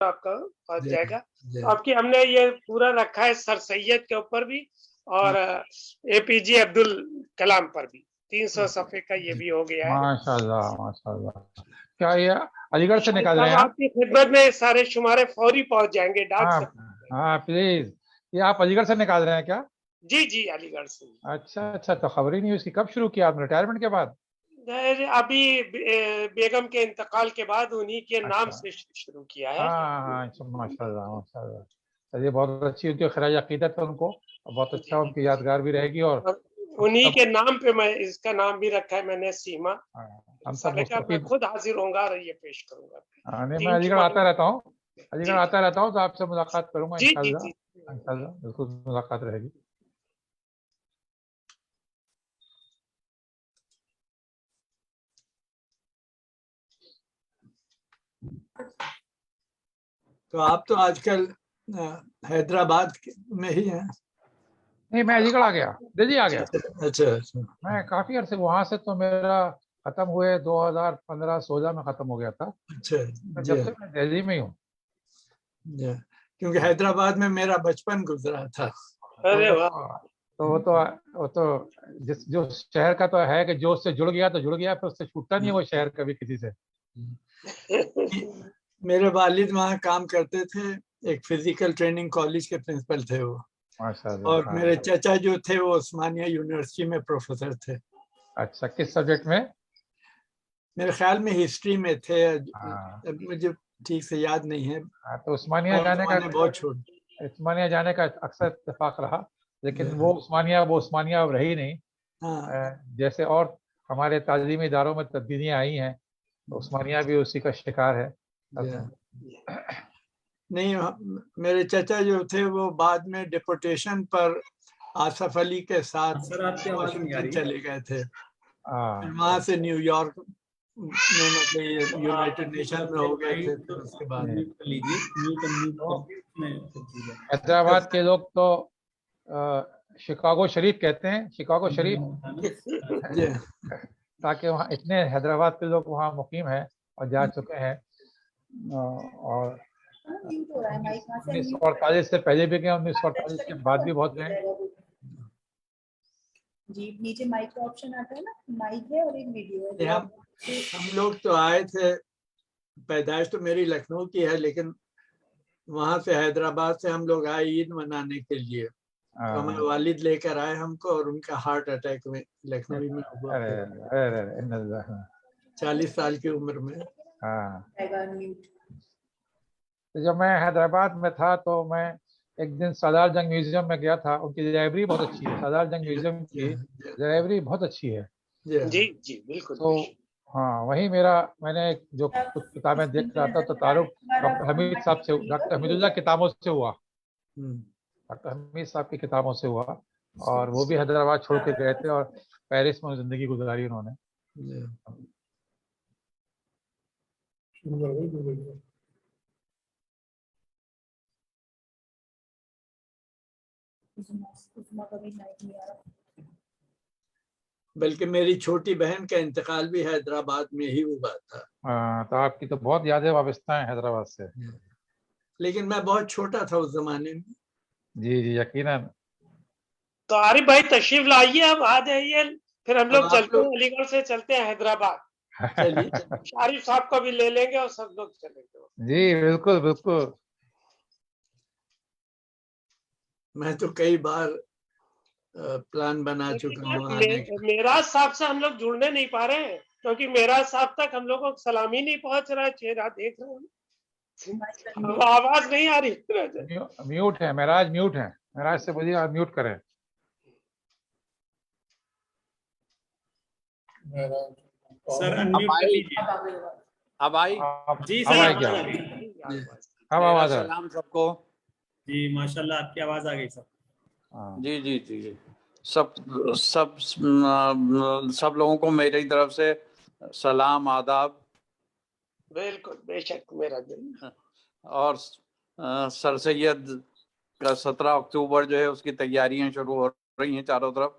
آپ کا پہنچ جائے گا. آپ کی ہم نے یہ پورا رکھا ہے سر سید کے اوپر بھی اور اے پی جے عبد الکلام پر بھی. 300 صفحے کا یہ بھی ہو گیا ہے. ماشاء اللہ ماشاء اللہ. کیا یہ علی گڑھ سے نکال رہے ہیں آپ کی خدمت میں سارے شمارے فوری پہنچ جائیں گے ڈاک سے. ہاں پلیز. یہ آپ علی گڑھ سے نکال رہے ہیں کیا؟ جی علی گڑھ سے. اچھا تو خبر ہی نہیں اس کی. کب شروع کیا آپ نے؟ ریٹائرمنٹ کے بعد؟ ابھی بیگم کے انتقال کے بعد انہی کے نام سے شروع کیا ہے. ہاں ماشاء اللہ ماشاء اللہ. چلیے بہت اچھی ان کی خراج عقیدت ہے ان کو. بہت اچھا ان کی یادگار بھی رہے گی. اور انہی کے نام پہ میں اس کا نام بھی رکھا ہے میں نے سیما. ہم سب میں خود حاضر ہوں گا اور یہ پیش کروں گا. میں علی گڑھ آتا رہتا ہوں. علی گڑھ آتا رہتا ہوں تو آپ سے ملاقات کروں گا انشاءاللہ. انشاءاللہ بالکل ملاقات رہے گی. تو آپ تو آج کل حیدرآباد میں ہی ہیں؟ نہیں میں علی گڑھ آ گیا. دہلی آ گیا. اچھا. میں کافی عرصے وہاں سے تو میرا ختم ہوئے 2015-16 میں ختم ہو گیا تھا. اچھا جب سے میں دہلی میں ہی ہوں. کیونکہ حیدرآباد میں میرا بچپن گزرا تھا. تو وہ تو جو شہر کا تو ہے کہ جو اس سے جڑ گیا تو جڑ گیا. پھر اس سے چھوٹتا نہیں وہ شہر کبھی کسی سے. میرے والد وہاں کام کرتے تھے. ایک فزیکل ٹریننگ کالج کے پرنسپل تھے وہ. اور میرے چچا جو تھے وہ عثمانیہ یونیورسٹی میں پروفیسر تھے. اچھا کس سبجیکٹ میں؟ میرے خیال میں ہسٹری میں تھے. مجھے ٹھیک سے یاد نہیں ہے. تو عثمانیہ جانے کا اکثر اتفاق رہا. لیکن وہ عثمانیہ اب رہی نہیں. جیسے اور ہمارے تعلیمی اداروں میں تبدیلیاں آئی ہیں تو عثمانیہ بھی اسی کا شکار ہے. نہیں میرے چچا جو تھے وہ بعد میں ڈپورٹیشن پر آصف علی کے ساتھ واشنگٹن چلے گئے تھے. وہاں سے نیو یارک میں مطلب یونائٹڈ نیشن میں ہو گئے تھے. اس کے بعد حیدرآباد کے لوگ تو شکاگو شریف کہتے ہیں. شکاگو شریف تاکہ وہاں اتنے حیدرآباد کے لوگ وہاں مقیم ہیں اور جا چکے ہیں. اور 1948 سے پہلے بھی گئے. 1948 کے بعد بھی بہت گئے. جی نیچے مائک کا آپشن آتا ہے نا. مائک ہے اور ایک ویڈیو ہے. ہم لوگ تو آئے تھے. پیدائش تو میری لکھنؤ کی ہے لیکن وہاں سے حیدرآباد سے ہم لوگ آئے عید منانے کے لیے. تو ہمارے والد لے کر آئے ہم کو اور ان کا ہارٹ اٹیک میں لکھنؤ میں ہوا. 40 سال کی عمر میں. جب میں حیدرآباد میں تھا تو میں ایک دن سالار جنگ میوزیم میں گیا تھا. ان کی لائبریری بہت اچھی ہے. سالار جنگ میوزیم کی لائبریری بہت اچھی ہے. جی بالکل. تو ہاں وہی میں نے جو کچھ کتابیں دیکھ رہا تھا تو تعارف ڈاکٹر حمید صاحب سے, ڈاکٹر حمید اللہ کتابوں سے ہوا. ڈاکٹر حمید صاحب کی کتابوں سے ہوا. اور وہ بھی حیدرآباد چھوڑ کے گئے تھے اور پیرس میں زندگی گزاری انہوں نے. بلکہ میری چھوٹی بہن کا انتقال بھی حیدرآباد میں ہی ہوا تھا. تو آپ کی تو بہت یادیں وابستہ ہیں حیدرآباد سے. لیکن میں بہت چھوٹا تھا اس زمانے میں. جی یقیناً. تو عارف بھائی تشریف لائیے. اب آ جائیے. پھر ہم لوگ چلتے ہیں علی گڑھ سے چلتے ہیں حیدرآباد. عارف صاحب کو بھی لے لیں گے اور سب لوگ چلیں گے. جی بالکل بالکل. میں تو کئی بار پلان بنا چکا ہوں. میراج صاحب سے ہم لوگ جڑنے نہیں پا رہے ہیں کیونکہ میراج صاحب تک ہم لوگوں کو سلام ہی نہیں پہنچ رہا ہے. چہرہ دیکھ رہے ہیں آواز نہیں آ رہی. میوٹ ہے معراج. میوٹ ہے. معراج سے بولیے آپ میوٹ کریں. سر انمیوٹ کر لیجیے. اب آئی؟ جی سر اب آواز ہے. سلام سب کو. جی ماشاءاللہ آپ کی آواز آ گئی سر. جی سب لوگوں کو میری طرف سے سلام آداب. بالکل بے شک میرا دل. اور سر سید کا 17 اکتوبر جو ہے اس کی تیاریاں شروع ہو رہی ہیں چاروں طرف.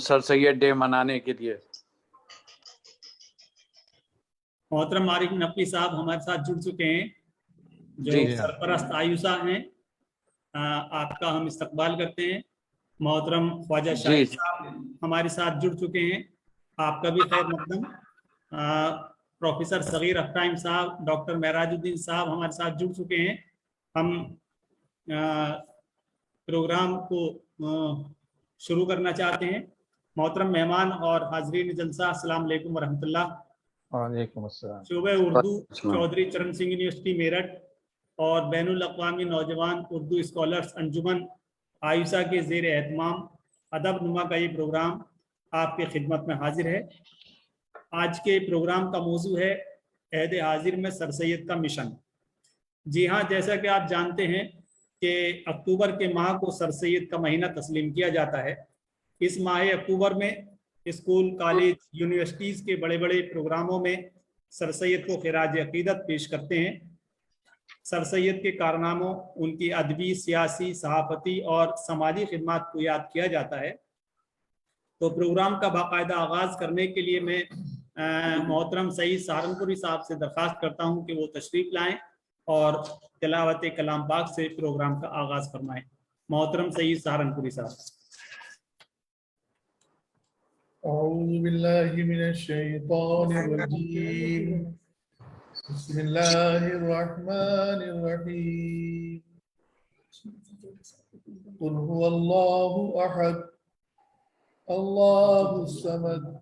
سر سید ڈے منانے کے لیے. मोहतरम आरिफ नकवी साहब हमारे साथ जुड़ चुके हैं, जो जी। सरपरस्त आयुषा हैं। आपका हम इस्तकबाल करते हैं। मोहतरम ख्वाजा शाहिद साहब हमारे साथ जुड़ चुके हैं, आपका भी खैर मकदम। प्रोफेसर सगीर अफ्ताइम साहब, डॉक्टर महराजुद्दीन साहब हमारे साथ जुड़ चुके हैं। हम प्रोग्राम को शुरू करना चाहते हैं। मोहतरम मेहमान और हाजरीन जलसा, अस्सलाम वालेकुम वरहमतुल्लाह। वालेकुम अस्सलाम। शोबे उर्दू चौधरी चरण सिंह यूनिवर्सिटी मेरठ और बैनुल अक़वामी नौजवान उर्दू स्कॉलर्स अंजुमन आयुषा के ज़ेर एहतमाम अदब नुमा का ये प्रोग्राम आपके खिदमत में हाजिर है। आज के प्रोग्राम का मौजू है अहद हाजिर में सर सैयद का मिशन। जी हाँ, जैसा कि आप जानते हैं कि अक्टूबर के माह को सर सैयद का महीना तस्लीम किया जाता है। इस माह अक्टूबर में स्कूल, कॉलेज, यूनिवर्सिटीज़ के बड़े बड़े प्रोग्रामों में सर सैयद को खिराज अकीदत पेश करते हैं। सर सैयद के कारनामों, उनकी अदबी, सियासी, सहाफ़ती और समाजी खिदमत को याद किया जाता है। तो प्रोग्राम का बाकायदा आगाज़ करने के लिए मैं मोहतरम सईद सहारनपुरी साहब से दरख्वास्त करता हूँ कि वो तशरीफ़ लाएँ और तिलावत कलाम पाक से प्रोग्राम का आगाज़ फरमाएँ। मोहतरम सईद सहारनपुरी साहब। أعوذ بالله من الشيطان الرجيم بسم الله الرحمن الرحيم قل هو الله أحد الله الصمد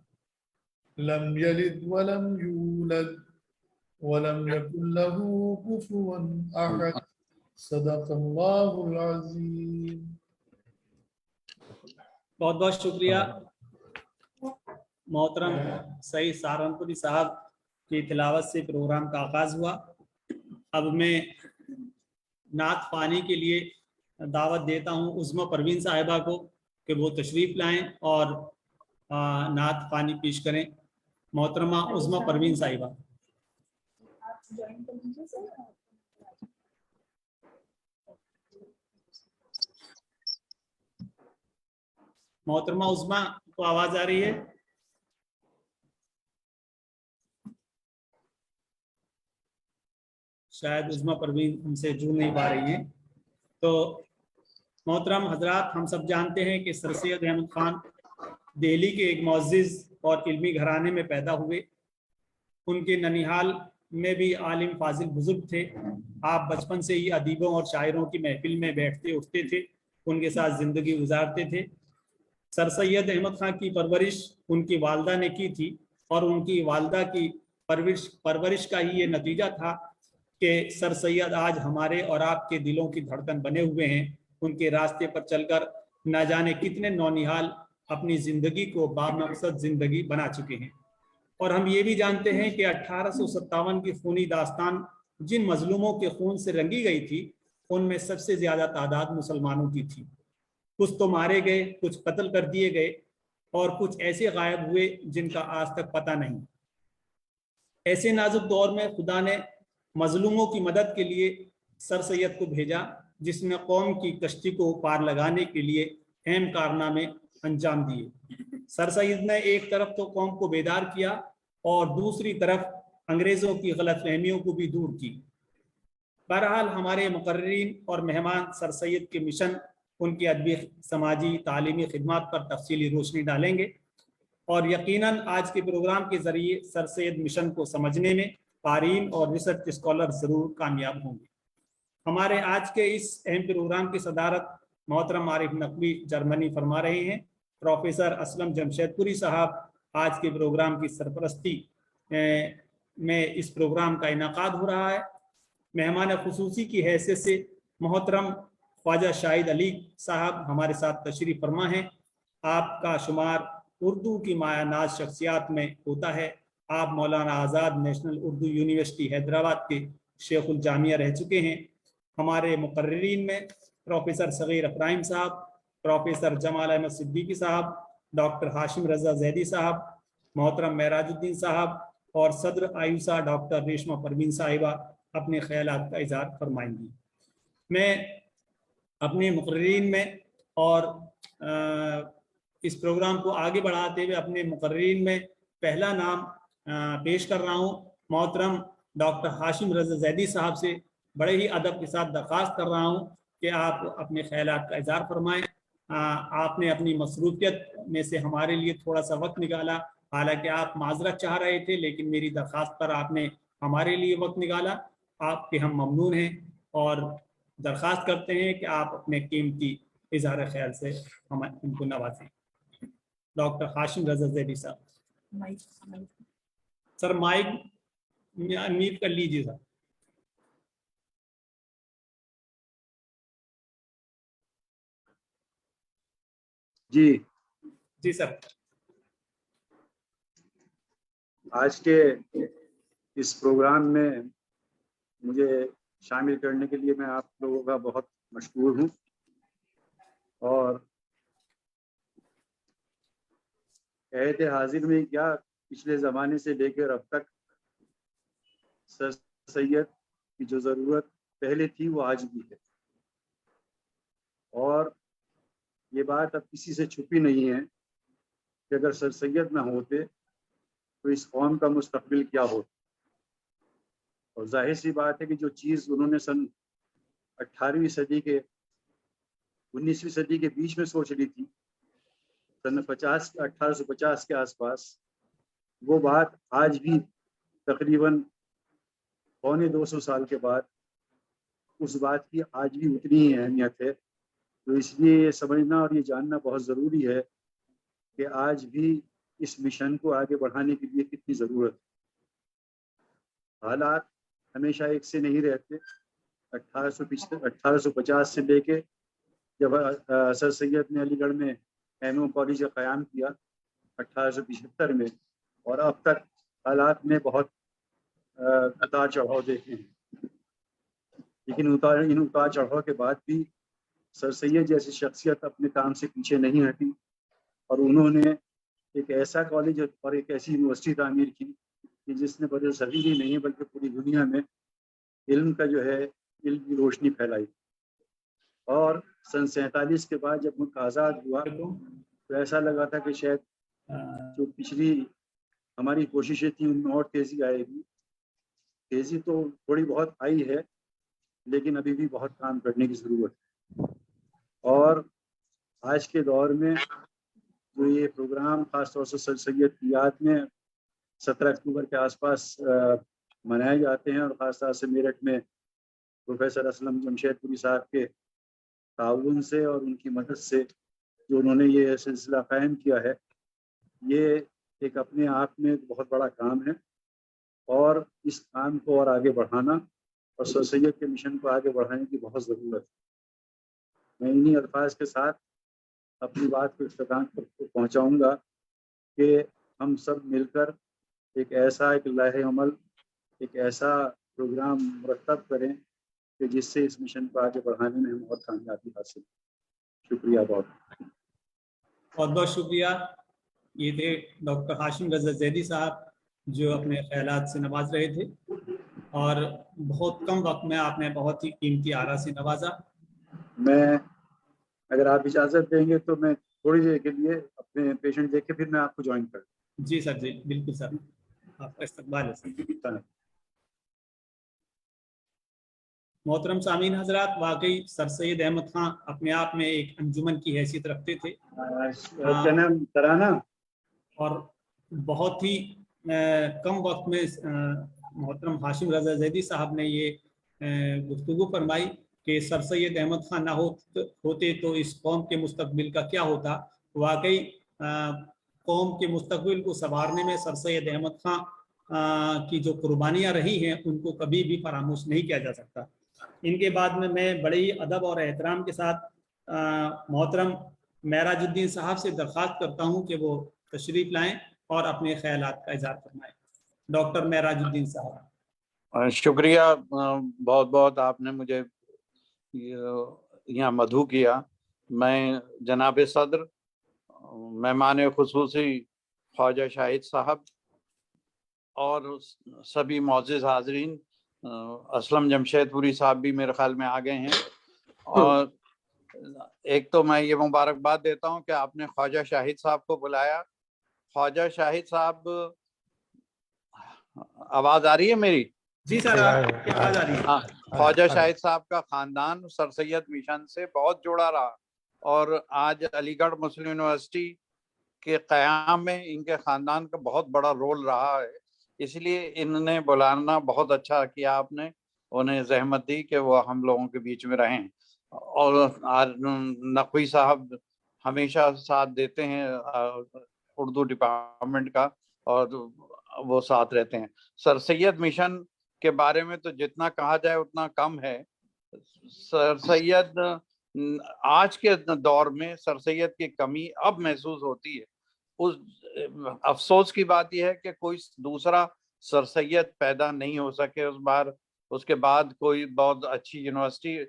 لم يلد ولم يولد ولم يكن له كفوا أحد صدق الله العظيم. बहुत बहुत शुक्रिया मोहतरम सईद सहारनपुरी साहब की तिलावत से प्रोग्राम का आगाज़ हुआ। अब मैं नात पानी के लिए दावत देता हूँ उज़्मा परवीन साहिबा को कि वो तशरीफ़ लाएं और नात पानी पेश करें। मोहतरमा उज़्मा परवीन साहिबा। मोहतरमा उज़्मा को आवाज़ आ रही है? शायद उज़्मा परवीन हमसे जुड़ नहीं पा रही हैं। तो मोहतरम हजरात, हम सब जानते हैं कि सर सैयद अहमद ख़ान दिल्ली के एक मुअज़्ज़िज़ और इल्मी घराने में पैदा हुए। उनके ननिहाल में भी आलिम फाजिल बुजुर्ग थे। आप बचपन से ही अदीबों और शायरों की महफिल में बैठते उठते थे, उनके साथ ज़िंदगी गुजारते थे। सर सैयद अहमद ख़ान की परवरिश उनकी वालदा ने की थी और उनकी वालदा की परवरिश का ही ये नतीजा था कि सर सैयद आज हमारे और आपके दिलों की धड़कन बने हुए हैं। उनके रास्ते पर चलकर न जाने कितने नौनिहाल अपनी ज़िंदगी को बामकसद ज़िंदगी बना चुके हैं। और हम ये भी जानते हैं कि 1857 की खूनी दास्तान जिन मजलूमों के खून से रंगी गई थी, उनमें सबसे ज़्यादा तादाद मुसलमानों की थी। कुछ तो मारे गए, कुछ कत्ल कर दिए गए और कुछ ऐसे गायब हुए जिनका आज तक पता नहीं। ऐसे नाजुक दौर में खुदा ने मजलूमों की मदद के लिए सर सैयद को भेजा, जिसने कौम की कश्ती को पार लगाने के लिए अहम कारनामे अंजाम दिए। सर सैयद ने एक तरफ तो कौम को बेदार किया और दूसरी तरफ अंग्रेज़ों की गलतफहमियों को भी दूर की। बहरहाल हमारे मुकर्रिरीन और मेहमान सर सैयद के मिशन, उनकी अदबी, समाजी, तालीमी खिदमत पर तफसीली रोशनी डालेंगे और यकीनन आज के प्रोग्राम के ज़रिए सर सैयद मिशन को समझने में क़ारीन और रिसर्च स्कॉलर ज़रूर कामयाब होंगे। हमारे आज के इस अहम प्रोग्राम की सदारत मोहतरम आरिफ नकवी जर्मनी फरमा रहे हैं। प्रोफेसर असलम जमशेदपुरी साहब आज के प्रोग्राम की सरपरस्ती में इस प्रोग्राम का इनेकाद हो रहा है। मेहमान खुसूसी की हैसियत से मोहतरम ख्वाजा शाहिद अली साहब हमारे साथ तशरीफ़ फरमा हैं। आपका शुमार उर्दू की मायानाज शख्सियात में होता है। आप मौलाना आज़ाद नेशनल उर्दू यूनिवर्सिटी हैदराबाद के शेखुल जामिया रह चुके हैं। हमारे मुकर्रिरीन में प्रोफेसर सगीर अफ्ताइम साहब, प्रोफेसर जमाल अहमद सिद्दीकी साहब, डॉक्टर हाशिम रज़ा जैदी साहब, मोहतरम महराजुद्दीन साहब और सदर आयुषा डॉक्टर रेशमा परवीन साहिबा अपने ख्यालात का इज़हार फरमाएंगी। मैं अपने मुकर्रिरीन में और इस प्रोग्राम को आगे बढ़ाते हुए अपने मुकर्रिरीन में पहला नाम पेश कर रहा हूँ। मोहतरम डॉक्टर हाशिम रज़ा ज़ैदी साहब से बड़े ही अदब के साथ दरख्वास्त कर रहा हूँ कि आप अपने ख्यालात का इज़हार फरमाएं। आपने अपनी मसरूफियत में से हमारे लिए थोड़ा सा वक्त निकाला, हालांकि आप माजरत चाह रहे थे, लेकिन मेरी दरख्वास्त पर आपने हमारे लिए वक्त निकाला। आपके हम ममनून हैं और दरख्वास्त करते हैं कि आप अपने कीमती इज़हार ख्याल से हम इनको नवाजें। डॉक्टर हाशिम रज़ा ज़ैदी साहब, सर माइक म्यूट कर लीजिए सर। जी सर। आज के इस प्रोग्राम में मुझे शामिल करने के लिए मैं आप लोगों का बहुत मशकूर हूँ और अहद हाजिर में क्या पिछले ज़माने से लेकर अब तक सर सैयद की जो ज़रूरत पहले थी वो आज भी है, और ये बात अब किसी से छुपी नहीं है कि अगर सर सैयद ना होते तो इस कौम का मुस्तकबिल क्या होता। और जाहिर सी बात है कि जो चीज़ उन्होंने सन 18वीं सदी के 19वीं सदी के बीच में सोच ली थी, सन 1850 के आसपास, वो बात आज भी तकरीबन 250 साल के बाद उस बात की आज भी उतनी ही अहमियत है। तो इसलिए ये समझना और ये जानना बहुत ज़रूरी है कि आज भी इस मिशन को आगे बढ़ाने के लिए कितनी ज़रूरत है। हालात हमेशा एक से नहीं रहते। 1850 से लेके जब सर सैयद ने अलीगढ़ में एमओ कॉलेज का क़याम किया 1875 में, और अब तक हालात में बहुत उतार चढ़ाव देखे हैं, लेकिन इन उतार चढ़ाव के बाद भी सर सैयद जैसी शख्सियत अपने काम से पीछे नहीं हटी और उन्होंने एक ऐसा कॉलेज और एक ऐसी यूनिवर्सिटी तामीर की कि जिसने बड़े ज़मीन ही नहीं बल्कि पूरी दुनिया में इल्म का जो है इल्म की रोशनी फैलाई। और सन 47 के बाद जब मुल्क आज़ाद हुआ तो ऐसा लगा था कि शायद जो पिछली हमारी कोशिशें थी उनमें और तेज़ी आएगी। तेज़ी तो थोड़ी बहुत आई है, लेकिन अभी भी बहुत काम करने की ज़रूरत है। और आज के दौर में जो ये प्रोग्राम ख़ास तौर से सर सैयद की याद में 17 अक्टूबर के आसपास मनाए जाते हैं, और ख़ास तौर से मेरठ में प्रोफेसर असलम जमशेदपुरी साहब के ताउन से और उनकी मदद से जो उन्होंने ये सिलसिला कायम किया है, ये एक अपने आप में एक बहुत बड़ा काम है। और इस काम को और आगे बढ़ाना और सर सैयद के मिशन को आगे बढ़ाने की बहुत ज़रूरत है। मैं इन्हीं अल्फाज के साथ अपनी बात को इख्तिताम तक पहुँचाऊँगा कि हम सब मिलकर एक ऐसा एक लाहे अमल, एक ऐसा प्रोग्राम मुरतब करें कि जिससे इस मिशन को आगे बढ़ाने में हम बहुत कामयाबी हासिल। शुक्रिया, बहुत बहुत शुक्रिया। ये थे डॉक्टर हाशिम रज़ा ज़ैदी साहब जो अपने ख्यालात से नवाज रहे थे, और बहुत कम वक्त में आपने बहुत ही कीमती आरा से नवाजा। मैं अगर आप इजाज़त देंगे तो मैं थोड़ी देर के लिए अपने पेशेंट देख के फिर मैं आपको ज्वाइन कर। जी सर, जी बिल्कुल सर, आपका इस्तकबाल है सर। मोहतरम सामीन हजरात, वाकई सर सैयद अहमद खां अपने आप में एक अंजुमन की हैसियत रखते थे। क्या नाम तराना? और बहुत ही कम वक्त में मोहतरम हाशिम रज़ा ज़ैदी साहब ने ये गुफ्तगू फरमाई कि सर सैयद अहमद खां ना होते तो इस कौम के मुस्तकबिल का क्या होता। वाकई कौम के मुस्तकबिल को संवारने में सर सैयद अहमद खां की जो कुर्बानियाँ रही हैं उनको कभी भी फरामोश नहीं किया जा सकता। इनके बाद में मैं बड़े ही अदब और एहतराम के साथ मोहतरम महराजुद्दीन साहब से दरख्वास्त करता हूँ कि वो तशरीफ़ लाएं और अपने ख्यालात का इज़हार फरमाएं। डॉक्टर महराजुद्दीन साहब। शुक्रिया, बहुत बहुत आपने मुझे यहाँ मधु किया। मैं जनाब सदर, मेहमान खुसूसी ख्वाजा शाहिद साहब और सभी मौजूद हाजरीन, असलम जमशेदपुरी साहब भी मेरे ख्याल में आ गए हैं। और एक तो मैं ये मुबारकबाद देता हूँ कि आपने ख्वाजा शाहिद साहब को बुलाया। ख्वाजा शाहिद साहब आवाज आ रही है मेरी? जी सर, आपकी आवाज आ रही है। हाँ, ख्वाजा शाहिद साहब का खानदान सर सैयद मिशन से बहुत जुड़ा रहा और आज अलीगढ़ मुस्लिम यूनिवर्सिटी के क़याम में इनके खानदान का बहुत बड़ा रोल रहा है। इसलिए इन्हें बुलाना बहुत अच्छा किया आपने, उन्हें जहमत दी कि वो हम लोगों के बीच में रहें। और आज नकवी साहब हमेशा साथ देते हैं उर्दू डिपार्टमेंट का, और वो साथ रहते हैं। सर सैयद मिशन के बारे में तो जितना कहा जाए उतना कम है। सर सैयद आज के दौर में सर सैयद की कमी अब महसूस होती है। उस अफसोस की बात यह है कि कोई दूसरा सर सैयद पैदा नहीं हो सके उस बार, उसके बाद कोई बहुत अच्छी यूनिवर्सिटी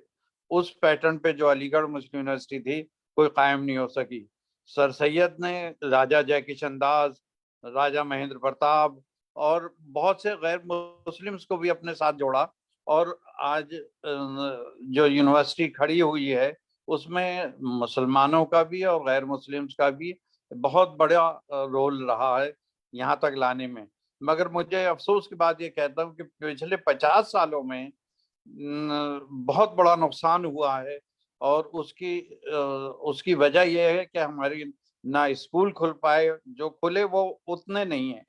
उस पैटर्न पे जो अलीगढ़ मुस्लिम यूनिवर्सिटी थी कोई कायम नहीं हो सकी। सर सैयद ने राजा जयकिशन दास, राजा महेंद्र प्रताप और बहुत से गैर मुस्लिम्स को भी अपने साथ जोड़ा, और आज जो यूनिवर्सिटी खड़ी हुई है उसमें मुसलमानों का भी और गैर मुस्लिम्स का भी बहुत बड़ा रोल रहा है यहाँ तक लाने में। मगर मुझे अफसोस की बात ये कहता हूँ कि पिछले 50 सालों में बहुत बड़ा नुकसान हुआ है, और उसकी वजह यह है कि हमारी ना स्कूल खुल पाए, जो खुले वो उतने नहीं है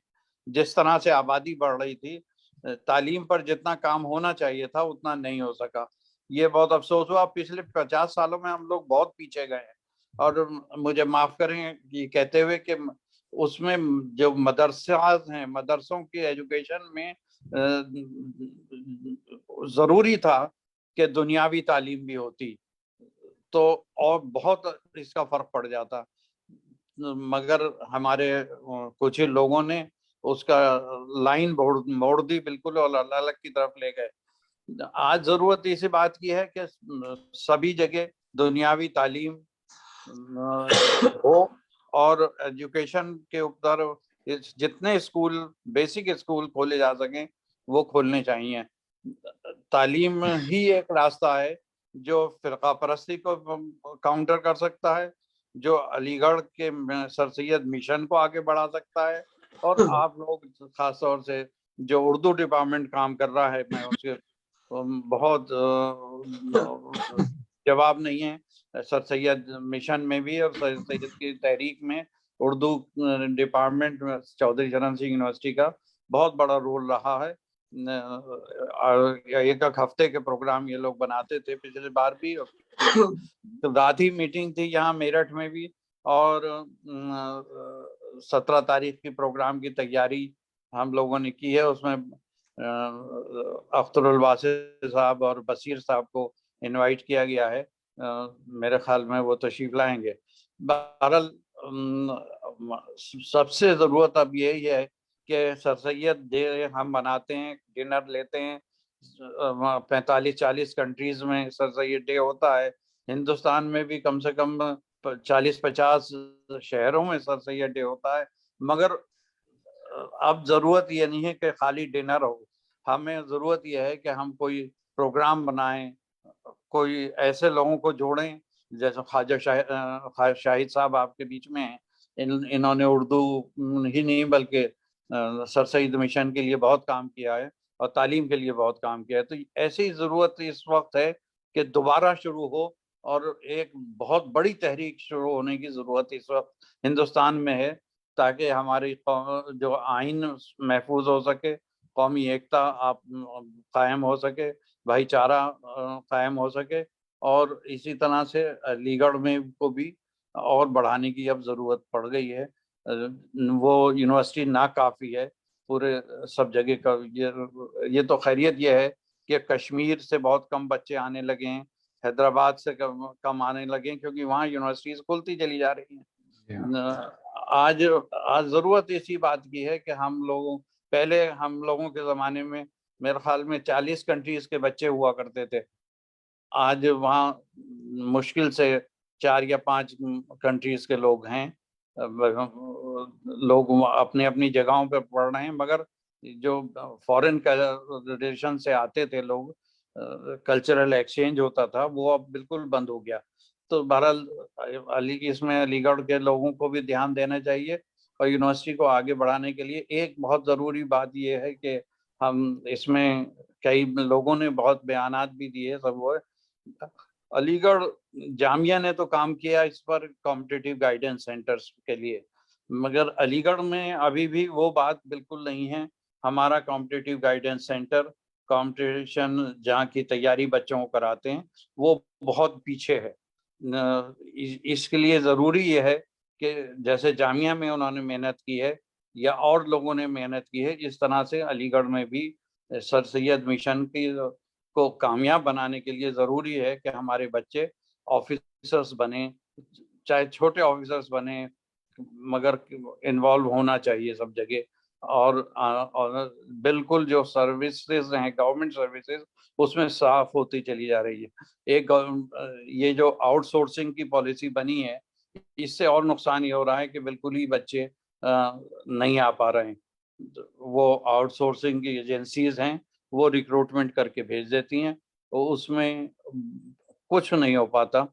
जिस तरह से आबादी बढ़ रही थी। तालीम पर जितना काम होना चाहिए था उतना नहीं हो सका। ये बहुत अफसोस हुआ। पिछले 50 सालों में हम लोग बहुत पीछे गए हैं, और मुझे माफ करें ये कहते हुए कि उसमें जो मदरसात हैं, मदरसों की एजुकेशन में जरूरी था कि दुनियावी तालीम भी होती तो और बहुत इसका फर्क पड़ जाता, मगर हमारे कुछ ही लोगों ने उसका लाइन मोड़ दी बिल्कुल और अलग की तरफ ले गए। आज जरूरत इसी बात की है कि सभी जगह दुनियावी तालीम हो, और एजुकेशन के ऊपर जितने स्कूल, बेसिक स्कूल खोले जा सकें वो खोलने चाहिए। तालीम ही एक रास्ता है जो फिरका परस्ती को काउंटर कर सकता है, जो अलीगढ़ के सर सैयद मिशन को आगे बढ़ा सकता है, और आप लोग खास तौर से जो उर्दू डिपार्टमेंट काम कर रहा है, मैं उसके बहुत जवाब नहीं है। सर सैयद मिशन में भी और सर सैयद की तहरीक में उर्दू डिपार्टमेंट में चौधरी चरण सिंह यूनिवर्सिटी का बहुत बड़ा रोल रहा है। एक हफ्ते के प्रोग्राम ये लोग बनाते थे पिछले बार भी, तो रात ही मीटिंग थी यहाँ मेरठ में भी, और 17 तारीख की प्रोग्राम की तैयारी हम लोगों ने की है। उसमें अख्तरुल वासिद साहब और बशीर साहब को इनवाइट किया गया है। मेरे ख्याल में वो तशरीफ लाएंगे। बहरहाल सबसे ज़रूरत अब यही है कि सर सैयद डे हम मनाते हैं, डिनर लेते हैं, 45-40 कंट्रीज में सर सैयद डे होता है। हिंदुस्तान में भी कम से कम 40-50 शहरों में सर सैयद डे होता है, मगर अब ज़रूरत ये नहीं है कि खाली डिनर हो। हमें ज़रूरत यह है कि हम कोई प्रोग्राम बनाएं, कोई ऐसे लोगों को जोड़ें जैसे ख्वाजा शाहिद साहब आपके बीच में हैं। इन्होंने उर्दू ही नहीं बल्कि सर सैयद मिशन के लिए बहुत काम किया है और तालीम के लिए बहुत काम किया है। तो ऐसी ज़रूरत इस वक्त है कि दोबारा शुरू हो, और एक बहुत बड़ी तहरीक शुरू होने की ज़रूरत इस वक्त हिंदुस्तान में है, ताकि हमारी जो आइन महफूज हो सके, कौमी एकता आप कायम हो सके, भाईचारा कायम हो सके, और इसी तरह से अलीगढ़ में को भी और बढ़ाने की अब ज़रूरत पड़ गई है। वो यूनिवर्सिटी ना काफ़ी है पूरे सब जगह का। ये तो खैरियत ये है कि कश्मीर से बहुत कम बच्चे आने लगे हैं, हैदराबाद से कम आने लगे हैं, क्योंकि वहाँ यूनिवर्सिटीज़ खुलती चली जा रही हैं। आज ज़रूरत इसी बात की है कि हम लोगों के ज़माने में मेरे ख्याल में 40 कंट्रीज के बच्चे हुआ करते थे। आज वहाँ मुश्किल से 4 या 5 कंट्रीज के लोग हैं। लोग अपने अपनी जगहों पे पढ़ रहे हैं, मगर जो फॉरेन रिलेशन से आते थे लोग, कल्चरल एक्सचेंज होता था, वो अब बिल्कुल बंद हो गया। तो बहरहाल इसमें अलीगढ़ के लोगों को भी ध्यान देना चाहिए, اور یونیورسٹی کو آگے بڑھانے کے لیے ایک بہت ضروری بات یہ ہے کہ ہم اس میں کئی لوگوں نے بہت بیانات بھی دیے، سب وہ علی گڑھ جامعہ نے تو کام کیا اس پر کمپٹیٹیو گائیڈنس سینٹرز کے لیے، مگر علی گڑھ میں ابھی بھی وہ بات بالکل نہیں ہے۔ ہمارا کمپٹیٹیو گائیڈنس سینٹر کمپٹیشن جہاں کی تیاری بچوں کو کراتے ہیں وہ بہت پیچھے ہے۔ اس کے لیے ضروری یہ ہے کہ جیسے جامعہ میں انہوں نے محنت کی ہے یا اور لوگوں نے محنت کی ہے، اس طرح سے علی گڑھ میں بھی سر سید مشن کو کامیاب بنانے کے لیے ضروری ہے کہ ہمارے بچے آفیسرز بنیں، چاہے چھوٹے آفیسرز بنیں، مگر انوالو ہونا چاہیے سب جگہ۔ اور بالکل جو سروسز ہیں گورنمنٹ سروسز اس میں صاف ہوتی چلی جا رہی ہے۔ ایک یہ جو آؤٹ سورسنگ کی پالیسی بنی ہے اس سے اور نقصان یہ ہو رہا ہے کہ بالکل ہی بچے نہیں آ پا رہے ہیں۔ وہ آؤٹ سورسنگ کی ایجنسیز ہیں وہ ریکروٹمنٹ کر کے بھیج دیتی ہیں، اس میں کچھ نہیں ہو پاتا۔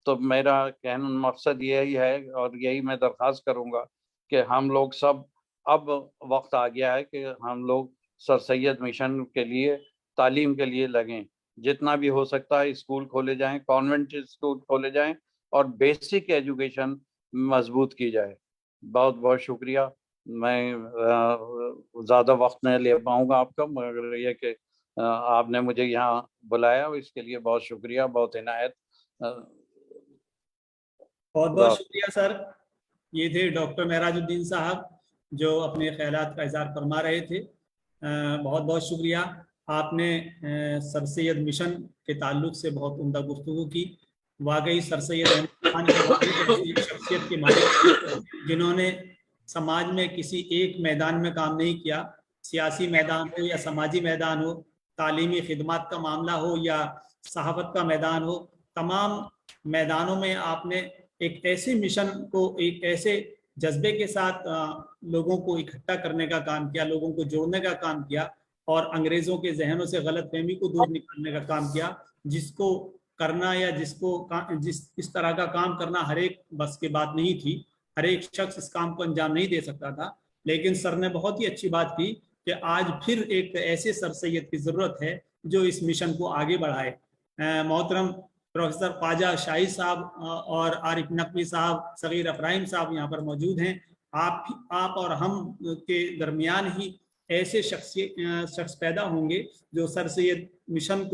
تو میرا کہنا مقصد یہی ہے اور یہی میں درخواست کروں گا کہ ہم لوگ سب اب وقت آ گیا ہے کہ ہم لوگ سر سید مشن کے لیے تعلیم کے لیے لگیں، جتنا بھی ہو سکتا ہے اسکول کھولے جائیں، کانوینٹ اسکول کھولے جائیں اور بیسک ایجوکیشن مضبوط کی جائے۔ بہت بہت شکریہ، میں زیادہ وقت نہیں لے پاؤں گا آپ کا، مگر یہ کہ آپ نے مجھے یہاں بلایا اس کے لیے بہت شکریہ، بہت عنایت۔ بہت بہت شکریہ سر۔ یہ تھے ڈاکٹر معراج الدین صاحب جو اپنے خیالات کا اظہار فرما رہے تھے۔ بہت بہت شکریہ، آپ نے سر سید مشن کے تعلق سے بہت عمدہ گفتگو کی۔ واقعی سر سید احمد خان ایک شخصیت کے مالک جنہوں نے سماج میں کسی ایک میدان میں کام نہیں کیا، سیاسی میدان ہو یا سماجی میدان ہو، تعلیمی خدمات کا معاملہ ہو یا صحافت کا میدان ہو، تمام میدانوں میں آپ نے ایک ایسے مشن کو ایک ایسے جذبے کے ساتھ لوگوں کو اکٹھا کرنے کا کام کیا، لوگوں کو جوڑنے کا کام کیا اور انگریزوں کے ذہنوں سے غلط فہمی کو دور نکالنے کا کام کیا، جس کو کرنا یا اس طرح کا کام کرنا ہر ایک بس کی بات نہیں تھی، ہر ایک شخص اس کام کو انجام نہیں دے سکتا تھا۔ لیکن سر نے بہت ہی اچھی بات کی کہ آج پھر ایک ایسے سر سید کی ضرورت ہے جو اس مشن کو آگے بڑھائے۔ محترم پروفیسر خواجہ شاہد صاحب اور عارف نقوی صاحب، صغیر افراہیم صاحب یہاں پر موجود ہیں۔ آپ اور ہم کے درمیان ہی ایسے شخص پیدا ہوں گے جو سر سید مشن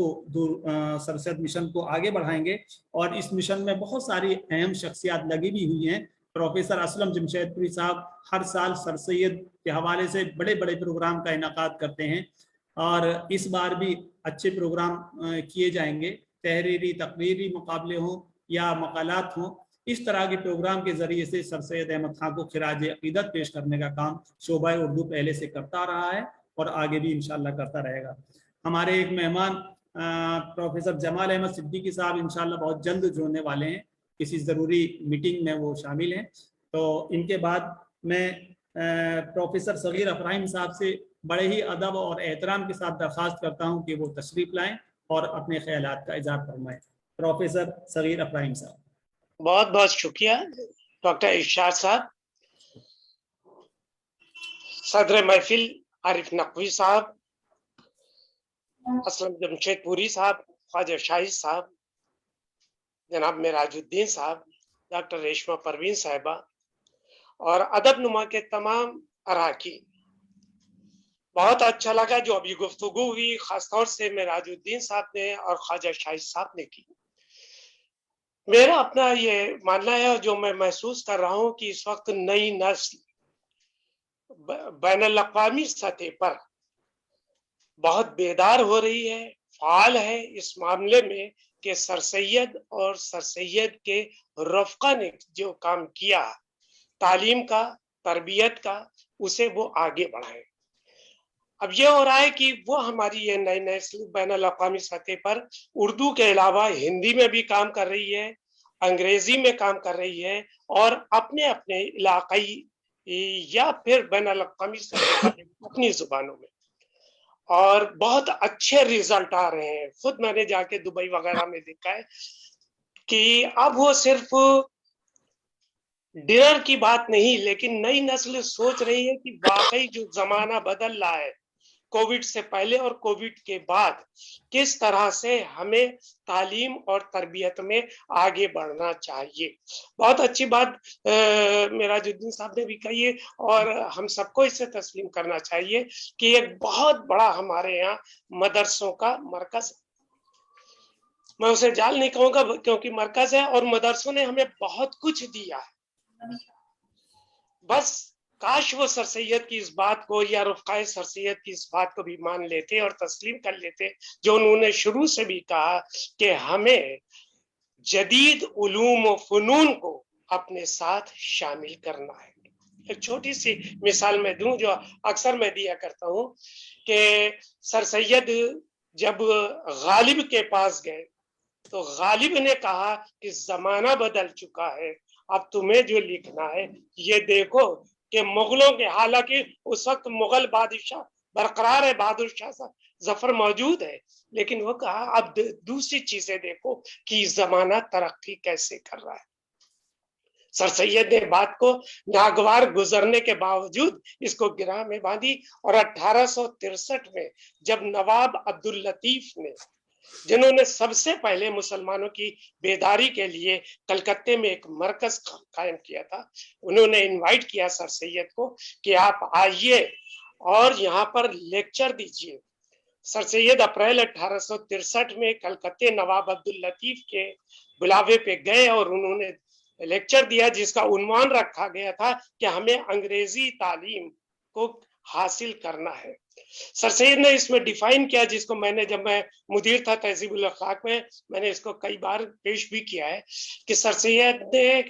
کو آگے بڑھائیں گے، اور اس مشن میں بہت ساری اہم شخصیات لگی بھی ہوئی ہیں۔ پروفیسر اسلم جمشید پوری صاحب ہر سال سر سید کے حوالے سے بڑے بڑے پروگرام کا انعقاد کرتے ہیں، اور اس بار بھی اچھے پروگرام کیے جائیں گے، تحریری تقریری مقابلے ہوں یا مقالات ہوں۔ اس طرح کے پروگرام کے ذریعے سے سر سید احمد خان کو خراج عقیدت پیش کرنے کا کام شعبہ اردو پہلے سے کرتا رہا ہے اور آگے بھی انشاءاللہ کرتا رہے گا۔ ہمارے ایک مہمان پروفیسر جمال احمد صدیقی صاحب انشاءاللہ بہت جلد جڑنے والے ہیں، کسی ضروری میٹنگ میں وہ شامل ہیں۔ تو ان کے بعد میں پروفیسر صغیر افراہیم صاحب سے بڑے ہی ادب اور احترام کے ساتھ درخواست کرتا ہوں کہ وہ تشریف لائیں اور اپنے خیالات کا اظہار فرمائیں۔ پروفیسر صغیر افراہیم صاحب۔ بہت بہت شکریہ ڈاکٹر ارشاد صاحب، صدر محفل عارف نقوی صاحب، اسلم جمشید پوری صاحب، خواجہ شاہد صاحب، جناب معراج الدین صاحب، ڈاکٹر ریشمہ پروین صاحبہ اور ادب نما کے تمام اراکین۔ بہت اچھا لگا جو ابھی گفتگو ہوئی، خاص طور سے معراج الدین صاحب نے اور خواجہ شاہد صاحب نے کی۔ میرا اپنا یہ ماننا ہے جو میں محسوس کر رہا ہوں کہ اس وقت نئی نسل بین الاقوامی سطح پر بہت بیدار ہو رہی ہے، فعال ہے اس معاملے میں کہ سر سید اور سر سید کے رفقا نے جو کام کیا تعلیم کا، تربیت کا، اسے وہ آگے بڑھائیں۔ اب یہ ہو رہا ہے کہ وہ ہماری یہ نئی نسل بین الاقوامی سطح پر اردو کے علاوہ ہندی میں بھی کام کر رہی ہے، انگریزی میں کام کر رہی ہے، اور اپنے اپنے علاقائی یا پھر بین الاقوامی سطح پر اپنی زبانوں میں، اور بہت اچھے ریزلٹ آ رہے ہیں۔ خود میں نے جا کے دبئی وغیرہ میں دیکھا ہے کہ اب وہ صرف डिनर की बात नहीं, लेकिन नई नस्ल सोच रही है कि वाकई जो जमाना बदल रहा है कोविड से पहले और कोविड के बाद, किस तरह से हमें तालीम और तरबियत में आगे बढ़ना चाहिए। बहुत अच्छी बात मेराजुद्दीन साहब ने भी कही है और हम सबको इसे तस्लीम करना चाहिए कि एक बहुत बड़ा हमारे यहाँ मदरसों का मरकज, मैं उसे जाल नहीं कहूंगा क्योंकि मरकज है, और मदरसों ने हमें बहुत कुछ दिया है। बस काश वो सर सैयद की इस बात को या रुफ़क़ाए सर सैयद की इस बात को भी मान लेते और तस्लीम कर लेते, जो उन्होंने शुरू से भी कहा कि हमें जदीद उलूम व फ़नून को अपने साथ शामिल करना है। एक छोटी सी मिसाल मैं दूं जो अक्सर मैं दिया करता हूं कि सर सैयद जब गालिब के पास गए तो गालिब ने कहा कि जमाना बदल चुका है, अब तुम्हें जो लिखना है ये देखो कि मुगलों के, हालांकि उस वक्त मुगल बादशाह बरकरार है, बहादुर शाह साहब जफर मौजूद है, लेकिन वो कहा अब दूसरी चीजें देखो कि जमाना तरक्की कैसे कर रहा है। सर सैयद ने बात को नागवार गुजरने के बावजूद इसको गिरा में बांधी और 1863 में जब नवाब अब्दुल लतीफ ने, जिन्होंने सबसे पहले मुसलमानों की बेदारी के लिए कलकत्ते में एक मरकज कायम किया था, उन्होंने इनवाइट किया सर सैयद को कि आप आइए और यहाँ पर लेक्चर दीजिए। सर सैयद अप्रैल 1863 में कलकत्ते नवाब अब्दुल लतीफ के बुलावे पे गए और उन्होंने लेक्चर दिया जिसका उन्वान रखा गया था कि हमें अंग्रेजी तालीम को हासिल करना है। सर सैयद ने इसमें डिफाइन किया, जिसको मैंने, जब मैं मुदीर था तहजीबुल अखलाक में, मैंने इसको कई बार पेश भी किया है कि सर सैयद ने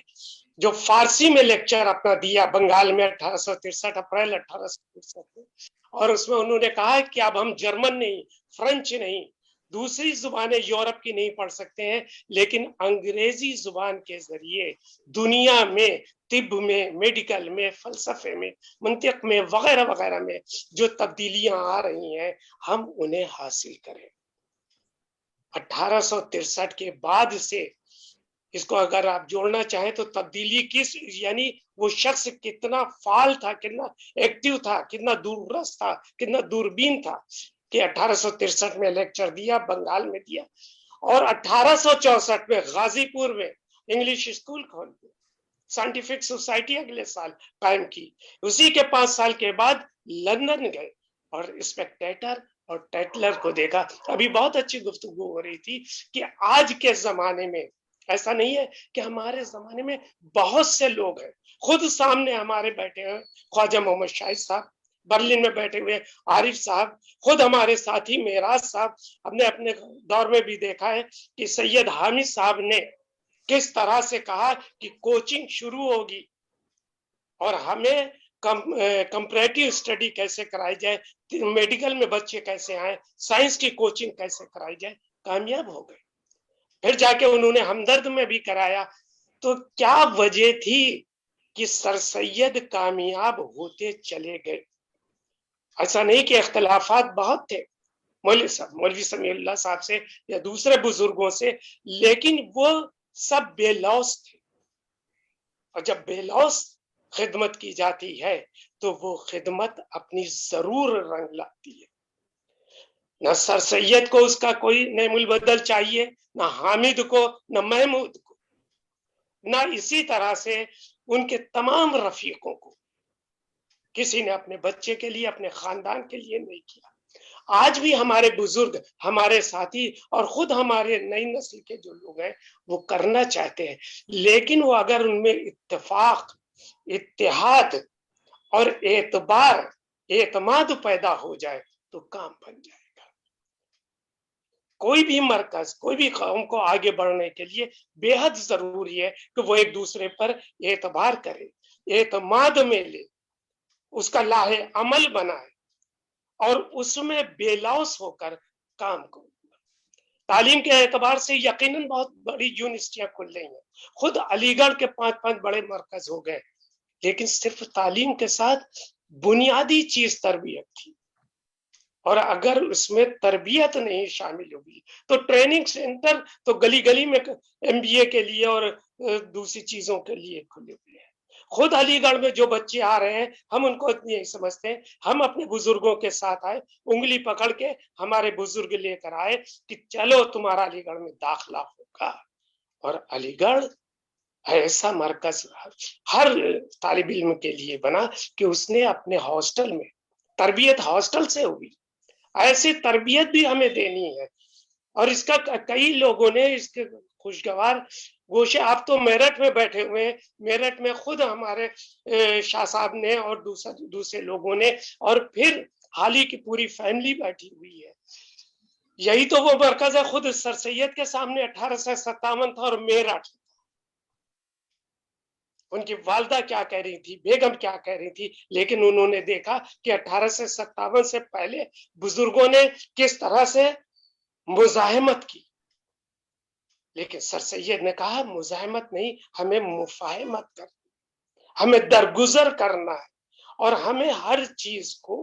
जो फारसी में लेक्चर अपना दिया बंगाल में 1863 अप्रैल 1863 में, और उसमें उन्होंने कहा कि अब हम जर्मन नहीं, फ्रेंच नहीं, दूसरी जुबानें यूरोप की नहीं पढ़ सकते हैं, लेकिन अंग्रेजी जुबान के जरिए दुनिया में तिब में, मेडिकल में, फलसफे में, मंतिक में, वगैरह वगैरह में जो तब्दीलियां आ रही हैं हम उन्हें हासिल करें। 1863 के बाद से इसको अगर आप जोड़ना चाहें तो तब्दीली किस, यानी वो शख्स कितना फाल था, कितना एक्टिव था, कितना दूरदर्श था, कितना दूरबीन था कि 1863 में लेक्चर दिया, बंगाल में दिया, और 1864 में गाजीपुर में इंग्लिश स्कूल खोल दिया, साइंटिफिक सोसाइटी अगले साल कायम की। उसी के 5 साल के बाद लंदन गए और स्पेक्टेटर और टेटलर को देखा। अभी बहुत अच्छी गुफ्तगू हो रही थी कि आज के जमाने में ऐसा नहीं है कि हमारे जमाने में बहुत से लोग हैं, खुद सामने हमारे बैठे हैं ख्वाजा मोहम्मद शाहिद साहब, बर्लिन में बैठे हुए आरिफ साहब, खुद हमारे साथी मेराज साहब, हमने अपने दौर में भी देखा है कि सैयद हामिद साहब ने किस तरह से कहा कि कोचिंग शुरू होगी और हमें कंपैरेटिव स्टडी कैसे कराई जाए, मेडिकल में बच्चे कैसे आए, साइंस की कोचिंग कैसे कराई जाए, कामयाब हो गए। फिर जाके उन्होंने हमदर्द में भी कराया। तो क्या वजह थी कि सर सैयद कामयाब होते चले गए? ऐसा नहीं कि इख्तलाफात बहुत थे मौलवी समीउल्लाह साहब से या दूसरे बुजुर्गों से, लेकिन वो सब बेलौस थे, और जब बेलौस खिदमत की जाती है तो वो खिदमत अपनी जरूर रंग लाती है। न सर सैयद को उसका कोई नेमुल बदल चाहिए, न हामिद को, न महमूद को, न इसी तरह से उनके तमाम रफीकों को। किसी ने अपने बच्चे के लिए, अपने खानदान के लिए नहीं किया। आज भी हमारे बुजुर्ग, हमारे साथी और खुद हमारे नई नस्ल के जो लोग हैं वो करना चाहते हैं, लेकिन वो अगर उनमें इत्तेफाक, इत्तेहाद और एतबार, एतमाद पैदा हो जाए तो काम बन जाएगा। कोई भी मरकज, कोई भी कौम को आगे बढ़ने के लिए बेहद जरूरी है कि वो एक दूसरे पर एतबार करे, एतमाद में ले, उसका लाहे अमल बनाए और उसमें बेलौस होकर काम को। तालीम के एतबार से यकीनन बहुत बड़ी यूनिवर्सिटियां खुल रही हैं, खुद अलीगढ़ के 5-5 बड़े मरकज हो गए, लेकिन सिर्फ तालीम के साथ बुनियादी चीज तरबियत थी, और अगर उसमें तरबियत नहीं शामिल होगी तो ट्रेनिंग सेंटर तो गली गली में MBA के लिए और दूसरी चीजों के लिए खुले हुए हैं। خود علی گڑھ میں جو بچے آ رہے ہیں ہم ان کو اتنی نہیں سمجھتے ہیں. ہم اپنے بزرگوں کے ساتھ آئے, انگلی پکڑ کے ہمارے بزرگ لے کر آئے کہ چلو تمہارا علی گڑھ میں داخلہ ہوگا. اور علی گڑھ ایسا مرکز ہر طالب علم کے لیے بنا کہ اس نے اپنے ہاسٹل میں تربیت ہاسٹل سے ہوئی. ایسی تربیت بھی ہمیں دینی ہے. اور اس کا کئی لوگوں نے اس کے خوشگوار گوشے, آپ تو میرٹھ میں بیٹھے ہوئے ہیں, میرٹھ میں خود ہمارے شاہ صاحب نے اور دوسرے لوگوں نے, اور پھر حالی کی پوری فیملی بیٹھی ہوئی ہے. یہی تو وہ مرکز ہے. خود سر سید کے سامنے 1857 تھا اور میرٹھ. ان کی والدہ کیا کہہ رہی تھی, بیگم کیا کہہ رہی تھی, لیکن انہوں نے دیکھا کہ 1857 سے پہلے بزرگوں نے کس طرح سے مزاحمت کی. لیکن سر سید نے کہا مزاحمت نہیں, ہمیں مفاہمت کرنا, ہمیں درگزر کرنا ہے, اور ہمیں ہر چیز کو,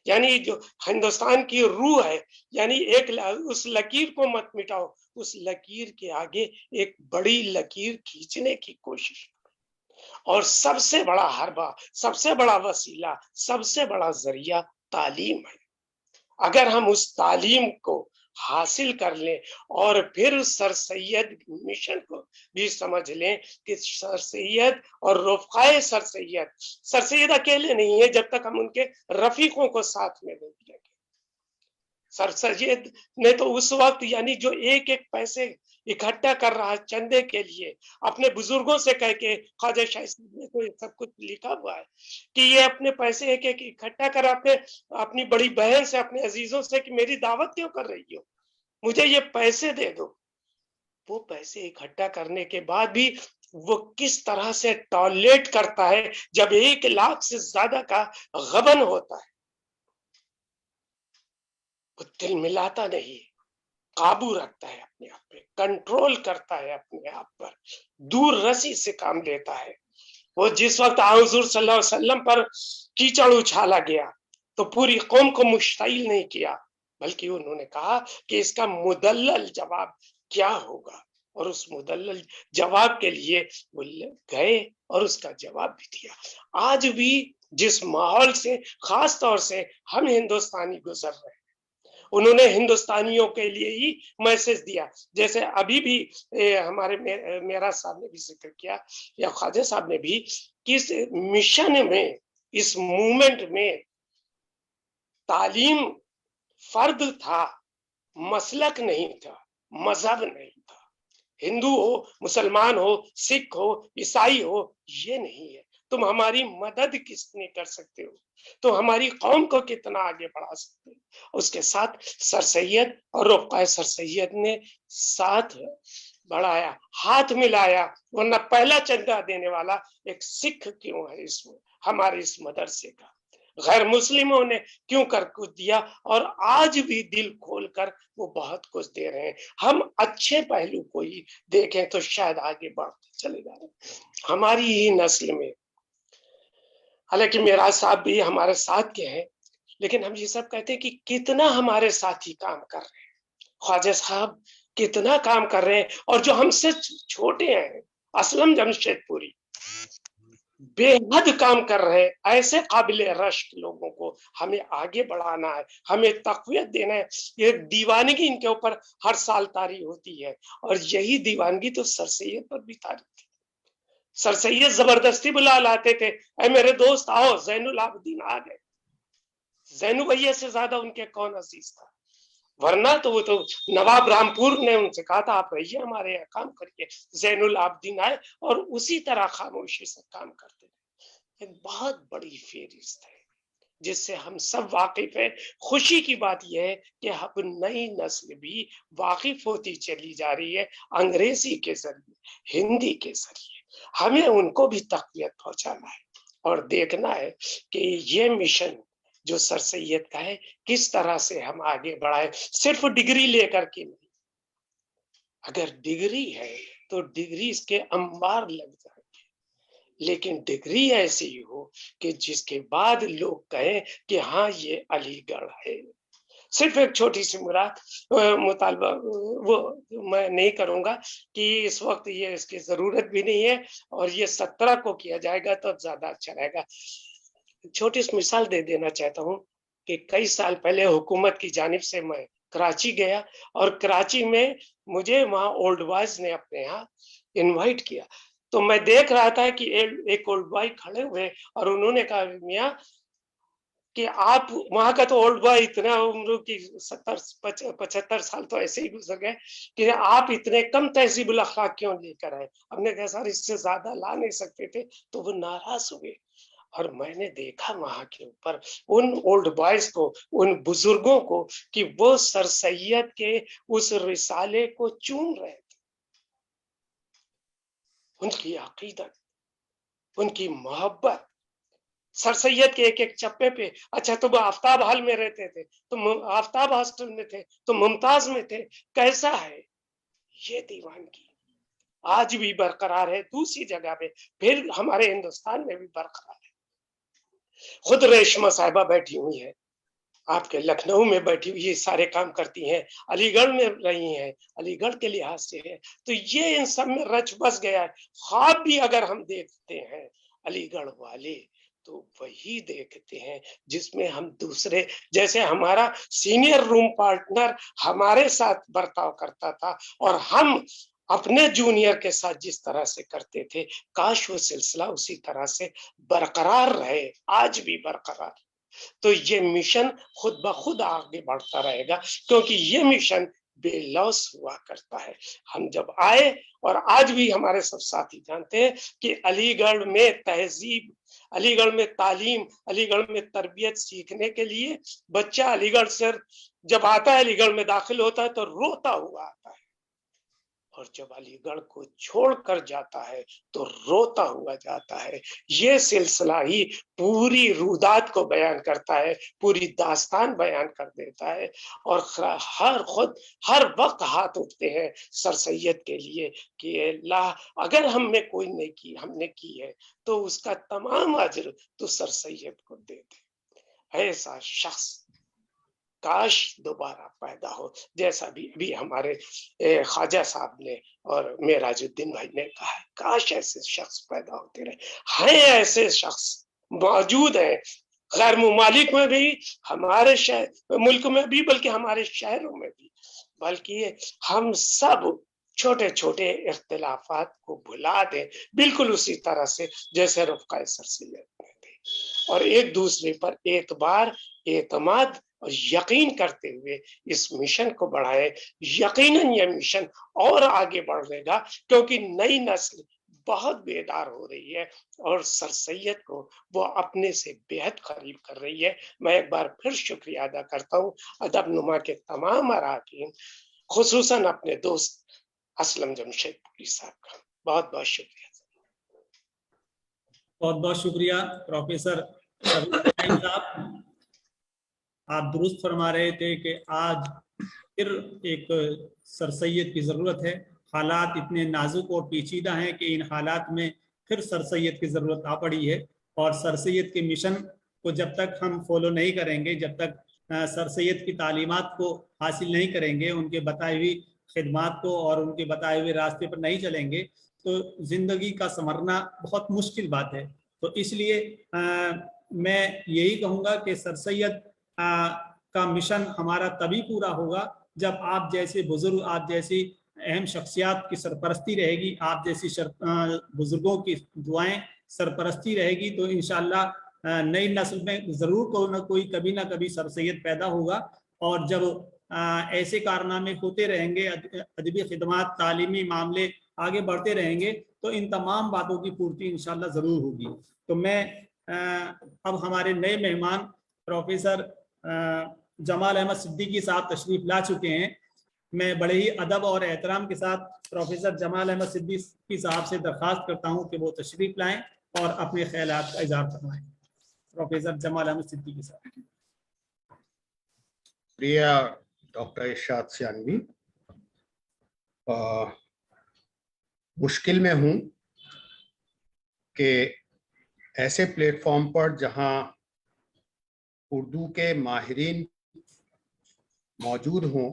یعنی جو ہندوستان کی روح ہے, یعنی ایک اس لکیر کو مت مٹاؤ, اس لکیر کے آگے ایک بڑی لکیر کھینچنے کی کوشش. اور سب سے بڑا حربہ, سب سے بڑا وسیلہ, سب سے بڑا ذریعہ تعلیم ہے. اگر ہم اس تعلیم کو حاصل کر لیں اور پھر سر سید مشن کو بھی سمجھ لیں کہ سر سید اور رفقائے سر سید اکیلے نہیں ہیں جب تک ہم ان کے رفیقوں کو ساتھ میں نہیں لیں گے. سر سید نے تو اس وقت, یعنی جو ایک ایک پیسے اکٹھا کر رہا چندے کے لیے, اپنے بزرگوں سے کہہ کے, خواجہ شاہ نے تو سب کچھ لکھا ہوا ہے کہ یہ اپنے پیسے ایک ایک اکٹھا کر اپنی بڑی بہن سے, اپنے عزیزوں سے کہ میری دعوت کیوں کر رہی ہو, مجھے یہ پیسے دے دو. وہ پیسے اکٹھا کرنے کے بعد بھی وہ کس طرح سے ٹالریٹ کرتا ہے جب 1 لاکھ سے زیادہ کا غبن ہوتا ہے. وہ دل ملاتا نہیں, قابو رکھتا ہے اپنے آپ پہ, کنٹرول کرتا ہے اپنے آپ پر, دور رسی سے کام لیتا ہے. وہ جس وقت حضور صلی اللہ علیہ وسلم پر کیچڑ اچھالا گیا تو پوری قوم کو مشتعل نہیں کیا, بلکہ انہوں نے کہا کہ اس کا مدلل جواب کیا ہوگا, اور اس مدلل جواب کے لیے وہ گئے اور اس کا جواب بھی دیا. آج بھی جس ماحول سے خاص طور سے ہم ہندوستانی گزر رہے ہیں, انہوں نے ہندوستانیوں کے لیے ہی میسج دیا. جیسے ابھی بھی ہمارے میرا صاحب نے بھی ذکر کیا, یا خواجہ صاحب نے بھی, کہ اس مشن میں, اس موومنٹ میں تعلیم فرد تھا, مسلک نہیں تھا, مذہب نہیں تھا. ہندو ہو, مسلمان ہو, سکھ ہو, عیسائی ہو, یہ نہیں ہے. تم ہماری مدد کس نے کر سکتے ہو, تو ہماری قوم کو کتنا آگے بڑھا سکتے ہو. اس کے ساتھ سر سید اور رفقائے سر سید نے ساتھ بڑھایا, ہاتھ ملایا, ورنہ پہلا چندہ دینے والا ایک سکھ کیوں ہے اس میں, ہمارے اس مدرسے کا. غیر مسلموں نے کیوں کر کچھ دیا, اور آج بھی دل کھول کر وہ بہت کچھ دے رہے ہیں. ہم اچھے پہلو کو ہی دیکھیں تو شاید آگے بڑھتے چلے جا رہے ہیں. ہماری ہی نسل میں, حالانکہ میرا صاحب بھی ہمارے ساتھ کے ہیں, لیکن ہم یہ سب کہتے ہیں کہ کتنا ہمارے ساتھی کام کر رہے ہیں, خواجہ صاحب کتنا کام کر رہے ہیں, اور جو ہم سے چھوٹے ہیں, اسلم جمشید پوری بے حد کام کر رہے ہیں. ایسے قابل رشک لوگوں کو ہمیں آگے بڑھانا ہے, ہمیں تقویت دینا ہے. یہ دیوانگی ان کے اوپر ہر سال طاری ہوتی ہے, اور یہی دیوانگی تو سر سید پر بھی طاری تھی. سر سید زبردستی بلا لاتے تھے, اے میرے دوست آؤ, زین العابدین آ گئے. زینو بھیا سے زیادہ ان کے کون عزیز تھا, ورنہ تو وہ تو نواب رامپور نے ان سے کہا تھا آپ رہیے ہمارے یہاں کام کریے. زین العابدین آئے اور اسی طرح خاموشی سے کام کرتے رہے. ایک بہت بڑی فہرست ہے جس سے ہم سب واقف ہیں. خوشی کی بات یہ ہے کہ اب نئی نسل بھی واقف ہوتی چلی جا رہی ہے انگریزی کے ذریعے, ہندی کے ذریعے. ہمیں ان کو بھی تقویت پہنچانا ہے اور دیکھنا ہے کہ یہ مشن جو سر سید کا ہے کس طرح سے ہم آگے بڑھائے. صرف ڈگری لے کر کے نہیں, اگر ڈگری ہے تو ڈگری اس کے انبار لگ جائیں گے, لیکن ڈگری ایسی ہو کہ جس کے بعد لوگ کہیں کہ ہاں یہ علی گڑھ ہے. सिर्फ एक छोटी सी मुतालबा वो मैं नहीं करूंगा कि इस वक्त ये इसकी जरूरत भी नहीं है, और ये 17 को किया जाएगा तो ज्यादा अच्छा रहेगा। छोटी सी मिसाल दे देना चाहता हूँ कि कई साल पहले हुकूमत की जानिब से मैं कराची गया, और कराची में मुझे वहाँ ओल्ड बॉयज ने अपने यहाँ इनवाइट किया। तो मैं देख रहा था कि एक ओल्ड बॉय खड़े हुए, और उन्होंने कहा मियाँ कि आप वहां का तो ओल्ड बॉय इतना उम्र की 70-75 साल तो ऐसे ही गुजर गए कि आप इतने कम तहजीबुल अखलाक क्यों लेकर आए। हमने कहा सर इससे ज्यादा ला नहीं सकते थे, तो वो नाराज हुए। और मैंने देखा वहां के ऊपर उन ओल्ड बॉयज को, उन बुजुर्गों को, कि वो सर सैयद के उस रिसाले को चूम रहे थे। उनकी अकीदत, उनकी मोहब्बत, सर सैयद के एक एक चप्पे पे, अच्छा तुम आफ्ताब हाल में रहते थे, तुम आफ्ताब हॉस्टल में थे, तुम मुमताज में थे, कैसा है ये दीवानगी आज भी बरकरार है। दूसरी जगह पे फिर हमारे हिंदुस्तान में भी बरकरार है। खुद रेशमा साहिबा बैठी हुई है, आपके लखनऊ में बैठी हुई, ये सारे काम करती हैं, अलीगढ़ में रही हैं, अलीगढ़ के लिहाज से है, तो ये इन सब में रच बस गया है। ख्वाब भी अगर हम देखते हैं अलीगढ़ वाले, तो वही देखते हैं जिसमें हम दूसरे, जैसे हमारा सीनियर रूम पार्टनर हमारे साथ बर्ताव करता था और हम अपने जूनियर के साथ जिस तरह से करते थे, काश वो सिलसिला उसी तरह से बरकरार रहे, आज भी बरकरार। तो ये मिशन खुद ब खुद आगे बढ़ता रहेगा, क्योंकि ये मिशन बेलौस हुआ करता है। हम जब आए, और आज भी हमारे सब साथी जानते हैं कि अलीगढ़ में तहजीब, अलीगढ़ में तालीम, अलीगढ़ में तरबियत सीखने के लिए बच्चा अलीगढ़ से जब आता है, अलीगढ़ में दाखिल होता है तो रोता हुआ आता है, और जब अलीगढ़ को छोड़कर जाता है तो रोता हुआ जाता है। ये सिलसिला ही पूरी रुदात को बयान करता है, पूरी दास्तान बयान कर देता है। और हर वक्त हाथ उठते हैं सर सैयद के लिए कि अल्लाह अगर हमने कोई नेकी हमने की है तो उसका तमाम अज्र तो सर सैयद को दे दे। ऐसा शख्स काश दोबारा पैदा हो, जैसा भी हमारे ख्वाजा साहब ने और मेराजुद्दीन भाई ने कहा है, काश ऐसे शख्स पैदा होते रहे। हैं ऐसे शख्स मौजूद हैं गैर मुमालिक में भी, हमारे मुल्क में भी, बल्कि हमारे शहरों में भी, बल्कि हम सब छोटे छोटे इख्तिलाफात को भुला दें, बिल्कुल उसी तरह से जैसे रफ़क़ाए सर सैयद में थे, और एक दूसरे पर एतबार, एतमाद और यकीन करते हुए इस मिशन को बढ़ाएं। यकीनन ये मिशन और आगे बढ़ेगा, क्योंकि नई नस्ल बहुत बेदार हो रही है और सर सैयद को वो अपने से बेहद करीब कर रही है। मैं एक बार फिर शुक्रिया अदा करता हूँ अदब नुमा के तमाम अरकान, खुसूसन अपने दोस्त असलम जमशेदपुरी साहब का बहुत बहुत शुक्रिया। बहुत बहुत शुक्रिया प्रोफेसर साहब। आप दुरुस्त फरमा रहे थे कि आज फिर एक सर सैयद की ज़रूरत है। हालात इतने नाजुक और पेचीदा हैं कि इन हालात में फिर सर सैयद की ज़रूरत आ पड़ी है, और सर सैयद के मिशन को जब तक हम फॉलो नहीं करेंगे, जब तक सर सैयद की तालीमात को हासिल नहीं करेंगे, उनके बताई हुई खिदमात को और उनके बताए हुए रास्ते पर नहीं चलेंगे, तो ज़िंदगी का संवरना बहुत मुश्किल बात है। तो इसलिए मैं यही कहूँगा कि सर सैयद का मिशन हमारा तभी पूरा होगा जब आप जैसे बुजुर्ग, आप जैसी अहम शख्सियात की सरपरस्ती रहेगी, आप जैसी बुजुर्गों की दुआएं सरपरस्ती रहेगी, तो इंशाअल्लाह नई नस्ल में ज़रूर कोई कभी ना कभी सर सैयद पैदा होगा। और जब ऐसे कारनामे होते रहेंगे, अदबी खिदमात, तालीमी मामले आगे बढ़ते रहेंगे, तो इन तमाम बातों की पूर्ति इंशाअल्लाह ज़रूर होगी। तो मैं अब हमारे नए मेहमान प्रोफेसर जमाल अहमद सिद्दीकी साहब तशरीफ ला चुके हैं। मैं बड़े ही अदब और एहतराम के साथ प्रोफेसर जमाल अहमद सिद्दीकी साहब से दरख्वास्त करता हूं कि वो तशरीफ लाएं और अपने ख्यालात का इज़हार फरमाएं। प्रोफेसर जमाल अहमद सिद्दीकी साहब। प्रिया डॉक्टर इरशाद सियानवी, मुश्किल में हूं कि ऐसे प्लेटफॉर्म पर जहां उर्दू के माहिरीन मौजूद हों,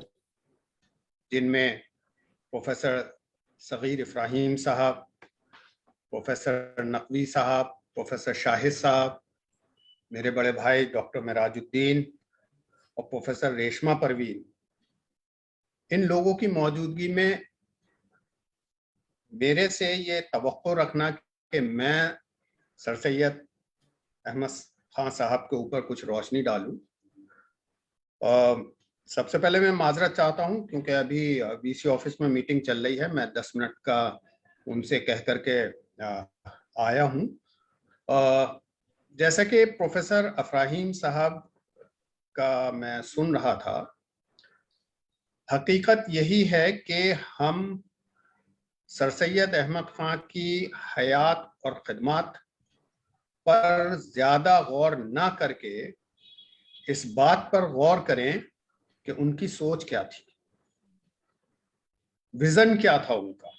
जिनमें प्रोफेसर सगीर इब्राहिम साहब, प्रोफेसर नकवी साहब, प्रोफेसर शाहिद साहब, मेरे बड़े भाई डॉक्टर मेराजुद्दीन और प्रोफेसर रेशमा परवीन, इन लोगों की मौजूदगी में मेरे से ये तवक्को रखना कि मैं सर सैयद अहमद खान साहब के ऊपर कुछ रोशनी डालूं। सबसे पहले मैं माजरत चाहता हूं क्योंकि अभी वीसी ऑफिस में मीटिंग चल रही है, मैं 10 मिनट का उनसे कह करके आया हूं। जैसा कि प्रोफेसर इब्राहिम साहब का मैं सुन रहा था, हकीकत यही है कि हम सर सैयद अहमद खान की हयात और खिदमत पर ज्यादा गौर ना करके इस बात पर गौर करें कि उनकी सोच क्या थी, विजन क्या था उनका,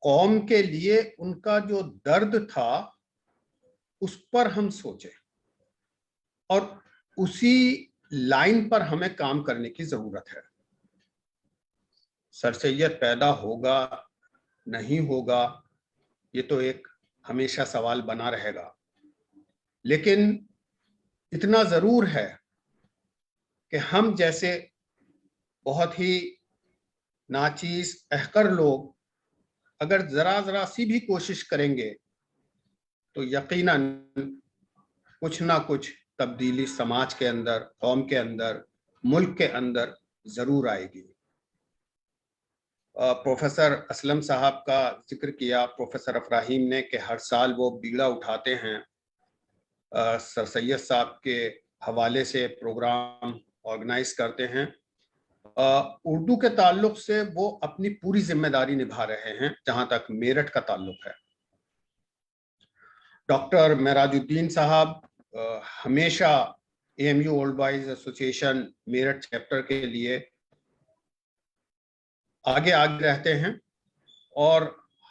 कौम के लिए उनका जो दर्द था उस पर हम सोचें और उसी लाइन पर हमें काम करने की जरूरत है। सर सैयद पैदा होगा नहीं होगा ये तो एक हमेशा सवाल बना रहेगा, लेकिन इतना जरूर है कि हम जैसे बहुत ही नाचीज अहकर लोग अगर जरा सी भी कोशिश करेंगे तो यकीनन कुछ ना कुछ तब्दीली समाज के अंदर, कौम के अंदर, मुल्क के अंदर जरूर आएगी। प्रोफेसर असलम साहब का जिक्र किया प्रोफेसर इब्राहिम ने कि हर साल वो बीड़ा उठाते हैं, सर सैयद साहब के हवाले से प्रोग्राम ऑर्गेनाइज करते हैं। उर्दू के ताल्लुक से वो अपनी पूरी जिम्मेदारी निभा रहे हैं जहां तक मेरठ का ताल्लुक है। डॉक्टर मेराजुद्दीन साहब हमेशा AMU old boys association Meerut chapter के लिए आगे रहते हैं और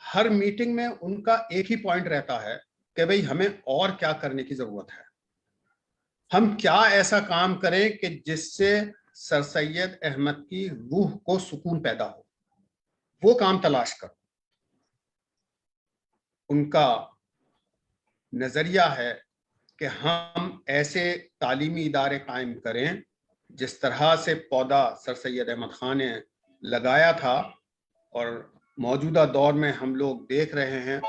हर मीटिंग में उनका एक ही पॉइंट रहता है कि भाई हमें और क्या करने की जरूरत है, हम क्या ऐसा काम करें कि जिससे सर सैयद अहमद की रूह को सुकून पैदा हो, वो काम तलाश करो। उनका नजरिया है कि हम ऐसे तालीमी इदारे कायम करें जिस तरह से पौधा सर सैयद अहमद खान ने लगाया था और मौजूदा दौर में हम लोग देख रहे हैं।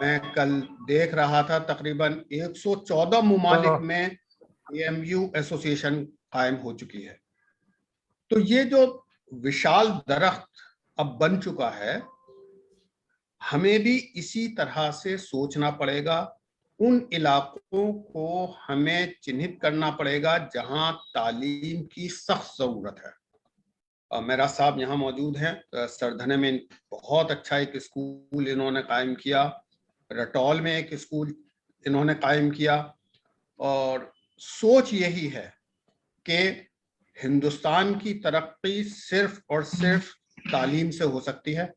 मैं कल देख रहा था तकरीबन 114 मुमालिक में AMU एसोसिएशन कायम हो चुकी है। तो ये जो विशाल दरख्त अब बन चुका है, हमें भी इसी तरह से सोचना पड़ेगा। उन इलाकों को हमें चिन्हित करना पड़ेगा जहां तालीम की सख्त जरूरत है। मेरा साहब यहाँ मौजूद हैं, सरधने में बहुत अच्छा एक स्कूल इन्होंने कायम किया, रटौल में एक स्कूल इन्होंने कायम किया और सोच यही है कि हिंदुस्तान की तरक्की सिर्फ और सिर्फ तालीम से हो सकती है,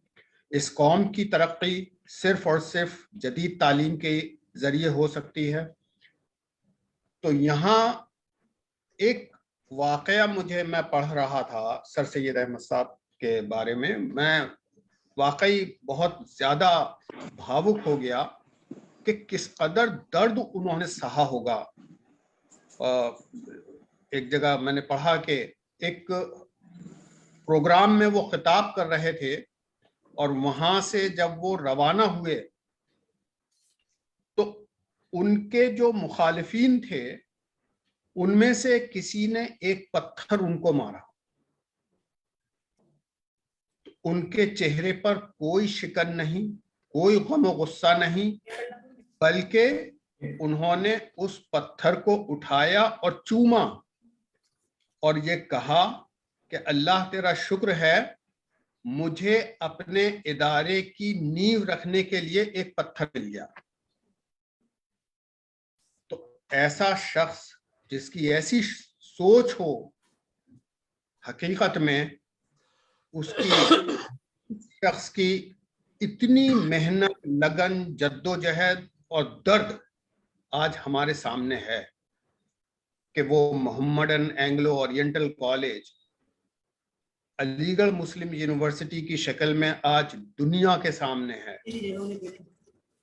इस कौम की तरक्की सिर्फ और सिर्फ जदीद तालीम के जरिए हो सकती है। तो यहाँ एक वाकया मैं पढ़ रहा था सर सैयद अहमद साहब के बारे में, मैं वाकई बहुत ज्यादा भावुक हो गया कि किस कदर दर्द उन्होंने सहा होगा। एक जगह मैंने पढ़ा कि एक प्रोग्राम में वो खिताब कर रहे थे और वहां से जब वो रवाना हुए तो उनके जो मुखालिफिन थे उनमें से किसी ने एक पत्थर उनको मारा। उनके चेहरे पर कोई शिकन नहीं, कोई गम और गुस्सा नहीं, बल्कि उन्होंने उस पत्थर को उठाया और चूमा और ये कहा कि अल्लाह तेरा शुक्र है, मुझे अपने इदारे की नींव रखने के लिए एक पत्थर मिल गया। तो ऐसा शख्स जिसकी ऐसी सोच हो, हकीकत में उसकी शख्स की इतनी मेहनत, लगन, जद्दोजहद और दर्द आज हमारे सामने है। کہ وہ محمدن اینگلو اورینٹل کالج علی گڑھ مسلم یونیورسٹی کی شکل میں آج دنیا کے سامنے ہے.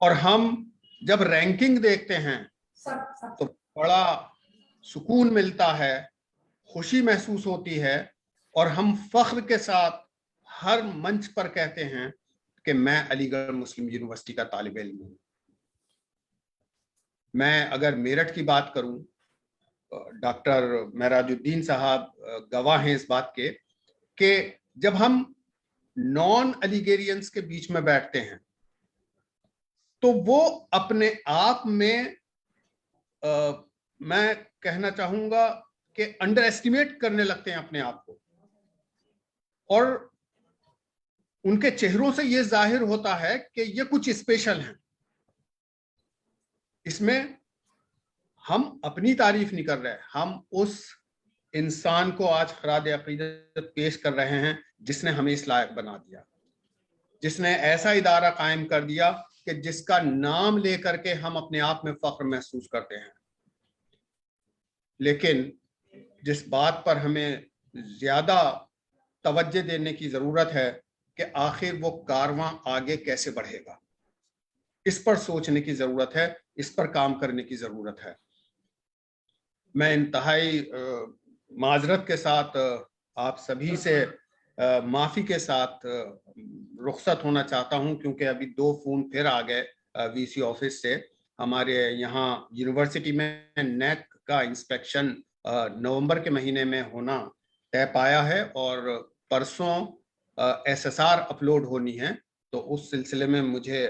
اور ہم جب رینکنگ دیکھتے ہیں تو بڑا سکون ملتا ہے, خوشی محسوس ہوتی ہے, اور ہم فخر کے ساتھ ہر منچ پر کہتے ہیں کہ میں علی گڑھ مسلم یونیورسٹی کا طالب علم ہوں. میں اگر میرٹھ کی بات کروں, ڈاکٹر معراج الدین صاحب گواہ ہیں اس بات کے کہ جب ہم نان علیگیرینز کے بیچ میں بیٹھتے ہیں تو وہ اپنے آپ میں میں کہنا چاہوں گا کہ انڈر ایسٹیمیٹ کرنے لگتے ہیں اپنے آپ کو, اور ان کے چہروں سے یہ ظاہر ہوتا ہے کہ یہ کچھ اسپیشل ہیں. اس میں ہم اپنی تعریف نہیں کر رہے, ہم اس انسان کو آج خراج عقیدت پیش کر رہے ہیں جس نے ہمیں اس لائق بنا دیا, جس نے ایسا ادارہ قائم کر دیا کہ جس کا نام لے کر کے ہم اپنے آپ میں فخر محسوس کرتے ہیں. لیکن جس بات پر ہمیں زیادہ توجہ دینے کی ضرورت ہے کہ آخر وہ کارواں آگے کیسے بڑھے گا, اس پر سوچنے کی ضرورت ہے, اس پر کام کرنے کی ضرورت ہے. میں انتہائی معذرت کے ساتھ آپ سبھی سے معافی کے ساتھ رخصت ہونا چاہتا ہوں, کیونکہ ابھی 2 فون پھر آ گئے وی سی آفس سے. ہمارے یہاں یونیورسٹی میں نیک کا انسپیکشن نومبر کے مہینے میں ہونا طے پایا ہے, اور پرسوں ایس ایس آر اپلوڈ ہونی ہے, تو اس سلسلے میں مجھے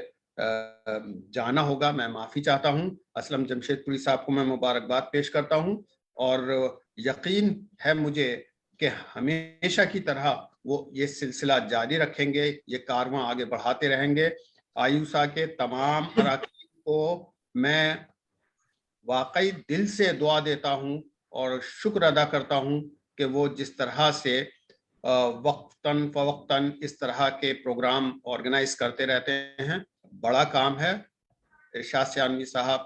جانا ہوگا. میں معافی چاہتا ہوں. اسلم جمشید پوری صاحب کو میں مبارکباد پیش کرتا ہوں, اور یقین ہے مجھے کہ ہمیشہ کی طرح وہ یہ سلسلہ جاری رکھیں گے, یہ کارواں آگے بڑھاتے رہیں گے. آیوسا کے تمام اراکین کو میں واقعی دل سے دعا دیتا ہوں اور شکر ادا کرتا ہوں کہ وہ جس طرح سے وقتاً فوقتاً اس طرح کے پروگرام آرگنائز کرتے رہتے ہیں. بڑا کام ہے. ارشاد سیانوی صاحب,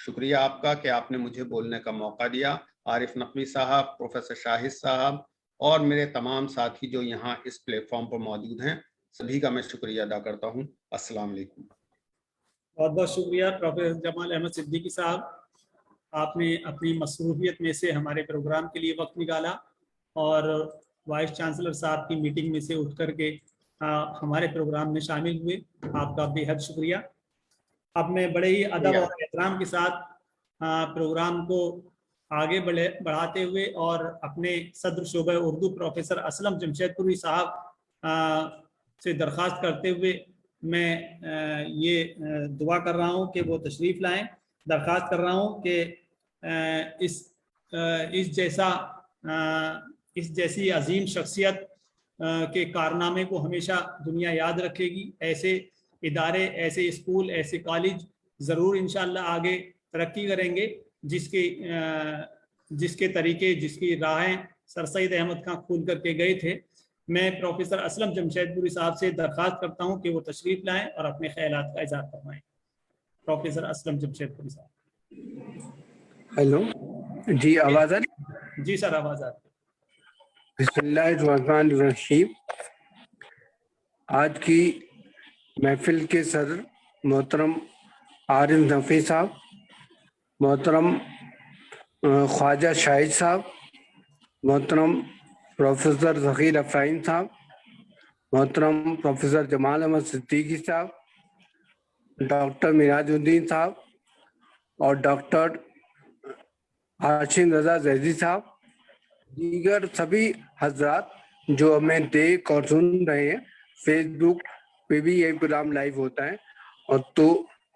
شکریہ آپ کا کہ آپ نے مجھے بولنے کا موقع دیا. عارف نقوی صاحب, پروفیسر شاہد صاحب, اور میرے تمام ساتھی جو یہاں اس پلیٹ فارم پر موجود ہیں, سبھی کا میں شکریہ ادا کرتا ہوں. السلام علیکم. بہت بہت شکریہ پروفیسر جمال احمد صدیقی صاحب, آپ نے اپنی مصروفیت میں سے ہمارے پروگرام کے لیے وقت نکالا, اور وائس چانسلر صاحب کی میٹنگ میں سے اٹھ کر کے ہمارے پروگرام میں شامل ہوئے. آپ کا بے حد شکریہ. اب میں بڑے ہی ادب اور احترام کے ساتھ پروگرام کو آگے بڑھاتے ہوئے اور اپنے صدر شعبہ اردو پروفیسر اسلم جمشید پوری صاحب سے درخواست کرتے ہوئے میں یہ دعا کر رہا ہوں کہ وہ تشریف لائیں. درخواست کر رہا ہوں کہ اس جیسی عظیم شخصیت کے کارنامے کو ہمیشہ دنیا یاد رکھے گی. ایسے ادارے, ایسے اسکول, ایسے کالج ضرور انشاءاللہ آگے ترقی کریں گے, جس کے طریقے, جس کی راہیں سر سید احمد خان کھول کر کے گئے تھے. میں پروفیسر اسلم جمشید پوری صاحب سے درخواست کرتا ہوں کہ وہ تشریف لائیں اور اپنے خیالات کا اظہار فرمائیں. پروفیسر اسلم جمشید پوری صاحب. ہیلو, جی آواز آ رہی؟ جی سر, آواز آ رہی. بسم اللہ الرحمن الرحیم. آج کی محفل کے صدر محترم عارف نقوی صاحب, محترم خواجہ شاہد صاحب, محترم پروفیسر ذخیر افراین صاحب, محترم پروفیسر جمال احمد صدیقی صاحب, ڈاکٹر معراج الدین صاحب, اور ڈاکٹر ہاشم رضا زیدی صاحب, دیگر سبھی حضرات جو ہمیں دیکھ اور سن رہے ہیں. فیس بک پہ بھی یہ پروگرام لائیو ہوتا ہے, اور تو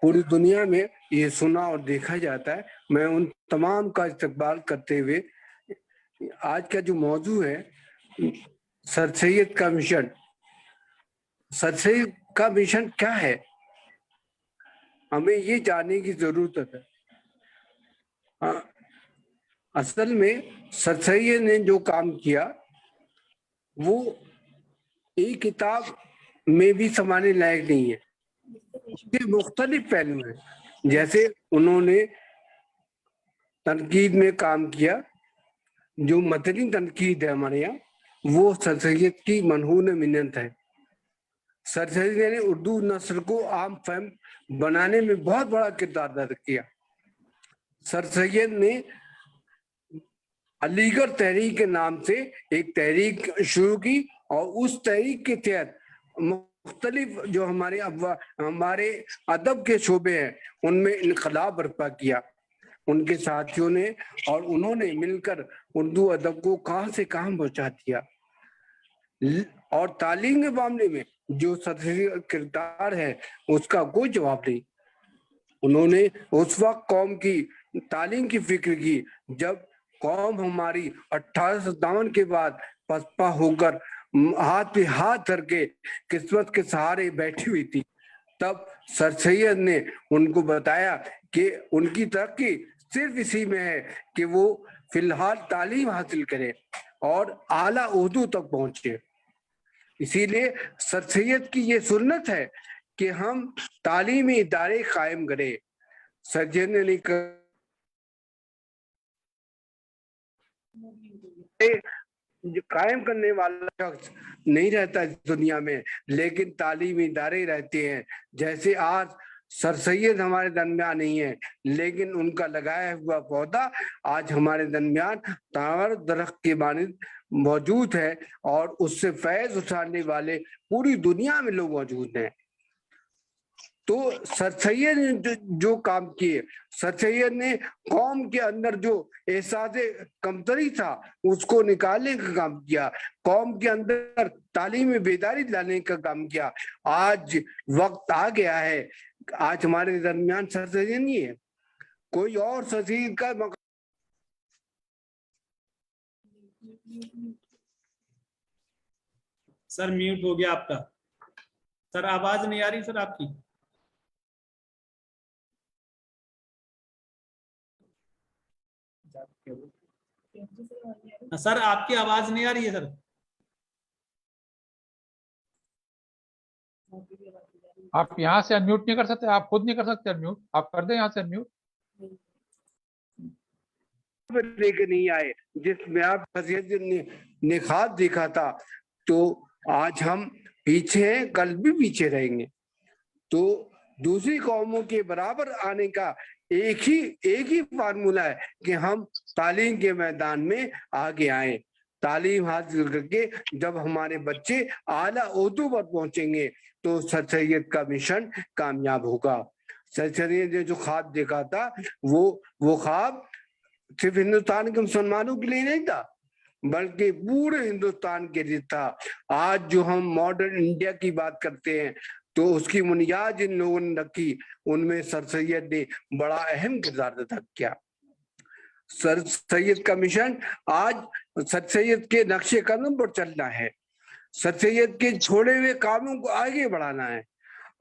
پوری دنیا میں یہ سنا اور دیکھا جاتا ہے. میں ان تمام کا استقبال کرتے ہوئے آج کا جو موضوع ہے سر سید کا مشن, سر سید کا مشن کیا ہے, ہمیں یہ جاننے کی ضرورت ہے. اصل میں سر سید نے جو کام کیا وہ ایک کتاب میں بھی سمانے لائق نہیں ہے. اس کے مختلف پہلو ہیں. جیسے انہوں نے तनकीद में काम किया। जो मतनी तनकीद है हमारे यहाँ, वो सर सैयद की मनहून मिन्नत है। सर सैयद ने उर्दू नस्ल को आम फहम बनाने में बहुत बड़ा किरदार अदा किया। सर सैयद ने अलीगढ़ तहरीक के नाम से एक तहरीक शुरू की और उस तहरीक के तहत मुख्तलिफ जो हमारे अदब के शोबे हैं उनमें इनकलाब बर्पा किया उनके साथियों ने, और उन्होंने मिलकर उर्दू अदब को कहां से कहां पहुंचा दिया। और तालीम के मामले में जो सदस्य किरदार है उसका कोई जवाब नहीं। उन्होंने उस वक्त कौम की तालीम की फिक्र की जब कौम हमारी 1857 के बाद पसपा होकर हाथ पे हाथ धर के किस्मत के सहारे बैठी हुई थी। तब सर सैयद ने उनको बताया कि उनकी तरक्की सिर्फ इसी में है कि वो फिलहाल तालीम हासिल करें और आला उर्दू तक पहुंचे। इसीलिए सर सैयद की ये सुन्नत है कि हम तालीमी इदारे कायम करें। सर सैयद ने कायम करने वाला शख्स नहीं रहता इस दुनिया में, लेकिन तालीमी इदारे रहते हैं। जैसे आज सर सैयद हमारे दरमियान नहीं है, लेकिन उनका लगाया हुआ पौधा आज हमारे दरमियान तावर दरख्त के मानिंद मौजूद है और उससे फैज उठाने वाले पूरी दुनिया में लोग मौजूद हैं। तो सर सैयद ने जो काम किए, सर सैयद ने कौम के अंदर जो एहसास कमतरी था उसको निकालने का काम किया, कौम के अंदर तालीमी बेदारी लाने का काम किया। आज वक्त आ गया है, आज हमारे दरमियान सर सैयद नहीं है, कोई और सर सैयद का सर म्यूट हो गया आपका। सर आवाज नहीं आ रही सर आपकी। सर आपकी आवाज नहीं आ रही है सर। आप यहाँ से अनम्यूट नहीं कर सकते, आप खुद नहीं कर सकते अनम्यूट, आप कर दें यहाँ से अनम्यूट। लेके नहीं आए जिसमें आप ने खास देखा था, तो आज हम पीछे हैं, कल भी पीछे रहेंगे। तो दूसरी कौमों के बराबर आने का एक ही फार्मूला है कि हम तालीम के मैदान में आगे आए। तालीम हासिल करके जब हमारे बच्चे आला उर्दू पर पहुंचेंगे तो सर सैयद का मिशन कामयाब होगा। सर सैयद ने जो ख्वाब देखा था वो ख्वाब सिर्फ हिंदुस्तान के मुसलमानों के लिए नहीं था, बल्कि पूरे हिंदुस्तान के लिए था। आज जो हम मॉडर्न इंडिया की बात करते हैं तो उसकी बुनियाद जिन लोगों ने रखी उनमें सर सैयद ने बड़ा अहम किरदार अदा किया। सर सैयद का मिशन आज सर सैयद के नक्शे कदम पर चलना है, सर सैयद के छोड़े हुए कामों को आगे बढ़ाना है।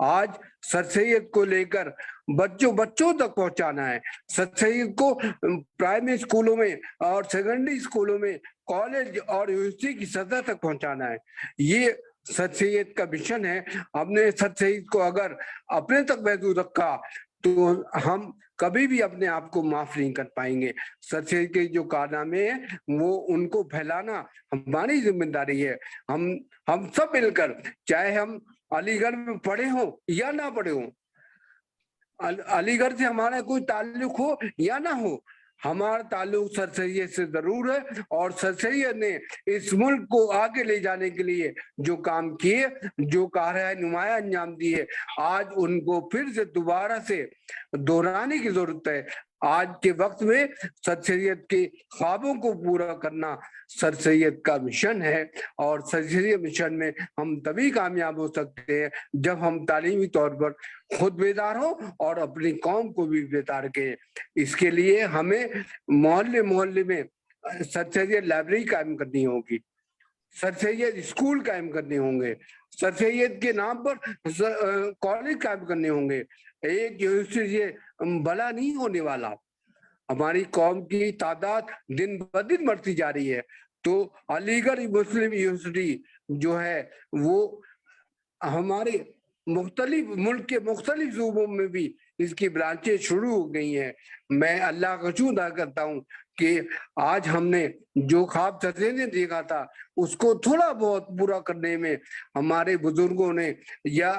आज सर सैयद को लेकर बच्चों तक पहुंचाना है। सर सैयद को प्राइमरी स्कूलों में और सेकेंडरी स्कूलों में, कॉलेज और यूनिवर्सिटी की सतह तक पहुंचाना है। ये सर सैयद का मिशन है। हमने सर सैयद को अगर अपने तक महदूद रखा तो हम कभी भी अपने आप को माफ नहीं कर पाएंगे। सर सैयद के जो कारनामे हैं वो उनको फैलाना हमारी जिम्मेदारी है। हम सब मिलकर, चाहे हम अलीगढ़ में पढ़े हो या ना पढ़े हो, अलीगढ़ से हमारा कोई ताल्लुक हो या ना हो, हमारा ताल्लुक सर सैयद से जरूर है। और सर सैयद ने इस मुल्क को आगे ले जाने के लिए जो काम किए, जो कारनामे नुमाया अंजाम दिए, आज उनको फिर से दोबारा से दोहराने की जरूरत है। आज के वक्त में सर सैयद के ख्वाबों को पूरा करना सर सैयद का मिशन है। और सर सैयद मिशन में हम तभी कामयाब हो सकते हैं जब हम तालीमी तौर पर खुद बेदार हो और अपनी कौम को भी बेदार करें। इसके लिए हमें मोहल्ले मोहल्ले में सर सैयद लाइब्रेरी कायम करनी होगी, सर सैयद स्कूल कायम करने होंगे, सर सैयद के नाम पर कॉलेज कायम करने होंगे। एक यूनिवर्सिटी भला नहीं होने वाला, हमारी कौम की तादाद दिन ब दिन बढ़ती जा रही है। तो अलीगढ़ मुस्लिम यूनिवर्सिटी जो है वो हमारे मुख्तलिफ मुल्क के मुख्तलिफ सूबों में भी इसकी ब्रांचें शुरू हो गई हैं। मैं अल्लाह का शुक्र अदा करता हूँ कि आज हमने जो ख्वाब सदे ने देखा था उसको थोड़ा बहुत पूरा करने में हमारे बुजुर्गों ने या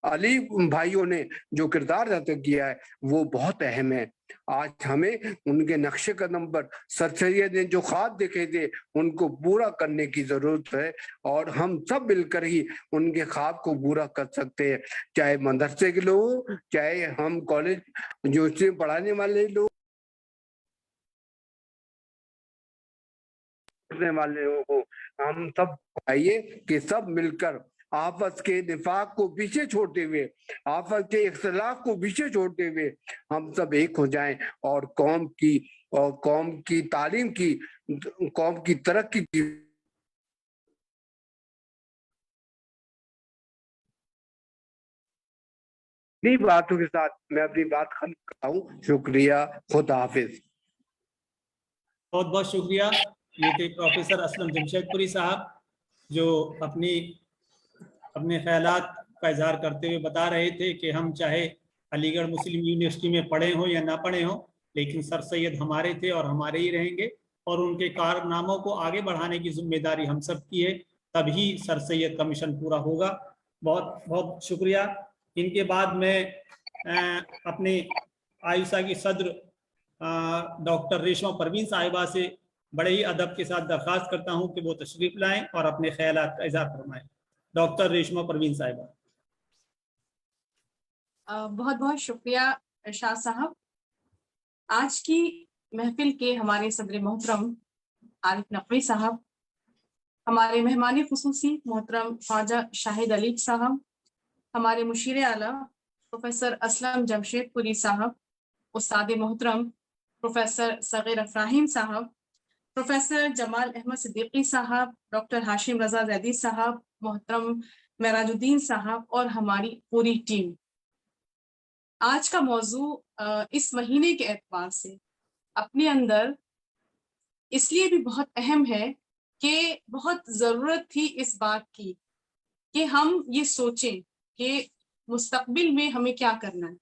अली भाइयों ने जो किरदार अदा किया है वो बहुत अहम है। आज हमें उनके नक्शे कदम पर सर सैयद ने जो ख्वाब देखे थे उनको पूरा करने की जरूरत है और हम सब मिलकर ही उनके ख्वाब को पूरा कर सकते हैं, चाहे मदरसे के लोग, चाहे हम कॉलेज जो इसमें पढ़ाने वाले लोग वाले लोगों को, हम सब चाहिए कि सब मिलकर आपस के निफाक को पीछे छोड़ते हुए, आपस के इख्तिलाफ को पीछे छोड़ते हुए हम सब एक हो जाएं और कौम की तालीम की, कौम की तरक्की की बातों के साथ मैं अपनी बात खत्म करता हूँ। शुक्रिया, खुदा हाफिज। बहुत बहुत शुक्रिया। ये थे प्रोफेसर असलम जमशेदपुरी साहब जो अपने ख्यालात का इजहार करते हुए बता रहे थे कि हम चाहे अलीगढ़ मुस्लिम यूनिवर्सिटी में पढ़े हों या ना पढ़े हों, लेकिन सर सैयद हमारे थे और हमारे ही रहेंगे और उनके कारनामों को आगे बढ़ाने की जिम्मेदारी हम सब की है, तभी सर सैयद का मिशन पूरा होगा। बहुत बहुत शुक्रिया। इनके बाद मैं अपने आयुषा की सदर डॉक्टर रेशमा परवीन साहिबा से बड़े ही अदब के साथ दरख्वास्त करता हूं कि वो तशरीफ लाएं और अपने ख्यालात का इज़हार फरमाएं। डॉक्टर रेशमा परवीन साहिबा। बहुत बहुत शुक्रिया शाह साहब। आज की महफिल के हमारे सदर मोहतरम आरिफ नकवी साहब, हमारे मेहमान खुसूसी मोहतरम ख्वाजा शाहिद अली साहब, हमारे मुशीर आला प्रोफेसर असलम जमशेदपुरी साहब, उस्ताद मोहतरम प्रोफेसर सगीर अफराहीम साहब, प्रोफेसर जमाल अहमद सिद्दीकी साहब, डॉक्टर हाशिम रजा जैदी साहब, मोहतरम मेराजुद्दीन साहब और हमारी पूरी टीम। आज का मौजू इस महीने के एतबार से अपने अंदर इसलिए भी बहुत अहम है कि बहुत ज़रूरत थी इस बात की कि हम ये सोचें कि मुस्तकबिल में हमें क्या करना है।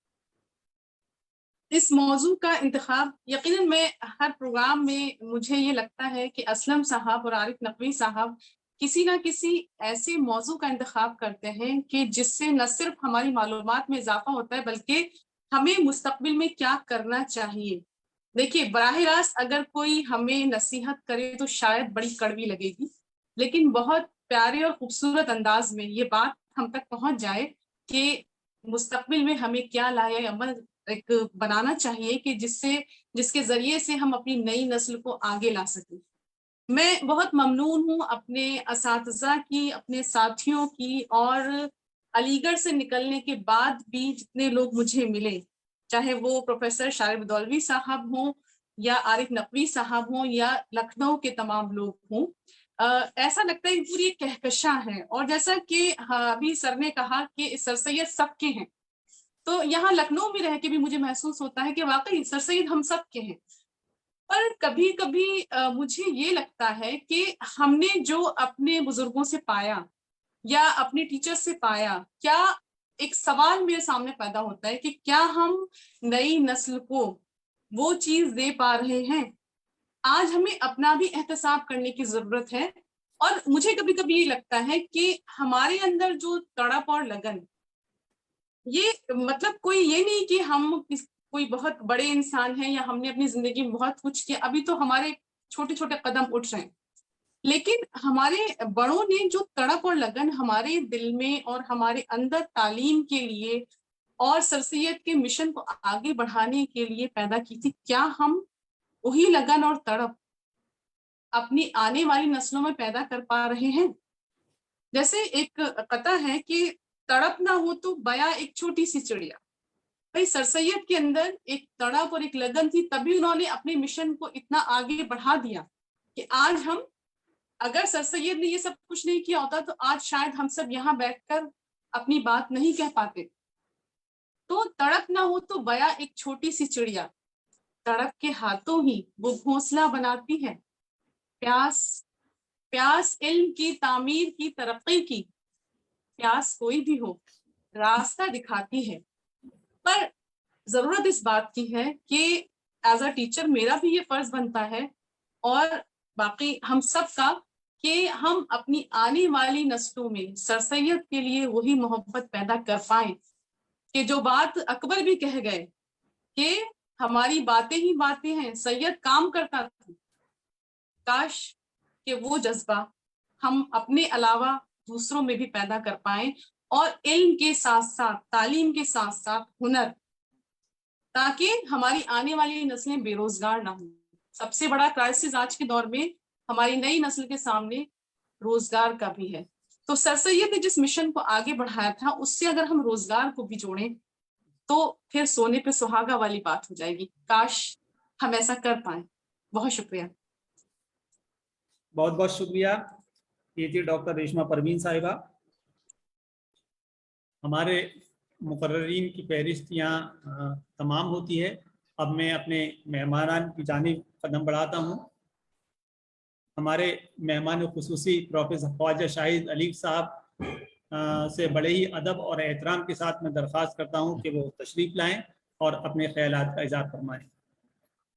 इस मौजू का इंतखाब यकीनन मैं हर प्रोग्राम में मुझे ये लगता है कि असलम साहब और आरिफ नकवी साहब किसी ना किसी ऐसे मौजू का इंतखाब करते हैं कि जिससे न सिर्फ हमारी मालूमात में इजाफा होता है बल्कि हमें मुस्तकबिल में क्या करना चाहिए। देखिए, बराह रास्त अगर कोई हमें नसीहत करे तो शायद बड़ी कड़वी लगेगी, लेकिन बहुत प्यारे और खूबसूरत अंदाज में ये बात हम तक पहुंच जाए कि मुस्तकबिल में हमें क्या लाया अमल एक बनाना चाहिए कि जिसके जरिए से हम अपनी नई नस्ल को आगे ला सकें। मैं बहुत ममनून हूँ अपने असातिज़ा की, अपने साथियों की, और अलीगढ़ से निकलने के बाद भी जितने लोग मुझे मिले, चाहे वो प्रोफेसर शारिब दौलवी साहब हों या आरिफ नकवी साहब हों या लखनऊ के तमाम लोग हों, ऐसा लगता है कि पूरी एक कहकशा है। और जैसा कि अभी सर ने कहा कि सर सैयद सबके हैं, तो यहाँ लखनऊ में रह के भी मुझे महसूस होता है कि वाकई सर सैयद हम सब के हैं। पर कभी कभी मुझे ये लगता है कि हमने जो अपने बुजुर्गों से पाया या अपने टीचर से पाया, क्या एक सवाल मेरे सामने पैदा होता है कि क्या हम नई नस्ल को वो चीज दे पा रहे हैं। आज हमें अपना भी एहतसाब करने की जरूरत है। और मुझे कभी कभी ये लगता है कि हमारे अंदर जो तड़प और लगन, ये मतलब कोई ये नहीं कि हम कोई बहुत बड़े इंसान हैं या हमने अपनी जिंदगी में बहुत कुछ किया, अभी तो हमारे छोटे छोटे कदम उठ रहे हैं, लेकिन हमारे बड़ों ने जो तड़प और लगन हमारे दिल में और हमारे अंदर तालीम के लिए और सर सैयद के मिशन को आगे बढ़ाने के लिए पैदा की थी, क्या हम वही लगन और तड़प अपनी आने वाली नस्लों में पैदा कर पा रहे हैं। जैसे एक कथा है कि तड़प ना हो तो बया एक छोटी सी चिड़िया। भाई सर सैयद के अंदर एक तड़प और एक लगन थी, तभी उन्होंने अपने मिशन को इतना आगे बढ़ा दिया कि आज हम, अगर सर सैयद ने ये सब कुछ नहीं किया होता तो आज शायद हम सब यहाँ बैठकर अपनी बात नहीं कह पाते। तो तड़प ना हो तो बया एक छोटी सी चिड़िया, तड़प के हाथों ही वो घोंसला बनाती है। प्यास इल्म की, तामीर की, तरक्की की, प्यास कोई भी हो, रास्ता दिखाती है। पर जरूरत इस बात की है कि एज अ टीचर मेरा भी ये फर्ज बनता है और बाकी हम सब का कि हम अपनी आने वाली नस्लों में सर सैयद के लिए वही मोहब्बत पैदा कर पाए कि जो बात अकबर भी कह गए कि हमारी बातें ही बातें हैं, सैयद काम करता था। काश कि वो जज्बा हम अपने अलावा दूसरों में भी पैदा कर पाए और इल्म के साथ साथ, तालीम के साथ साथ हुनर, ताकि हमारी आने वाली नस्लें बेरोजगार ना हो। सबसे बड़ा क्राइसिस आज के दौर में हमारी नई नस्ल के सामने रोजगार का भी है। तो सर सैयद ने जिस मिशन को आगे बढ़ाया था, उससे अगर हम रोजगार को भी जोड़ें तो फिर सोने पे सुहागा वाली बात हो जाएगी। काश हम ऐसा कर पाए। बहुत शुक्रिया। बहुत बहुत शुक्रिया। ये थी डॉक्टर रेशमा परवीन साहिबा। हमारे मुकर्ररीन की फहरिस्त यहाँ तमाम होती है। अब मैं अपने मेहमान की जानिब कदम बढ़ाता हूँ। हमारे मेहमान खुसूसी प्रोफेसर ख्वाजा शाहिद अली साहब से बड़े ही अदब और एहतराम के साथ मैं दरख्वास्त करता हूँ कि वो तशरीफ़ लाएं और अपने ख्यालात का इज़हार फरमाएं।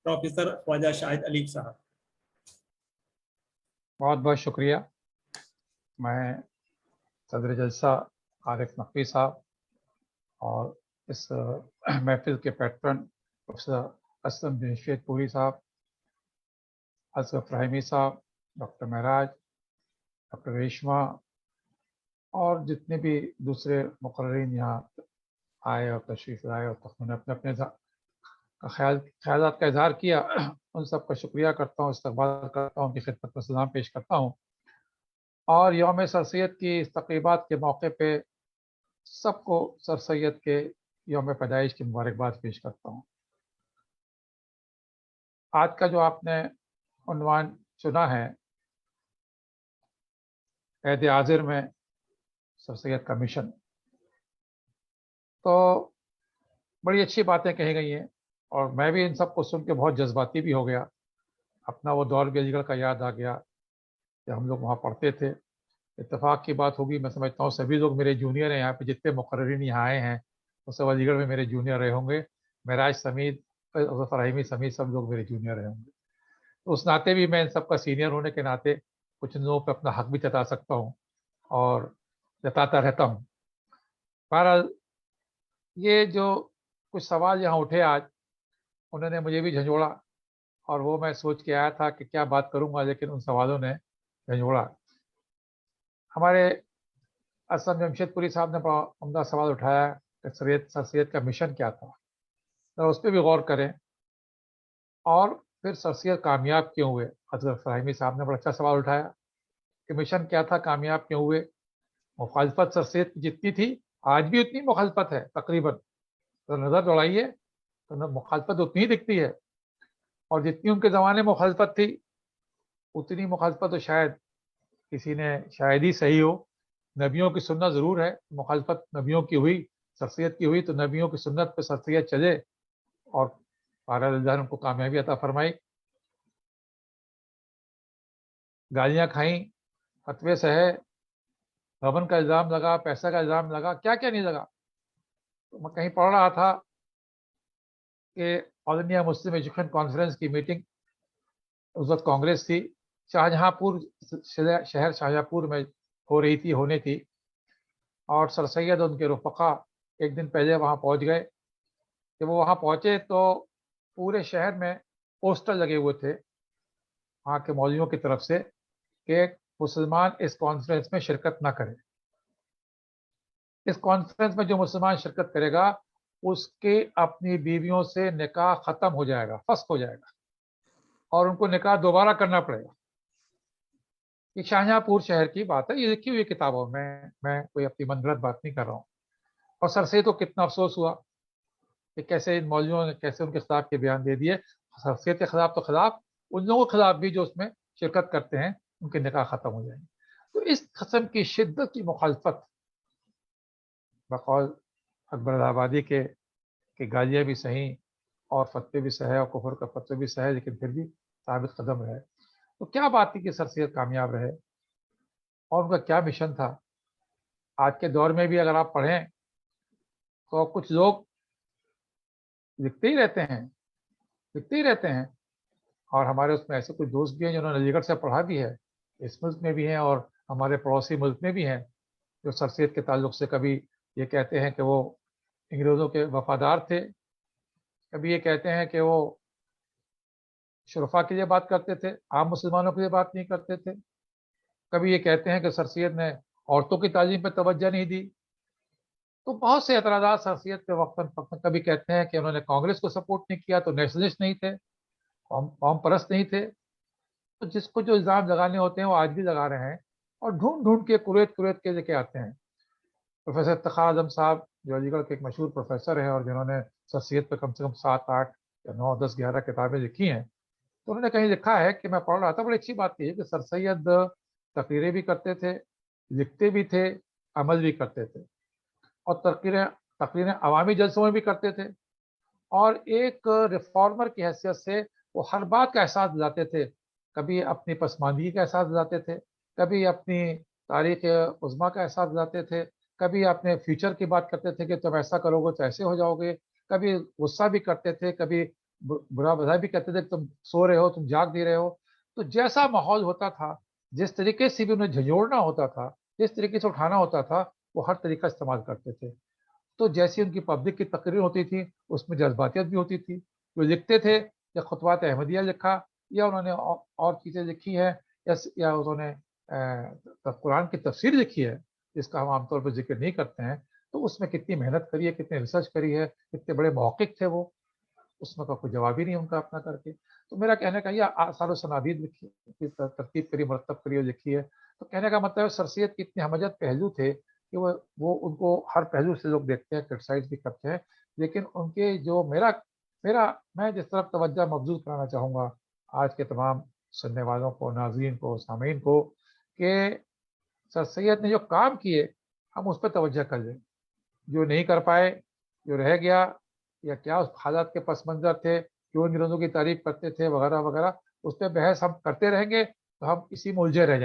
प्रोफेसर ख्वाजा शाहिद अली साहब। बहुत बहुत शुक्रिया। मैं सदर जलसा आरिफ नकवी साहब और इस महफिल के पैट्रन प्रोफेसर असलम जमशेदपुरी साहब, असरफ रहीमी साहब, डॉक्टर महराज, डॉक्टर रेशमा और जितने भी दूसरे मुकर्ररीन यहाँ आए और तशरीफ़ लाए और उन्होंने अपने अपने ख्यालात का इजहार किया, उन सब का शुक्रिया करता हूँ, इस्तक़बाल करता हूँ, उनकी खिदमत में सलाम पेश करता हूँ और यौम सर सैयद की इस तक़रीबात के मौके पे सबको सर सैयद के यौम पैदाइश की मुबारकबाद पेश करता हूँ। आज का जो आपने उन्वान चुना है, ऐद हाज़िर में सर सैयद का मिशन, तो बड़ी अच्छी बातें कही गई हैं और मैं भी इन सब को सुन के बहुत जज्बाती भी हो गया। अपना वो दौर भी अलीगढ़ का याद आ गया कि हम लोग वहाँ पढ़ते थे। इत्तेफाक की बात होगी, मैं समझता हूँ सभी लोग मेरे जूनियर हैं। यहाँ पे जितने मुकर्ररीन यहाँ आए हैं वो सब अलीगढ़ में मेरे जूनियर रहे होंगे। महराज समीद, फ़राहिमी समीद, सब लोग मेरे जूनियर रहे होंगे। तो उस नाते भी मैं इन सब का सीनियर होने के नाते कुछ इन लोगों पर अपना हक भी जता सकता हूँ और जताता रहता हूँ। बहरहाल ये जो कुछ सवाल यहाँ उठे आज, उन्होंने मुझे भी झंझोड़ा और वो मैं सोच के आया था कि क्या बात करूँगा, लेकिन उन सवालों ने झंझोड़ा। हमारे असलम जमशेदपुरी साहब ने बड़ा उम्दा सवाल उठाया कि सर सैयद का मिशन क्या था, तो उस पर भी गौर करें और फिर सर सैयद कामयाब क्यों हुए। हज़रत फ़राहिमी साहब ने बड़ा अच्छा सवाल उठाया कि मिशन क्या था, कामयाब क्यों हुए। मुखालफत सर सैयद की जितनी थी, आज भी उतनी मुखालफत है तकरीबन, तो नज़र दौड़ाइए तो मुखालफत उतनी ही दिखती है और जितनी उनके ज़माने में मुखालफत थी उतनी मुखालफत तो शायद किसी ने शायद ही सही हो। नबियों की सुन्नत ज़रूर है, मुखालफत नबियों की हुई, सर सैयद की हुई, तो नबियों की सुन्नत पे सर सैयद चले और पारा उनको कामयाबी अता फरमाई। गालियाँ खाई, फतवे सहे, गबन का इल्ज़ाम लगा, पैसा का इल्ज़ाम लगा, क्या क्या नहीं लगा। तो मैं कहीं पढ़ रहा था कि all India Muslim education conference की मीटिंग उस वक्त कांग्रेस थी, शाहजहाँपुर शहर शाहजहाँपुर में हो रही थी, होने थी, और सर सैयद उनके रुफ़क़ा एक दिन पहले वहाँ पहुँच गए। जब वो वहाँ पहुँचे तो पूरे शहर में पोस्टर लगे हुए थे वहाँ के मौलवियों की तरफ से कि मुसलमान इस कॉन्फ्रेंस में शिरकत ना करें। इस कॉन्फ्रेंस में जो मुसलमान शिरकत करेगा उसके अपनी बीवियों से निकाह ख़त्म हो जाएगा, फस्ख हो जाएगा और उनको निकाह दोबारा करना पड़ेगा। ये शाहजहाँपुर शहर की बात है, ये लिखी हुई किताबों में, मैं कोई अपनी मनगढ़ंत बात नहीं कर रहा हूँ। और सर सैयद को कितना अफसोस हुआ कि कैसे इन मौलवियों ने कैसे उनके खिलाफ के बयान दे दिए। सर सैयद के खिलाफ तो खिलाफ, उन लोगों के खिलाफ भी जो उसमें शिरकत करते हैं उनके निकाह ख़त्म हो जाएंगे। तो इस किस्म की शिद्दत की मुखालफत बकौल अकबर इलाहाबादी के गालियाँ भी सही और फतवे भी सहे और कुफर का फतवे भी सहे, लेकिन फिर भी साबित कदम रहे। तो क्या बात थी कि सर सैयद कामयाब रहे और उनका क्या मिशन था। आज के दौर में भी अगर आप पढ़ें तो कुछ लोग लिखते ही रहते हैं और हमारे उसमें ऐसे कुछ दोस्त भी हैं जिन्होंने अलीगढ़ से पढ़ा भी है, इस मुल्क में भी हैं और हमारे पड़ोसी मुल्क में भी हैं, जो सर सैयद के ताल्लुक से कभी ये कहते हैं कि वो अंग्रेज़ों के वफादार थे, कभी ये कहते हैं कि वो शुरफा के लिए बात करते थे, आम मुसलमानों के लिए बात नहीं करते थे, कभी ये कहते हैं कि सर सैयद ने औरतों की तालीम पर तवज्जो नहीं दी। तो बहुत से एतराज़ात सर सैयद पे वक्तन कभी कहते हैं कि उन्होंने कांग्रेस को सपोर्ट नहीं किया तो नेशनलिस्ट नहीं थे, कौम परस्त नहीं थे। तो जिसको जो इल्ज़ाम लगाने होते हैं वो आज भी लगा रहे हैं और ढूंढ ढूंढ के कुरेद के लेके आते हैं। प्रोफेसर इफ्तिखार आजम साहब जो अलीगढ़ के एक मशहूर प्रोफेसर हैं और जिन्होंने सर सैयद पर कम से कम 7, 8 या 9, 10, 11 किताबें लिखी हैं, तो उन्होंने कहीं लिखा है कि मैं पढ़ रहा था, बड़ी अच्छी बात कही कि सर सैयद तकरीरें भी करते थे, लिखते भी थे, अमल भी करते थे और तकरीरें अवामी जलसों में भी करते थे और एक रिफॉर्मर की हैसियत से वो हर बात का एहसास दिलाते थे। कभी अपनी पसमानदगी का एहसास दिलाते थे, कभी अपनी तारीख उज़्मा का एहसास दिलाते थे, कभी अपने फ्यूचर की बात करते थे कि तुम ऐसा करोगे तो ऐसे हो जाओगे, कभी गुस्सा भी करते थे, कभी बुरा भला भी कहते थे कि तुम सो रहे हो, तुम जाग नहीं रहे हो। तो जैसा माहौल होता था, जिस तरीके से भी उन्हें झंझोड़ना होता था, जिस तरीके से उठाना होता था, वो हर तरीका इस्तेमाल करते थे। तो जैसी उनकी पब्लिक की तकरीर होती थी, उसमें जज्बातियत भी होती थी। वो लिखते थे या खुतबात अहमदिया लिखा या उन्होंने और चीज़ें लिखी हैं या उन्होंने कुरान की तफसीर लिखी है, जिसका हम आमतौर पर जिक्र नहीं करते हैं, तो उसमें कितनी मेहनत करी है, कितनी रिसर्च करी है, कितने बड़े मौक़िफ़ थे वो, उसमें का कोई जवाब ही नहीं उनका अपना करके। तो मेरा कहने का ये आसार सनादीद लिखी, तरतीब करी, मरतब करी और लिखी है। तो कहने का मतलब है सर सैयद की इतने हमजद पहलू थे कि वो उनको हर पहलू से लोग देखते हैं, क्रिटिसाइज़ भी करते हैं, लेकिन उनके जो मैं जिस तरफ तवज्जो मबज़ूल कराना चाहूँगा आज के तमाम सुनने वालों को, नाज़रीन को, सामीन को, कि सर सैयद ने जो काम किए हम उस पर तवज्जो कर लें। जो नहीं कर पाए, जो रह गया या क्या उस हालात के पस मंज़र थे, क्यों अंग्रेज़ों की तारीफ़ करते थे वगैरह वगैरह, उस पे बहस हम करते रहेंगे तो हम इसी में उलझे रह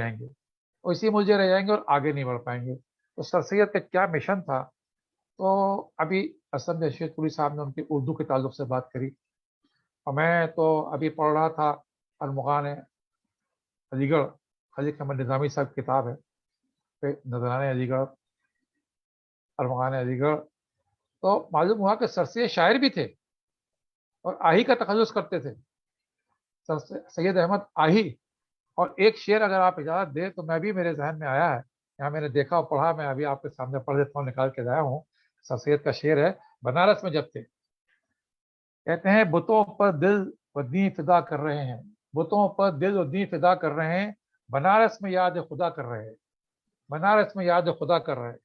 जाएंगे और आगे नहीं बढ़ पाएंगे। तो सर सैयद का क्या मिशन था, तो अभी असद रशीदपुरी साहब ने उनकी उर्दू के ताल्लुक से बात करी और मैं तो अभी पढ़ रहा था अरमुगान अलीगढ़, खलील अहमद निज़ामी साहब की किताब है, नज़राने अलीगढ़, अरमुगान अलीगढ़। तो मालूम हुआ कि सर सैयद शायर भी थे और आही का तखल्लुस करते थे, सर सैयद अहमद आही। और एक शेर अगर आप इजाज़त दें तो मैं भी मेरे जहन में आया है, यहाँ मैंने देखा और पढ़ा, मैं अभी आपके सामने पढ़ देता हूँ, निकाल के लाया हूँ। सर सैयद का शेर है, बनारस में जब थे, कहते हैं बुतों पर दिल व दीन फिदा कर रहे हैं, बुतों पर दिल व दीन फिदा कर रहे हैं, बनारस में याद खुदा कर रहे हैं, बनारस में याद खुदा कर रहे हैं।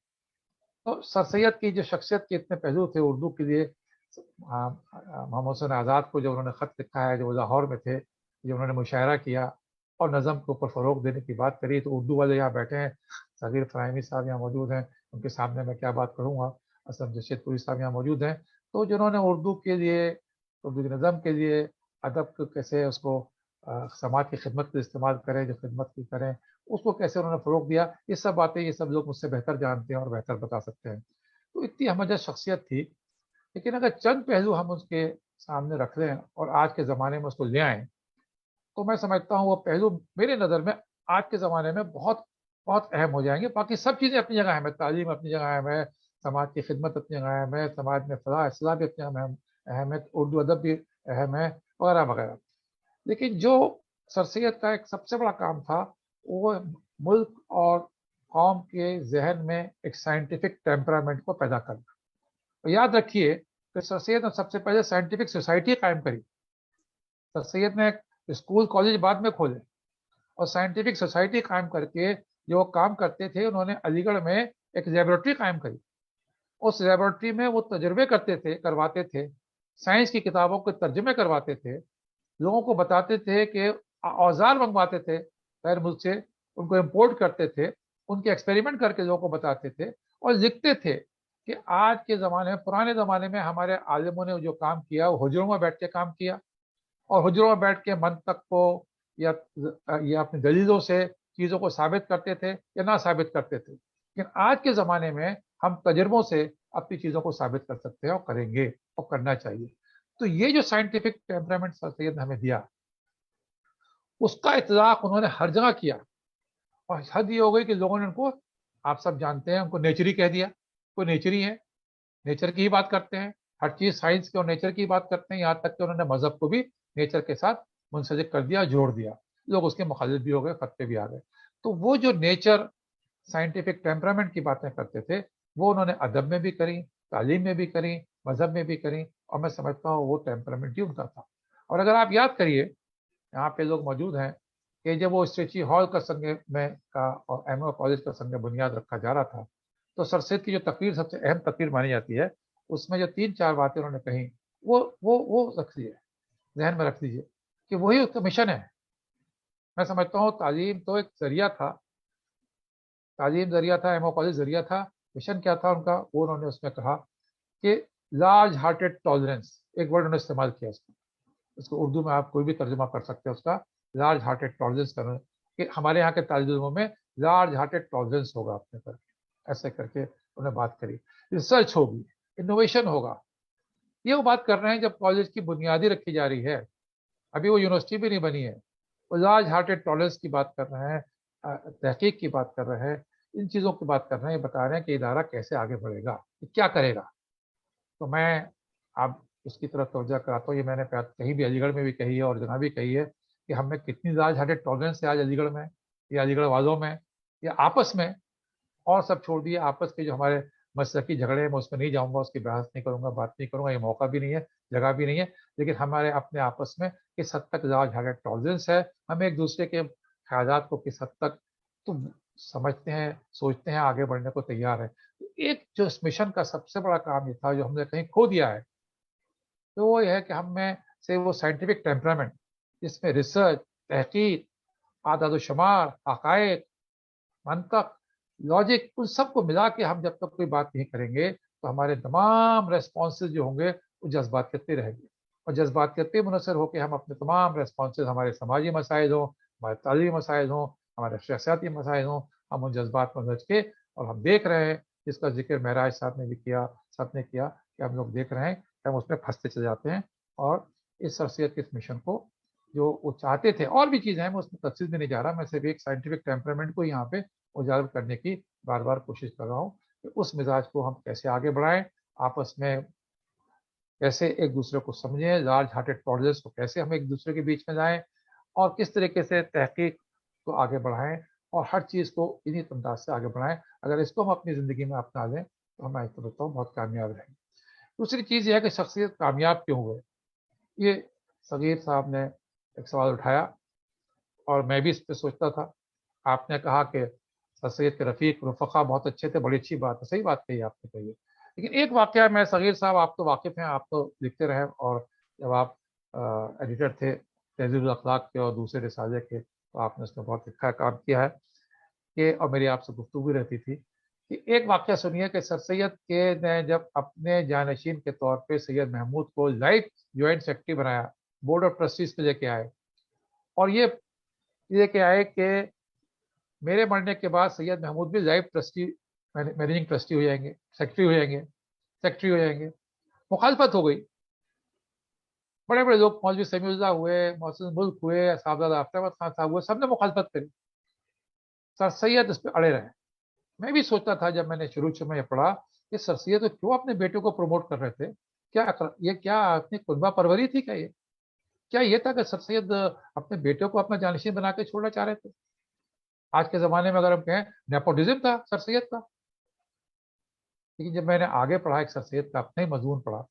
तो सर सैयद की जो शख्सियत के इतने पहलू थे उर्दू के लिए, मोहम्मद हुसैन आज़ाद को जब उन्होंने ख़त लिखा है, जो लाहौर में थे, जब उन्होंने मुशायरा किया और नज़म के ऊपर फ़रोग़ देने की बात करी, तो उर्दू वाले यहाँ बैठे हैं, सगीर फ़राइमी साहब यहाँ मौजूद हैं, उनके सामने मैं क्या बात करूँगा, असद रशीदपुरी साहब यहाँ मौजूद हैं। तो जिन्होंने उर्दू के लिए, उर्दू नज़म के लिए, अदब को कैसे उसको समाज की खिदमत के इस्तेमाल करें, जो खिदमत की करें, उसको कैसे उन्होंने फ़रोग़ दिया, ये सब बातें ये सब लोग मुझसे बेहतर जानते हैं और बेहतर बता सकते हैं। तो इतनी हमजद शख्सियत थी, लेकिन अगर चंद पहलू हम उसके सामने रख लें और आज के ज़माने में उसको ले आएँ, तो मैं समझता हूँ वो पहलू मेरे नज़र में आज के ज़माने में बहुत बहुत अहम हो जाएंगे। बाकी सब चीज़ें अपनी जगह अहम है, तालीम अपनी जगह अहम है, समाज की खिदमत अपनी जगह अहम है, समाज में फलाह इस्लाह भी अपनी जगह अहम है, उर्दू अदब भी अहम है, वगैरह वगैरह। लेकिन जो सर सैयद का एक सबसे बड़ा काम था, वो मुल्क और कौम के जहन में एक साइंटिफिक टेम्परामेंट को पैदा करना। तो याद रखिए कि सर सैयद ने सबसे पहले साइंटिफिक सोसाइटी कायम करी। सर सैयद ने स्कूल कॉलेज बाद में खोले और साइंटिफिक सोसाइटी कायम करके जो काम करते थे, उन्होंने अलीगढ़ में एक लेबोरेटरी कायम करी। उस लेबोरेटरी में वो तजुर्बे करवाते थे, साइंस की किताबों के तर्जुमे करवाते थे, लोगों को बताते थे कि औजार मंगवाते थे गैर मुल्क से, उनको इम्पोर्ट करते थे, उनके एक्सपेरिमेंट करके लोगों को बताते थे और लिखते थे कि आज के ज़माने में, पुराने ज़माने में हमारे आलिमों ने जो काम किया वो हुजरों में बैठ के काम किया और हुजरों में बैठ के मंतक को या अपनी दलीलों से चीज़ों को साबित करते थे या ना साबित करते थे। लेकिन आज के ज़माने में हम तजुर्बों से अपनी चीज़ों को साबित कर सकते हैं और करेंगे और करना चाहिए। तो ये जो साइंटिफिक टेम्परामेंट सर सैयद ने हमें दिया, उसका इतलाक उन्होंने हर जगह किया, और हद ये हो गई कि लोगों ने उनको, आप सब जानते हैं, उनको नेचरी कह दिया। वो नेचरी है, नेचर की ही बात करते हैं, हर चीज़ साइंस की और नेचर की बात करते हैं, यहाँ तक कि उन्होंने मजहब को भी नेचर के साथ मुंसलिक कर दिया, जोड़ दिया। लोग उसके मुखालिफ भी हो गए, फतवे भी आ गए। तो वो जो नेचर साइंटिफिक टेम्परामेंट की बातें करते थे, वो उन्होंने अदब में भी करी, तालीम में भी करी, मजहब में भी करी, और मैं समझता हूँ वो टेम्परामेंट ही उनका था। और अगर आप याद करिए, यहाँ पे लोग मौजूद हैं, कि जब वो स्ट्रेची हॉल का संग में का और एमओ कॉलेज का संग बुनियाद रखा जा रहा था, तो सर सैयद की जो तकरीर सबसे अहम तकरीर मानी जाती है, उसमें जो 3-4 बातें उन्होंने कही, वो रख लीजिए, जहन में रख लीजिए कि वही उसका मिशन है। मैं समझता हूँ तालीम तो एक जरिया था, तालीम जरिया था, एमओ कॉलेज जरिया था। मिशन क्या था उनका, वो उन्होंने उसमें कहा कि लार्ज हार्टेड टॉलरेंस, एक वर्ड उन्होंने इस्तेमाल किया उसको उर्दू में आप कोई भी तर्जुमा कर सकते हैं उसका, लार्ज हार्टेड टॉलरेंस करना, कि हमारे यहाँ के तालिब इल्मों में लार्ज हार्टेड टॉलरेंस होगा अपने पर, ऐसे करके उन्होंने बात करी। रिसर्च होगी, इनोवेशन होगा, ये वो बात कर रहे हैं जब कॉलेज की बुनियादी रखी जा रही है, अभी वो यूनिवर्सिटी भी नहीं बनी है। वो लार्ज हार्टेड टॉलरेंस की बात कर रहे हैं, तहकीक की बात कर रहे हैं, इन चीज़ों की बात कर रहे हैं, बता रहे हैं कि इदारा कैसे आगे बढ़ेगा, क्या करेगा। तो मैं आप उसकी तरफ तवज्जो कराता हूँ। ये मैंने कहीं भी अलीगढ़ में भी कही है और जहाँ भी कही है कि हमें कितनी लार्ज हार्टेड टॉलरेंस है आज अलीगढ़ में, या अलीगढ़ वालों में, या आपस में, और सब छोड़ दिए, आपस के जो हमारे मसलकी झगड़े हैं, मैं उसमें नहीं जाऊँगा, उसकी बहस नहीं करूँगा, बात नहीं करूँगा, ये मौका भी नहीं है, जगह भी नहीं है। लेकिन हमारे अपने आपस में किस हद तक लार्ज हार्टेड टॉलरेंस है, हम एक दूसरे के ख्यालात को किस हद तक तो समझते हैं, सोचते हैं, आगे बढ़ने को तैयार है। एक जो इस मिशन का सबसे बड़ा काम ये था, जो हमने कहीं खो दिया है, तो वो ये है कि हम में से वो साइंटिफिक टेम्परामेंट, जिसमें रिसर्च, तहकीक, आदाद शुमार, हक़ाइक़, मंतक, लॉजिक, उन सबको मिला के हम जब तक कोई बात नहीं करेंगे, तो हमारे तमाम रेस्पॉन्सेज जो होंगे वो जज्बात करते रहेंगे, और जज्बात करते मुनसर होकर हम अपने तमाम रेस्पॉन्सेज, हमारे समाजी मसाइल हों, हमारे तालीमी मसाइल हों, हमारे शख्सियाती मसाइल हों, हम उन जज्बात में उलझ के, और हम देख रहे हैं, जिसका जिक्र महराज साहब ने भी किया, सब ने किया, कि हम लोग देख रहे हैं कि हम उसमें फंसते चले जाते हैं। और इस सर सैयद के इस मिशन को जो वो चाहते थे, और भी चीज़ें हैं, मैं उसमें तफसील में नहीं जा रहा, मैं सिर्फ एक साइंटिफिक टेम्परामेंट को यहाँ पे उजागर करने की बार बार कोशिश कर रहा हूँ कि उस मिजाज को हम कैसे आगे बढ़ाएं, आपस में कैसे एक दूसरे को समझें, लार्ज हार्टेड टॉलरेंस को कैसे हम एक दूसरे के बीच में लाएं, और किस तरीके से तहकीक को आगे बढ़ाएं, और हर चीज़ को इन्हीं अंदाज से आगे बढ़ाएं। अगर इसको हम अपनी ज़िंदगी में अपना लें तो मैं समझता हूँ बहुत कामयाब रहेंगे। दूसरी चीज़ यह है कि शख्सियत कामयाब क्यों हुए, ये सगीर साहब ने एक सवाल उठाया, और मैं भी इस पर सोचता था। आपने कहा कि सर सैयद के रफ़ीक रफ़क़ा बहुत अच्छे थे, बड़ी अच्छी बात है, सही बात कही आपने कही है। लेकिन एक वाक़या, मैं सगीर साहब, आप तो वाकिफ़ हैं, आप तो लिखते रहे, और जब आप एडिटर थे तहज़ीबुल अख़लाक़ के और दूसरे रिसाले के, तो आपने उसमें बहुत अच्छा काम किया है कि, और मेरी आपसे गुफ्तगू भी रहती थी कि एक वाक़या सुनिए कि सर सैयद के ने जब अपने जानशीन के तौर पे सैयद महमूद को लाइफ जॉइंट सेक्रेटरी बनाया, बोर्ड ऑफ ट्रस्टीज़ पे लेके आए, और ये लेके आए कि मेरे मरने के बाद सैयद महमूद भी लाइफ ट्रस्टी, मैनेजिंग ट्रस्टी हो जाएंगे, सेक्रेटरी हो जाएंगे। मुखालफत हो गई, बड़े बड़े लोग, मौलवी समीउल्लाह हुए, मोहसिन मुल्क हुए, साहबजादा आफ्ताब खान साहब हुए, सबने मुखालफत करी, सर सैयद इस पर अड़े रहे। मैं भी सोचता था जब मैंने शुरू में ये पढ़ा कि सर सैयद तो क्यों अपने बेटे को प्रमोट कर रहे थे, क्या अपनी कुर्बा परवरी थी, क्या ये था कि सर सैयद अपने बेटे को अपना जानशीन बना के छोड़ना चाह रहे थे। आज के ज़माने में अगर हम कहें, नेपोटिज्म था सर सैयद का। लेकिन जब मैंने आगे पढ़ा, एक सर सैयद का अपना ही मजमून पढ़ा,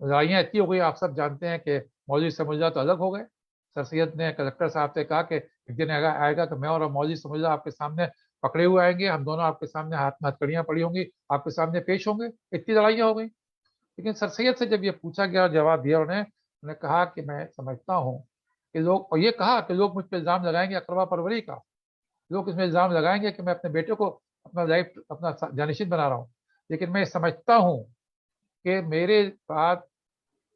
लड़ाइयाँ इतनी हो गई, आप सब जानते हैं कि मौलवी समझला तो अलग हो गए। सर सैयद ने कलेक्टर साहब से कहा कि एक दिन आएगा कि मैं और मौलवी समझला आपके सामने पकड़े हुए आएंगे, हम दोनों आपके सामने हाथ में हथकड़ियाँ पड़ी होंगी, आपके सामने पेश होंगे। इतनी लड़ाइयाँ हो गई। लेकिन सर सैयद से जब ये पूछा गया और जवाब दिया उन्होंने कहा कि मैं समझता हूँ कि लोग, और ये कहा कि लोग मुझ पर इल्ज़ाम लगाएंगे अकरबा परवरी का, लोग इसमें इल्ज़ाम लगाएंगे कि मैं अपने बेटे को अपना जानशीन बना रहा हूँ, लेकिन मैं समझता हूँ कि मेरे बाद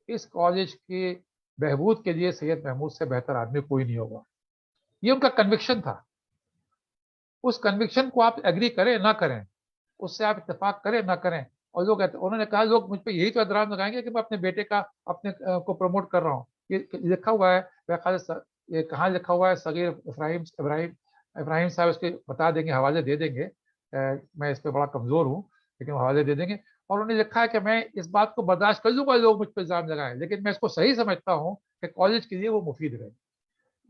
इस कॉलेज के बहबूद के लिए सैयद महमूद से बेहतर आदमी कोई नहीं होगा। ये उनका कन्विक्शन था। उस कन्विक्शन को आप एग्री करें ना करें, उससे आप इत्तेफाक करें ना करें, और लोग उन्होंने कहा लोग मुझ पर यही तो एतराज लगाएंगे कि मैं अपने बेटे का अपने को प्रमोट कर रहा हूँ। ये लिखा हुआ है, ये कहाँ लिखा हुआ है, सगीर इब्राहिम साहब इसके बता देंगे, हवाले दे देंगे। मैं इस पर बड़ा कमज़ोर हूँ, लेकिन हवाले दे देंगे। और उन्होंने लिखा है कि मैं इस बात को बर्दाश्त कर लूँगा लोग मुझ पर इल्ज़ाम लगाएं, लेकिन मैं इसको सही समझता हूँ कि कॉलेज के लिए वो मुफीद रहे।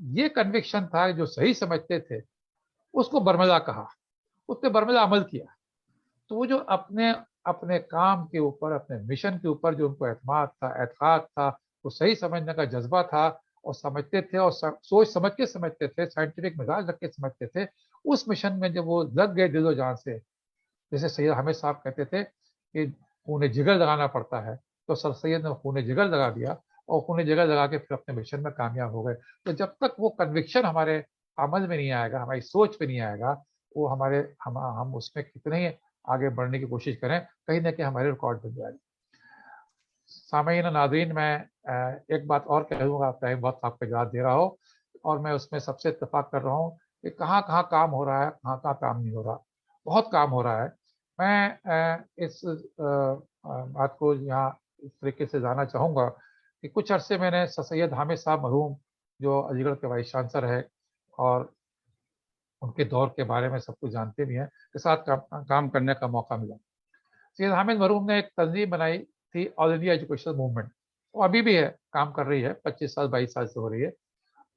ये कन्विक्शन था, जो सही समझते थे उसको बरमला कहा, उस पर बरमला अमल किया। तो वो जो अपने अपने काम के ऊपर, अपने मिशन के ऊपर जो उनको एतमाद था, एतकाद था, वो सही समझने का जज्बा था, और समझते थे, और सोच समझ के समझते थे, साइंटिफिक मिजाज रख के समझते थे। उस मिशन में जब वो लग गए दिलो जान से, जैसे सैयद हामिद साहब कहते थे कि खून जिगर लगाना पड़ता है, तो सर सैयद ने खून जिगर लगा दिया, और खून जिगर लगा के फिर अपने मिशन में कामयाब हो गए। तो जब तक वो कन्विक्शन हमारे अमल में नहीं आएगा, हमारी सोच पे नहीं आएगा, वो हम उसमें कितने ही आगे बढ़ने की कोशिश करें, कहीं ना कहीं हमारे रिकॉर्ड बन जाएगी। सामईन नाज़रीन, मैं एक बात और कहूँगा, टाइम बहुत आपको याद दे रहा हो, और मैं उसमें सबसे इत्तेफाक कर रहा हूँ कि कहाँ कहाँ काम हो रहा है, कहाँ कहाँ काम नहीं हो रहा। बहुत काम हो रहा है। मैं इस बात को यहाँ इस तरीके से जानना चाहूँगा कि कुछ अरसे मैंने सर सैयद हामिद साहब मरहूम, जो अलीगढ़ के वाइस चांसलर है और उनके दौर के बारे में सब कुछ जानते भी हैं, के साथ काम करने का मौका मिला। सैयद हामिद मरहूम ने एक तंजीम बनाई थी, ऑल इंडिया एजुकेशन मूवमेंट, वो अभी भी है, काम कर रही है, 25 साल 22 साल से हो रही है।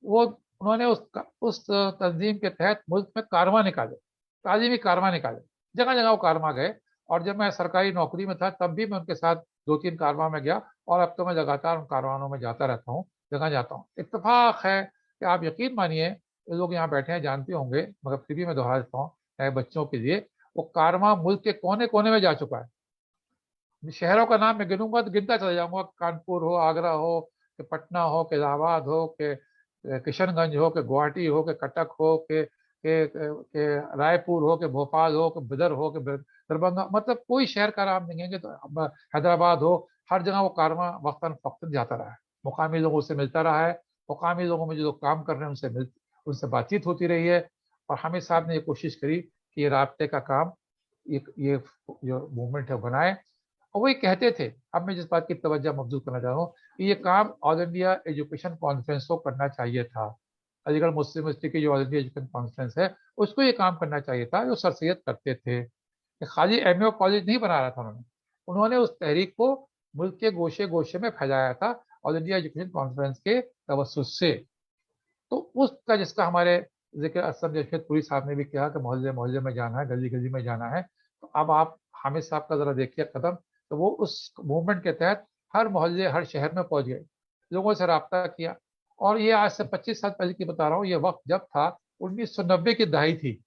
वो उन्होंने उस तंजीम के तहत मुल्क में कारवां निकाले, तालीमी कारवां निकाले, जगह जगह वो कारवां गए। और जब मैं सरकारी नौकरी में था तब भी मैं उनके साथ 2-3 कारवां में गया, और अब तो मैं लगातार उन कारवानों में जाता रहता हूँ, जगह जाता हूँ। इत्तेफाक है कि आप यकीन मानिए, लोग यहाँ बैठे हैं जानते होंगे, मगर फिर भी मैं दोहरा देता हूँ नए बच्चों के लिए, वो कारवां मुल्क के कोने कोने में जा चुका है। शहरों का नाम मैं गिनूंगा तो गिनता चला जाऊंगा, कानपुर हो, आगरा हो, कि पटना हो, कि इलाहाबाद हो, कि किशनगंज हो, कि गुवाहाटी हो, कि कटक हो, कि रायपुर हो, कि भोपाल हो, कि बिदर हो, कि दरभंगा, मतलब कोई शहर का नाम नहीं है, तो हैदराबाद हो, हर जगह वो कारवां वक्तन फक्तन जाता रहा है। मुकामी लोगों से मिलता रहा है, मुकामी लोगों में जो लोग काम कर रहे हैं उनसे बातचीत होती रही है। और हामिद साहब ने ये कोशिश करी कि ये राब्ते का काम, ये जो मूवमेंट है बनाए। और वही कहते थे, अब मैं जिस बात की तवज्जो मबजूल करना चाह रहा हूँ कि ये काम ऑल इंडिया एजुकेशन कॉन्फ्रेंस को करना चाहिए था। अलीगढ़ मुस्लिम यूनिवर्सिटी की जो ऑल इंडिया एजुकेशन कॉन्फ्रेंस है, उसको ये काम करना चाहिए था जो सर सैयद करते थे। खाली एमए कॉलेज नहीं बना रहा था उन्होंने उस तहरीक को मुल्क के गोशे गोशे में फैलाया था ऑल इंडिया एजुकेशन कॉन्फ्रेंस के तवस्सुस से। तो उसका, जिसका हमारे जिक्र असद जमशेदपुरी साहब ने भी किया कि मोहल्ले मोहल्ले में जाना है, गली गली में जाना है, तो अब आप हामिद साहब का जरा देखिए कदम, तो वो उस मूवमेंट के तहत हर मोहल्ले, हर शहर में पहुंच गए, लोगों से रब्ता किया। और ये आज से 25 साल पहले की बता रहा हूँ, ये वक्त जब था 1990 की दहाई थी।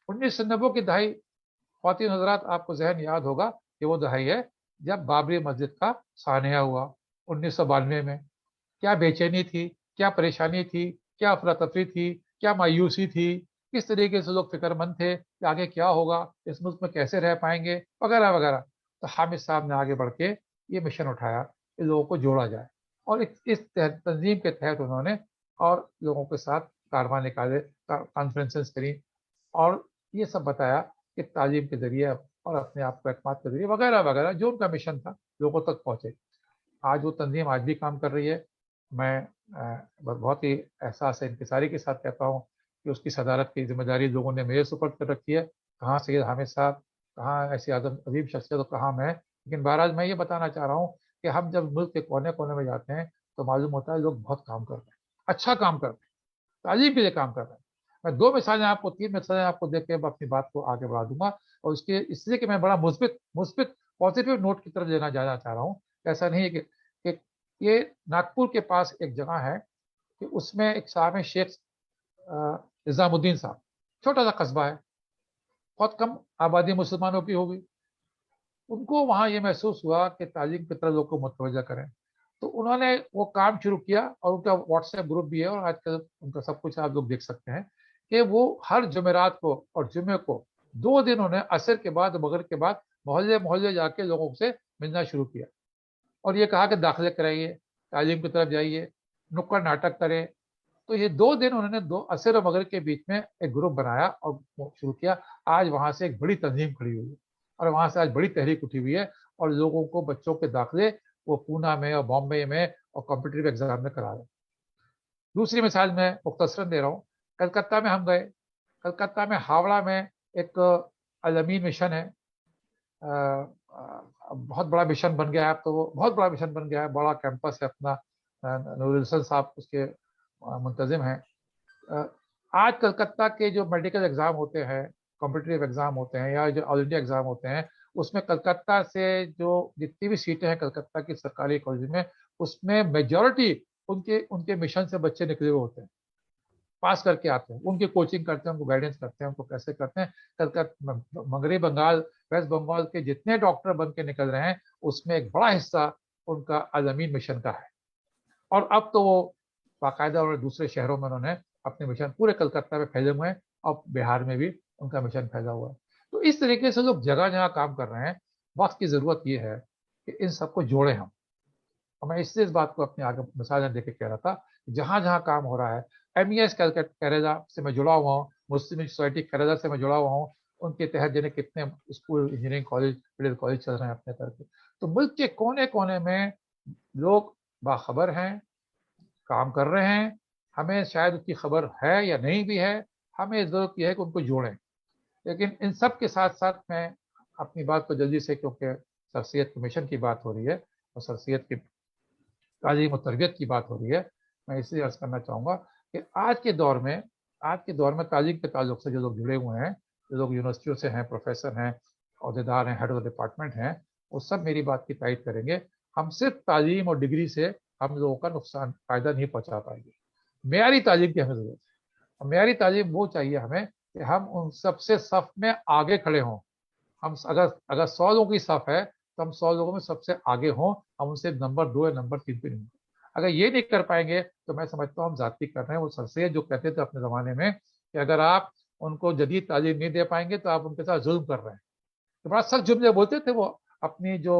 1990 की दहाई, ख्वातीन हजरात, आपको जहन याद होगा कि वो दहाई है जब बाबरी मस्जिद का सानिया हुआ 1992 में। क्या बेचैनी थी, क्या परेशानी थी, क्या अफरा तफरी थी, क्या मायूसी थी, किस तरीके से लोग फिक्रमंद थे कि आगे क्या होगा, इस मुल्क में कैसे रह पाएंगे, वगैरह वगैरह। तो हामिद साहब ने आगे बढ़ के ये मिशन उठाया कि लोगों को जोड़ा जाए, और इस तंजीम के तहत उन्होंने और लोगों के साथ कारवां निकाले, कॉन्फ्रेंसेस करी, और ये सब बताया कि तालीम के जरिए और अपने आप को एतमाद के जरिए वगैरह वगैरह, जो उनका मिशन था लोगों तक पहुँचे। आज वो तंजीम आज भी काम कर रही है। मैं बहुत ही एहसास है, इंकिसारी के साथ कहता हूँ कि उसकी सदारत की जिम्मेदारी लोगों ने मेरे सुपर्द कर रखी है। कहाँ सैयद हामिद साहब, कहाँ ऐसी अजीब शख्सियत, तो कहाँ मैं। लेकिन बहरहाल मैं ये बताना चाह रहा हूँ कि हम जब मुल्क के कोने कोने में जाते हैं तो मालूम होता है लोग बहुत काम कर रहे हैं, अच्छा काम कर रहे हैं, तालीम के लिए काम कर रहे हैं। मैं 2 मिसालें आपको, 3 मिसालें आपको देख के अपनी बात को आगे बढ़ा दूंगा, और उसके इसलिए कि मैं बड़ा मुस्बित पॉजिटिव नोट की तरफ जाना चाह रहा हूँ। ऐसा नहीं है कि ये नागपुर के पास एक जगह है कि उसमें एक साहब है, शेख निजामुद्दीन साहब, छोटा सा कस्बा है, बहुत कम आबादी मुसलमानों की होगी। उनको वहाँ ये महसूस हुआ कि तालीम की तरफ लोग को मुतवज्जा करें, तो उन्होंने वो काम शुरू किया, और उनका व्हाट्सएप ग्रुप भी है, और आजकल उनका सब कुछ आप लोग देख सकते हैं कि वो हर जुमेरात को और जुमे को 2 दिन उन्होंने असर के बाद, मगरिब के बाद मोहल्ले मोहल्ले जाके लोगों से मिलना शुरू किया, और ये कहा कि दाखिले कराइए, तालीम की तरफ जाइए, नुक्कड़ नाटक करें। तो ये 2 दिन उन्होंने 2 असर और मगरिब के बीच में एक ग्रुप बनाया और शुरू किया। आज वहां से एक बड़ी तंजीम खड़ी हुई है। और वहाँ से आज बड़ी तहरीक उठी हुई है और लोगों को बच्चों के दाखिले वो पूना में और बॉम्बे में और कॉम्पिटिटिव एग्जाम में करा रहे हैं। दूसरी मिसाल मैं मुख्तसरन दे रहा हूँ, कलकत्ता में हम गए, कलकत्ता में हावड़ा में एक अल-अमीन मिशन है, बहुत बड़ा मिशन बन गया है, तो वो बहुत बड़ा मिशन बन गया है, बड़ा कैंपस है अपना, नूरुल हसन साहब उसके मुंतजिम हैं। आज कलकत्ता के जो मेडिकल एग्जाम होते हैं, कॉम्पिटिटिव एग्जाम होते हैं या जो ऑल इंडिया एग्जाम होते हैं, उसमें कलकत्ता से जो जितनी भी सीटें हैं कलकत्ता की सरकारी कॉलेज में, उसमें मेजॉरिटी उनके मिशन से बच्चे निकले हुए होते हैं, पास करके आते हैं, उनकी कोचिंग करते हैं, उनको गाइडेंस करते हैं, उनको कैसे करते हैं। कलकत्ता, मगरबी बंगाल, वेस्ट बंगाल के जितने डॉक्टर बन के निकल रहे हैं उसमें एक बड़ा हिस्सा उनका अल-अमीन मिशन का है। और अब तो वो बाकायदा और दूसरे शहरों में उन्होंने अपने मिशन पूरे कलकत्ता में फैले हुए हैं और बिहार में भी उनका मिशन फैला हुआ है। तो इस तरीके से लोग जगह जगह काम कर रहे हैं। वक्त की ज़रूरत ये है कि इन सबको जोड़ें हम। और मैं इसलिए इस बात को अपने आगे मिसाल देके कह रहा था, जहाँ जहाँ काम हो रहा है, MES केरला से मैं जुड़ा हुआ हूँ, मुस्लिम सोसाइटी केरला से मैं जुड़ा हुआ हूँ, उनके तहत जिन्हें कितने school, engineering college, medical college चल रहे हैं अपने करके। तो मुल्क के कोने कोने में लोग बाखबर हैं, काम कर रहे हैं। हमें शायद उसकी खबर है या नहीं भी है, हमें ज़रूरत यह है कि उनको जोड़ें। लेकिन इन सब के साथ साथ मैं अपनी बात को जल्दी से, क्योंकि सर सैयद कमीशन की बात हो रही है और सर सैयद की तालीम और तरबियत की बात हो रही है, मैं इसलिए अर्ज़ करना चाहूँगा कि आज के दौर में तालीम के ताल्लुक से जो लोग जुड़े हुए हैं, जो लोग यूनिवर्सिटियों से हैं, प्रोफेसर हैं, अहदेदार हैं, हेड ऑफ डिपार्टमेंट हैं, वो सब मेरी बात की तायद करेंगे। हम सिर्फ तालीम और डिग्री से हम लोगों का नुकसान, फ़ायदा नहीं पहुँचा पाएंगे। मेयारी तालीम की हमें ज़रूरत है। और मेयारी तालीम वो चाहिए हमें कि हम उन सबसे सफ़ में आगे खड़े हों। हम अगर 100 लोगों की सफ़ है तो हम 100 लोगों में सबसे आगे हों, हम उनसे नंबर 2 या नंबर 3 पे नहीं। अगर ये नहीं कर पाएंगे तो मैं समझता हूँ हम ज़्यादती कर रहे हैं। वो सर सैयद जो कहते थे अपने ज़माने में कि अगर आप उनको जदीद तालीम नहीं दे पाएंगे तो आप उनके साथ जुल्म कर रहे हैं। तो बड़ा सख्त जुमले बोलते थे वो अपनी जो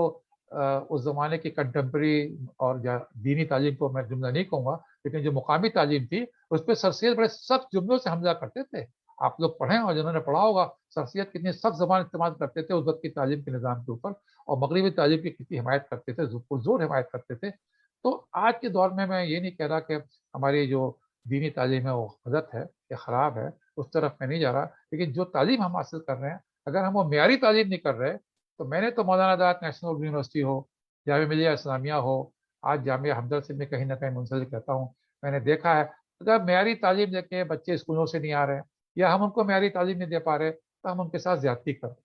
उस ज़माने की कंटेम्प्रेरी और दीनी तालीम को मैं जुमला नहीं कहूँगा, लेकिन जो मुकामी तालीम थी उस पर सर सैयद बड़े सख्त जुमलों से हमला करते थे। आप लोग पढ़ें और जिन्होंने पढ़ा होगा, सर सैयद कितनी सख्त ज़बान इस्तेमाल करते थे उस वक्त की तालीम के निज़ाम के ऊपर, और मगरबी तालीम की कितनी हिमायत करते थे, पुरज़ोर हिमायत करते थे। तो आज के दौर में मैं ये नहीं कह रहा कि हमारी जो दीनी तालीम है वो गलत है या ख़राब है, उस तरफ मैं नहीं जा रहा, लेकिन जो तालीम हम हासिल कर रहे हैं, अगर हम वो मेयारी तालीम नहीं कर रहे, तो मैंने तो मौलाना आज़ाद नेशनल उर्दू यूनिवर्सिटी हो, जामिया मिलिया इस्लामिया हो, आज जामिया हमदर्द से मैं कहीं ना कहीं मुंसलिक कहता हूँ, मैंने देखा है अगर मेयारी तालीम देके बच्चे स्कूलों से नहीं आ रहे हैं या हम उनको मेयारी तालीम नहीं दे पा रहे, तो हम उनके साथ ज्यादती कर रहे हैं।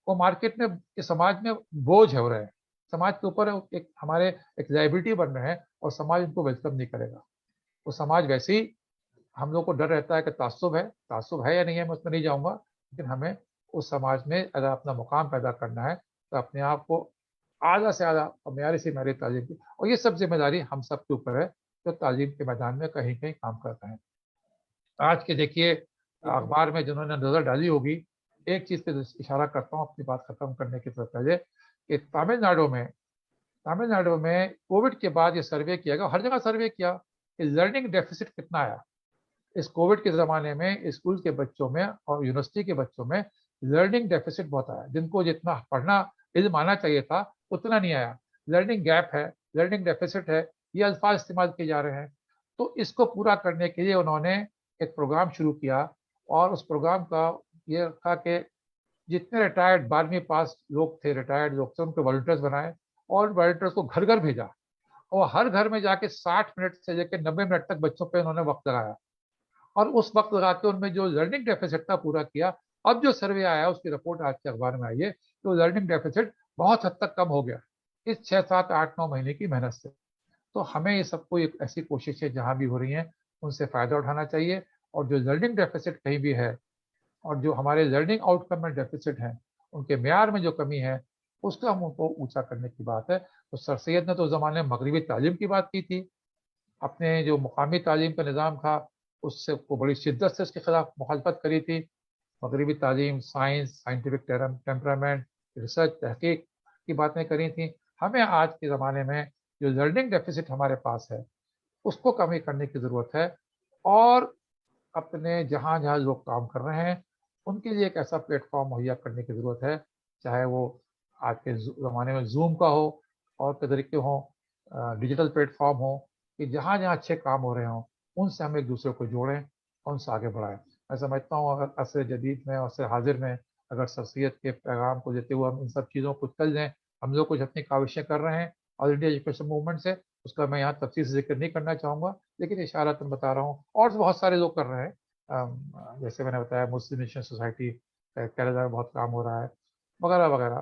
वो मार्केट में, समाज में बोझ हो रहे हैं, समाज के ऊपर एक हमारे एक लाइबिलिटी बन रहे हैं और समाज उनको वेलकम नहीं करेगा। वो समाज वैसे ही, हम लोग को डर रहता है कि तासुब है या नहीं है, मैं उसमें नहीं जाऊँगा, लेकिन हमें उस समाज में अगर अपना मुकाम पैदा करना है तो अपने आप को आला से आला और मेयारी से मेयारी तालीम की, और ये सब जिम्मेदारी हम सब के ऊपर है जो तालीम के मैदान में कहीं कहीं काम कर रहे हैं। आज के देखिए अखबार में जिन्होंने नज़र डाली होगी, एक चीज़ पे इशारा करता हूँ अपनी बात खत्म करने के पहले, कि तमिलनाडु में कोविड के बाद ये सर्वे किया गया, हर जगह सर्वे किया कि लर्निंग डेफिसिट कितना आया। इस कोविड के ज़माने में स्कूल के बच्चों में और यूनिवर्सिटी के बच्चों में लर्निंग डेफिसिट बहुत आया, जिनको जितना पढ़ना इल्म आना चाहिए था उतना नहीं आया। लर्निंग गैप है, लर्निंग डेफिसिट है, ये अल्फाज इस्तेमाल किए जा रहे हैं। तो इसको पूरा करने के लिए उन्होंने एक प्रोग्राम शुरू किया, और उस प्रोग्राम का ये रखा कि जितने रिटायर्ड 12वीं पास लोग थे, रिटायर्ड लोग थे, उनको वॉलंटियर्स बनाए और वॉलंटियर्स को घर घर भेजा, और हर घर में जाके 60 मिनट से लेकर 90 मिनट तक बच्चों पे उन्होंने वक्त लगाया, और उस वक्त लगा के उनमें जो लर्निंग डेफिसिट था पूरा किया। अब जो सर्वे आया, उसकी रिपोर्ट आज के अखबार में आई है, तो लर्निंग डेफिसिट बहुत हद तक कम हो गया इस 6, 7, 8, 9 महीने की मेहनत से। तो हमें ये सबको एक ऐसी कोशिशें जहाँ भी हो रही हैं उनसे फ़ायदा उठाना चाहिए, और जो लर्निंग डेफिसिट कहीं भी है और जो हमारे लर्निंग आउटकम में डेफिसिट हैं, उनके म्यार में जो कमी है, उसका हम उनको ऊँचा करने की बात है। तो सर सैयद ने तो उस ज़माने में मगरबी तालीम की बात की थी, अपने जो मुकामी तालीम का निज़ाम था उससे को बड़ी शिद्दत से उसके खिलाफ मुखालफत करी थी। मगरबी तालीम, साइंस, साइंटिफिक टेम्परामेंट, रिसर्च, तहकीक की बातें करी थी। हमें आज के ज़माने में जो लर्निंग डेफिसिट हमारे पास है उसको कमी करने की ज़रूरत है, और अपने जहाँ जहाँ लोग काम कर रहे हैं उनके लिए एक ऐसा प्लेटफॉर्म मुहैया करने की ज़रूरत है चाहे वो आज के ज़माने में जूम का हो और के तरीके हों, डिजिटल प्लेटफॉर्म हो, कि जहाँ जहाँ अच्छे काम हो रहे हों उनसे हम एक दूसरे को जोड़ें, उनसे आगे बढ़ाएं। मैं समझता हूँ अगर असर जदीद में और असर हाजिर में अगर सर सैयद के पैगाम को देते हुए हम इन सब चीज़ों को कर जाएँ, हम लोग कुछ अपनी काविशें कर रहे हैं ऑल इंडिया एजुकेशन मूवमेंट से, उसका मैं यहाँ तफसील से जिक्र नहीं करना चाहूँगा, लेकिन इशारतन बता रहा हूँ और बहुत सारे लोग कर रहे हैं। जैसे मैंने बताया मुस्लिम मिशन सोसाइटी कनाडा में बहुत काम हो रहा है वगैरह वगैरह।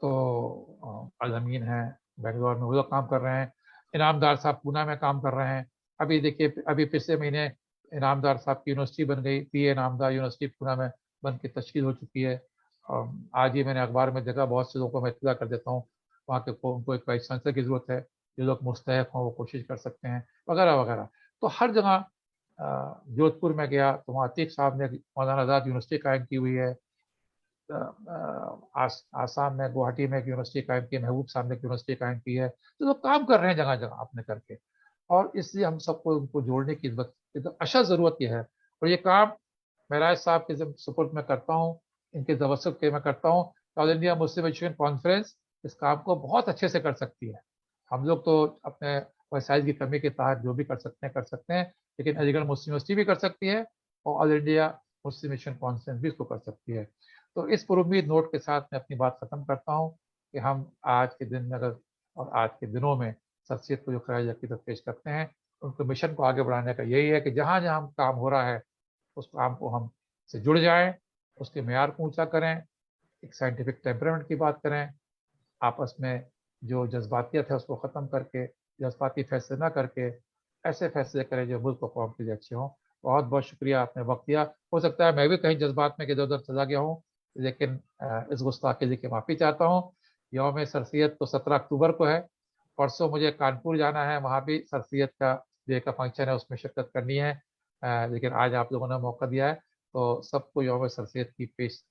तो अलमीन हैं बेंगलोर में, वो लोग काम कर रहे हैं। इनामदार साहब पूना में काम कर रहे हैं। अभी देखिए अभी पिछले महीने इनामदार साहब की यूनिवर्सिटी बन गई, पीए इनामदार यूनिवर्सिटी पूना में बन के तश्कील हो चुकी है। आज ही मैंने अखबार में देखा, बहुत से लोगों को मैं इत्तला कर देता हूँ, वहाँ के उनको एक वाइस चांसलर की ज़रूरत है, जो लोग मुस्तहक हों वो कोशिश कर सकते हैं वगैरह वगैरह। तो हर जगह जोधपुर में गया तो वहाँ अतीक साहब ने मौलाना आज़ाद यूनिवर्सिटी कायम की हुई है। आसाम में गुवाहाटी में एक यूनिवर्सिटी कायम की है, महबूब साहब ने एक यूनिवर्सिटी कायम की है। तो लोग काम कर रहे हैं जगह जगह अपने करके, और इसलिए हम सबको उनको जोड़ने की अशद ज़रूरत यह है। और ये काम महराज साहब के सपोर्ट में करता हूँ, इनके तवस्सुत के मैं करता हूँ। All India Muslim education conference इस काम को बहुत अच्छे से कर सकती है। हम लोग तो अपने वसाइल की कमी के तहत जो भी कर सकते हैं, लेकिन अलीगढ़ मुस्लिम यूनिवर्सिटी भी कर सकती है और all India Muslim mission conference भी इसको कर सकती है। तो इस पुरुम्मीद नोट के साथ मैं अपनी बात ख़त्म करता हूँ कि हम आज के दिन में अगर और आज के दिनों में सर सैयद को जो खराज अक़ीदत पेश करते हैं, उनके मिशन को आगे बढ़ाने का यही है कि जहाँ जहाँ हम काम हो रहा है उस काम को हम से जुड़ जाएं, उसके मेयार को ऊँचा करें, एक साइंटिफिक टेम्परामेंट की बात करें, आपस में जो जज्बातियत है उसको ख़त्म करके जज्बाती फैसले ना करके ऐसे फैसले करें जो मुल्क और कौम के लिए अच्छे हों। बहुत बहुत शुक्रिया, आपने वक्त दिया। हो सकता है मैं भी कहीं जज्बात में इधर उधर चला गया हूँ, लेकिन इस गुस्ताखी की माफ़ी चाहता हूँ। यौम सर सैयद तो 17 अक्टूबर को है, परसों मुझे कानपुर जाना है, वहाँ भी सर सैयद का डे का फंक्शन है, उसमें शिरकत करनी है। लेकिन आज आप लोगों ने मौका दिया है तो सबको यौम सर सैयद की पेश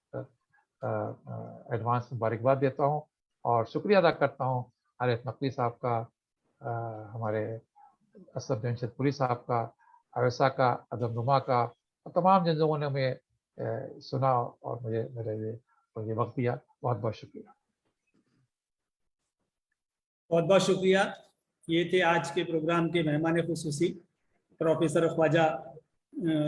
एडवांस मुबारकबाद देता हूँ और शुक्रिया अदा करता हूँ आरिफ नकवी साहब का, हमारे असद जमशेदपुरी साहब का, अवैसा का, अदम नुमा का, और तमाम जिन लोगों ने मुझे सुना और मुझे वक्त दिया। बहुत बहुत शुक्रिया। बहुत बहुत शुक्रिया। ये थे आज के प्रोग्राम के मेहमान खुसूसी प्रोफेसर ख्वाजा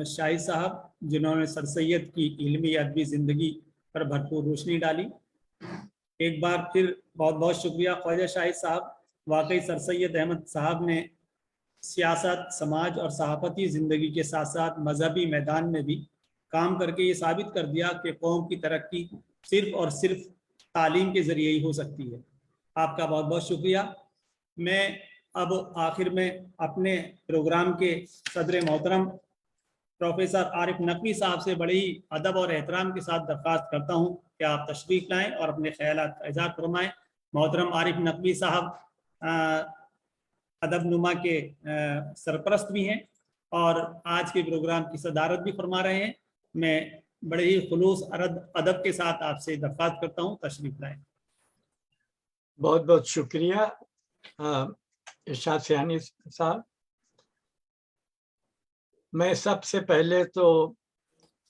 शाहिद साहब, जिन्होंने सर सैयद की इल्मी अदबी ज़िंदगी पर भरपूर रोशनी डाली। एक बार फिर बहुत बहुत शुक्रिया ख्वाजा शाहिद साहब। वाकई सर सैयद अहमद साहब ने सियासत, समाज और सहाफ़ती ज़िंदगी के साथ साथ मजहबी मैदान में भी काम करके ये साबित कर दिया कि कौम की तरक्की सिर्फ़ और सिर्फ तालीम के ज़रिए ही हो सकती है। आपका बहुत बहुत शुक्रिया। मैं अब आखिर में अपने प्रोग्राम के सदर मोहतरम प्रोफेसर आरिफ नकवी साहब से बड़े ही अदब और एहतराम के साथ दरख्वास्त करता हूँ कि आप तशरीफ़ लाएँ और अपने ख्यालात का इज़हार फरमाएँ। मोहतरम आरिफ नकवी साहब अदब नुमा के सरपरस्त भी हैं और आज के प्रोग्राम की सदारत भी फरमा रहे हैं। मैं बड़े ही खुलूस अदब के साथ आपसे दरख्वास्त करता हूँ, तशरीफ़ लाएँ। बहुत बहुत शुक्रिया इरशाद सयानी साहब। मैं सबसे पहले तो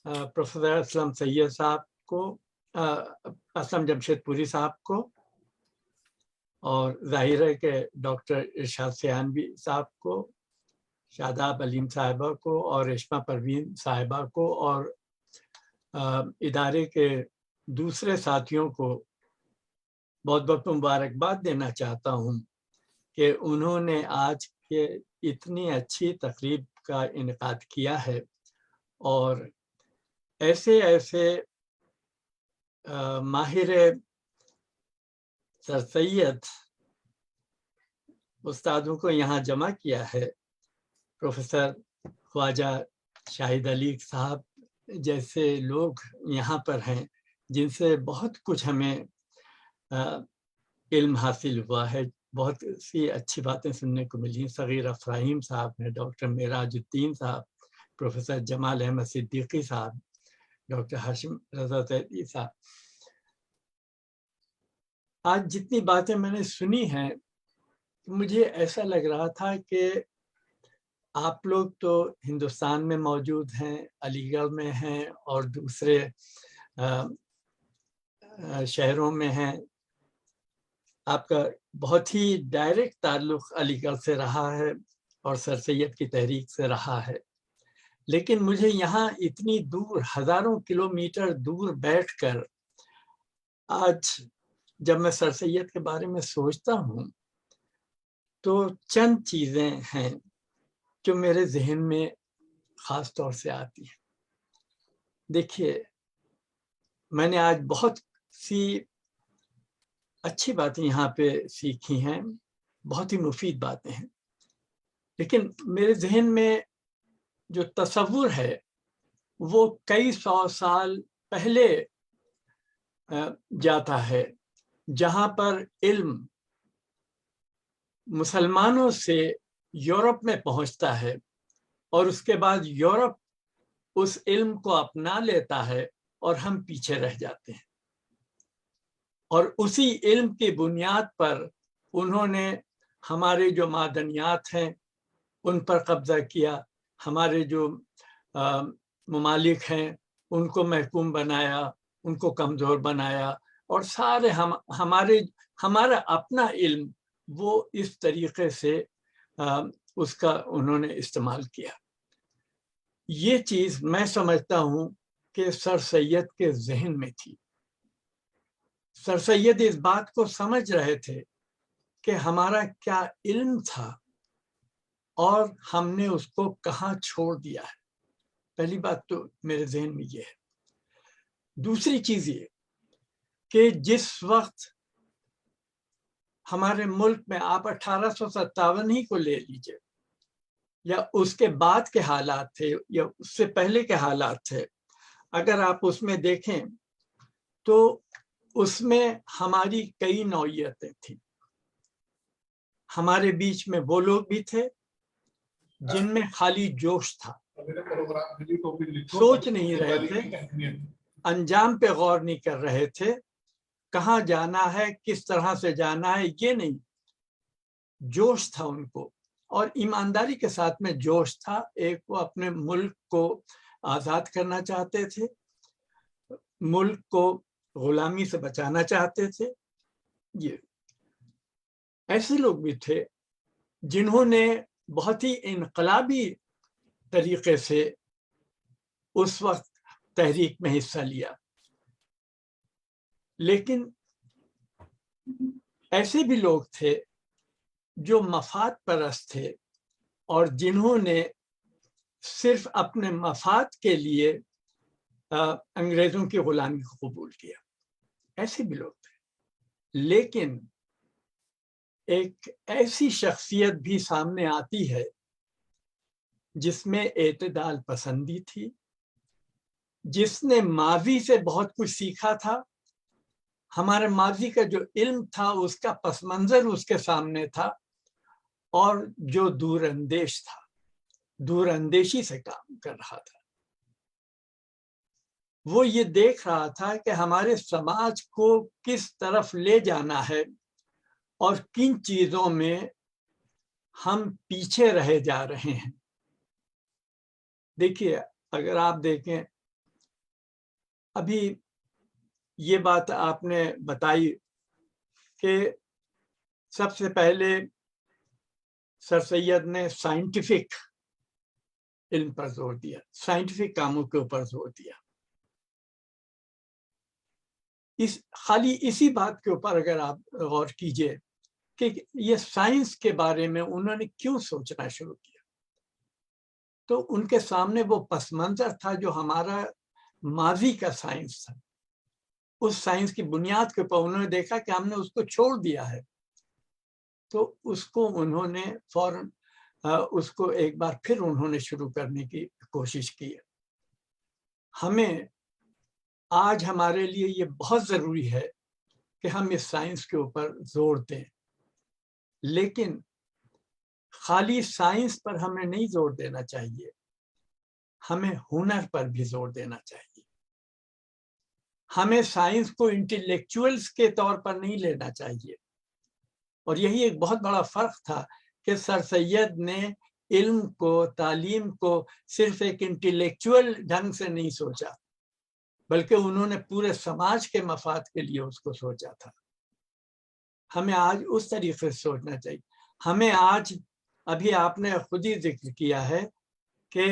प्रोफेसर असलम सैयद साहब को, असलम जमशेदपुरी साहब को, और जाहिर है कि डॉक्टर इरशाद सयानी साहब को, शादाब अलीम साहिबा को और रेशमा परवीन साहिबा को और इदारे के दूसरे साथियों को बहुत बहुत मुबारकबाद देना चाहता हूँ कि उन्होंने आज के इतनी अच्छी तकरीब का इनेकाद किया है और ऐसे ऐसे माहिर सर सैयद उस्तादों को यहाँ जमा किया है। प्रोफेसर ख्वाजा शाहिद अली साहब जैसे लोग यहाँ पर हैं जिनसे बहुत कुछ हमें इल्म हासिल हुआ है, बहुत सी अच्छी बातें सुनने को मिली। सगीर अफराहीम साहब ने, डॉक्टर मेराजुद्दीन साहब, प्रोफेसर जमाल अहमद सिद्दीकी साहब, डॉक्टर हाशिम रजा ज़ैदी साहब। आज जितनी बातें मैंने सुनी हैं मुझे ऐसा लग रहा था कि आप लोग तो हिंदुस्तान में मौजूद हैं, अलीगढ़ में हैं और दूसरे शहरों में हैं, आपका बहुत ही डायरेक्ट ताल्लुक अलीगढ़ से रहा है और सर सैयद की तहरीक से रहा है, लेकिन मुझे यहाँ इतनी दूर, हजारों किलोमीटर दूर बैठकर आज जब मैं सर सैयद के बारे में सोचता हूँ तो चंद चीजें हैं जो मेरे जहन में खास तौर से आती हैं। देखिए, मैंने आज बहुत सी अच्छी बातें यहाँ पे सीखी हैं, बहुत ही मुफीद बातें हैं, लेकिन मेरे जहन में जो तस्वुर है वो कई सौ साल पहले जाता है, जहाँ पर इल्म मुसलमानों से यूरोप में पहुँचता है और उसके बाद यूरोप उस इल्म को अपना लेता है और हम पीछे रह जाते हैं। और उसी इल्म की बुनियाद पर उन्होंने हमारे जो मादनियात हैं उन पर कब्जा किया, हमारे जो ममालिक हैं उनको महकूम बनाया, उनको कमज़ोर बनाया, और सारे हमारा अपना इल्म वो इस तरीके से उसका उन्होंने इस्तेमाल किया। ये चीज़ मैं समझता हूँ कि सर सैयद के जहन में थी। सर सैयद इस बात को समझ रहे थे कि हमारा क्या इल्म था और हमने उसको कहाँ छोड़ दिया है। पहली बात तो मेरे जहन में ये है। दूसरी चीज ये कि जिस वक्त हमारे मुल्क में, आप 1857 ही को ले लीजिए या उसके बाद के हालात थे या उससे पहले के हालात थे, अगर आप उसमें देखें तो उसमें हमारी कई नौइयतें थी। हमारे बीच में वो लोग भी थे जिनमें खाली जोश था, सोच नहीं रहे थे, अंजाम पे गौर नहीं कर रहे थे, कहाँ जाना है, किस तरह से जाना है, ये नहीं, जोश था उनको। और ईमानदारी के साथ में जोश था। एक, वो अपने मुल्क को आज़ाद करना चाहते थे, मुल्क को गुलामी से बचाना चाहते थे। ये ऐसे लोग भी थे जिन्होंने बहुत ही इनकलाबी तरीके से उस वक्त तहरीक में हिस्सा लिया। लेकिन ऐसे भी लोग थे जो मफाद परस्त थे और जिन्होंने सिर्फ अपने मफाद के लिए अंग्रेजों की गुलामी को कबूल किया। ऐसे भी लोग थे। लेकिन एक ऐसी शख्सियत भी सामने आती है जिसमें एतदाल पसंदी थी, जिसने माजी से बहुत कुछ सीखा था। हमारे माजी का जो इल्म था उसका पस मंजर उसके सामने था, और जो दूरअंदेश था, दूरअंदेशी से काम कर रहा था। वो ये देख रहा था कि हमारे समाज को किस तरफ ले जाना है और किन चीजों में हम पीछे रह जा रहे हैं। देखिए, अगर आप देखें, अभी ये बात आपने बताई कि सबसे पहले सर सैयद ने साइंटिफिक इल्म पर जोर दिया, साइंटिफिक कामों के ऊपर जोर दिया। खाली इसी बात के ऊपर अगर आप गौर कीजिए कि ये साइंस के बारे में उन्होंने क्यों सोचना शुरू किया, तो उनके सामने वो पस मंजर था जो हमारा माजी का साइंस था। उस साइंस की बुनियाद के ऊपर उन्होंने देखा कि हमने उसको छोड़ दिया है, तो उसको उन्होंने फौरन उसको एक बार फिर उन्होंने शुरू करने की कोशिश की। हमें आज हमारे लिए ये बहुत ज़रूरी है कि हम इस साइंस के ऊपर जोर दें, लेकिन खाली साइंस पर हमें नहीं जोर देना चाहिए, हमें हुनर पर भी जोर देना चाहिए। हमें साइंस को इंटेलेक्चुअल्स के तौर पर नहीं लेना चाहिए। और यही एक बहुत बड़ा फर्क था कि सर सैयद ने इल्म को, तालीम को सिर्फ एक इंटेलेक्चुअल ढंग से नहीं सोचा, बल्कि उन्होंने पूरे समाज के मफाद के लिए उसको सोचा था। हमें आज उस तरीके से सोचना चाहिए। हमें आज, अभी आपने खुद ही जिक्र किया है कि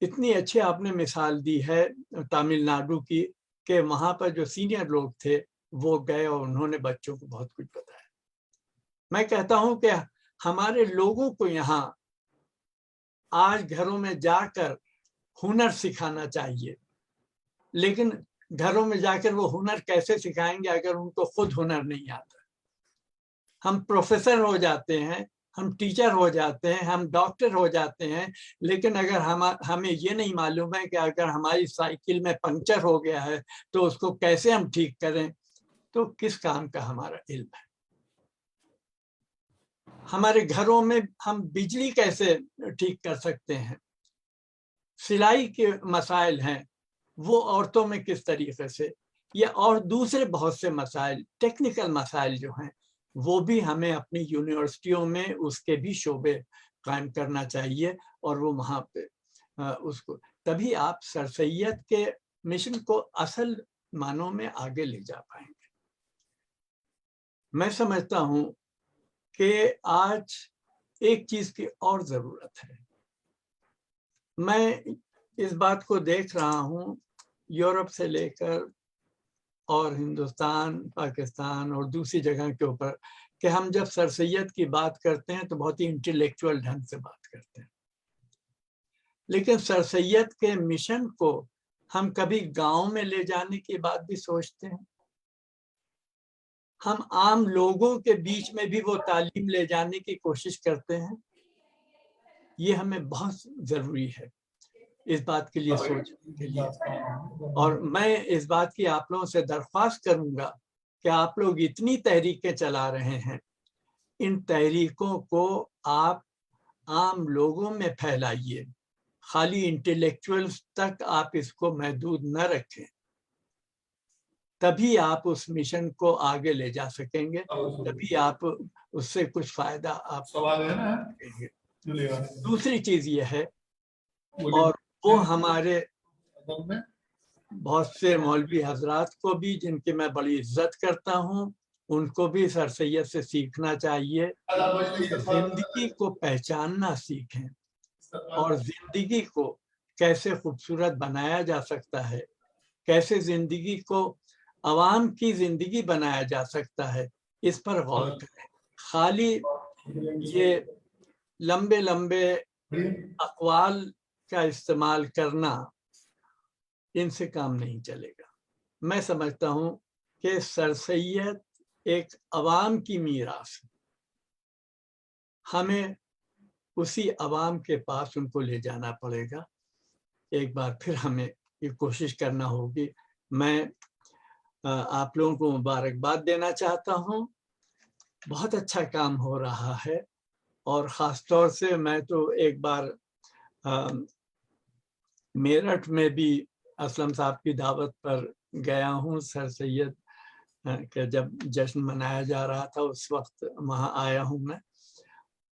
इतनी अच्छी आपने मिसाल दी है तमिलनाडु की, कि वहां पर जो सीनियर लोग थे वो गए और उन्होंने बच्चों को बहुत कुछ बताया। मैं कहता हूं कि हमारे लोगों को यहाँ आज घरों में जाकर हुनर सिखाना चाहिए, लेकिन घरों में जाकर वो हुनर कैसे सिखाएंगे अगर उनको खुद हुनर नहीं आता। हम प्रोफेसर हो जाते हैं, हम टीचर हो जाते हैं, हम डॉक्टर हो जाते हैं, लेकिन अगर हमें ये नहीं मालूम है कि अगर हमारी साइकिल में पंक्चर हो गया है तो उसको कैसे हम ठीक करें, तो किस काम का हमारा इल्म है। हमारे घरों में हम बिजली कैसे ठीक कर सकते हैं, सिलाई के मसाइल हैं वो औरतों में किस तरीके से, या और दूसरे बहुत से मसाइल, टेक्निकल मसाइल जो हैं वो भी हमें अपनी यूनिवर्सिटियों में उसके भी शोबे कायम करना चाहिए और वो वहाँ पे उसको, तभी आप सर सैयद के मिशन को असल मानों में आगे ले जा पाएंगे। मैं समझता हूँ कि आज एक चीज की और जरूरत है। मैं इस बात को देख रहा हूँ यूरोप से लेकर और हिंदुस्तान, पाकिस्तान और दूसरी जगह के ऊपर, कि हम जब सर सैयद की बात करते हैं तो बहुत ही इंटेलेक्चुअल ढंग से बात करते हैं, लेकिन सर सैयद के मिशन को हम कभी गांव में ले जाने की बात भी सोचते हैं। हम आम लोगों के बीच में भी वो तालीम ले जाने की कोशिश करते हैं। ये हमें बहुत जरूरी है इस बात के लिए सोचने के लिए। और मैं इस बात की आप लोगों से दरख्वास्त करूंगा कि आप लोग इतनी तहरीकें चला रहे हैं, इन तहरीकों को आप आम लोगों में फैलाइए, खाली इंटेलेक्चुअल्स तक आप इसको महदूद न रखें, तभी आप उस मिशन को आगे ले जा सकेंगे, तभी आप उससे कुछ फायदा आप सकेंगे। दूसरी चीज ये है, और वो हमारे बहुत से मौलवी हजरात को भी, जिनकी मैं बड़ी इज्जत करता हूँ, उनको भी सर सैयद से सीखना चाहिए। जिंदगी को पहचानना सीखें और जिंदगी को कैसे खूबसूरत बनाया जा सकता है, कैसे जिंदगी को अवाम की जिंदगी बनाया जा सकता है, इस पर गौर करें। खाली ये लंबे लंबे अक़वाल का इस्तेमाल करना, इनसे काम नहीं चलेगा। मैं समझता हूँ कि सर सैयद एक अवाम की मीरास है, हमें उसी अवाम के पास उनको ले जाना पड़ेगा। एक बार फिर हमें ये कोशिश करना होगी। मैं आप लोगों को मुबारकबाद देना चाहता हूँ, बहुत अच्छा काम हो रहा है। और ख़ास तौर से मैं तो एक बार मेरठ में भी असलम साहब की दावत पर गया हूँ, सर सैयद के जब जश्न मनाया जा रहा था उस वक्त वहाँ आया हूँ मैं,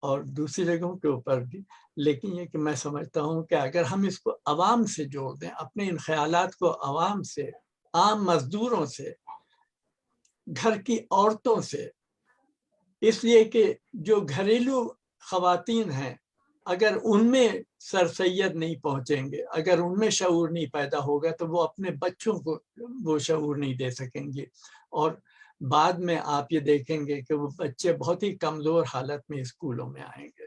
और दूसरी जगहों के ऊपर भी। लेकिन ये कि मैं समझता हूँ कि अगर हम इसको अवाम से जोड़ दें, अपने इन ख्यालात को अवाम से, आम मजदूरों से, घर की औरतों से, इसलिए कि जो घरेलू ख़वातीन हैं, अगर उनमें सर सैयद नहीं पहुंचेंगे, अगर उनमें शऊर नहीं पैदा होगा, तो वो अपने बच्चों को वो शऊर नहीं दे सकेंगे। और बाद में आप ये देखेंगे कि वो बच्चे बहुत ही कमज़ोर हालत में स्कूलों में आएंगे।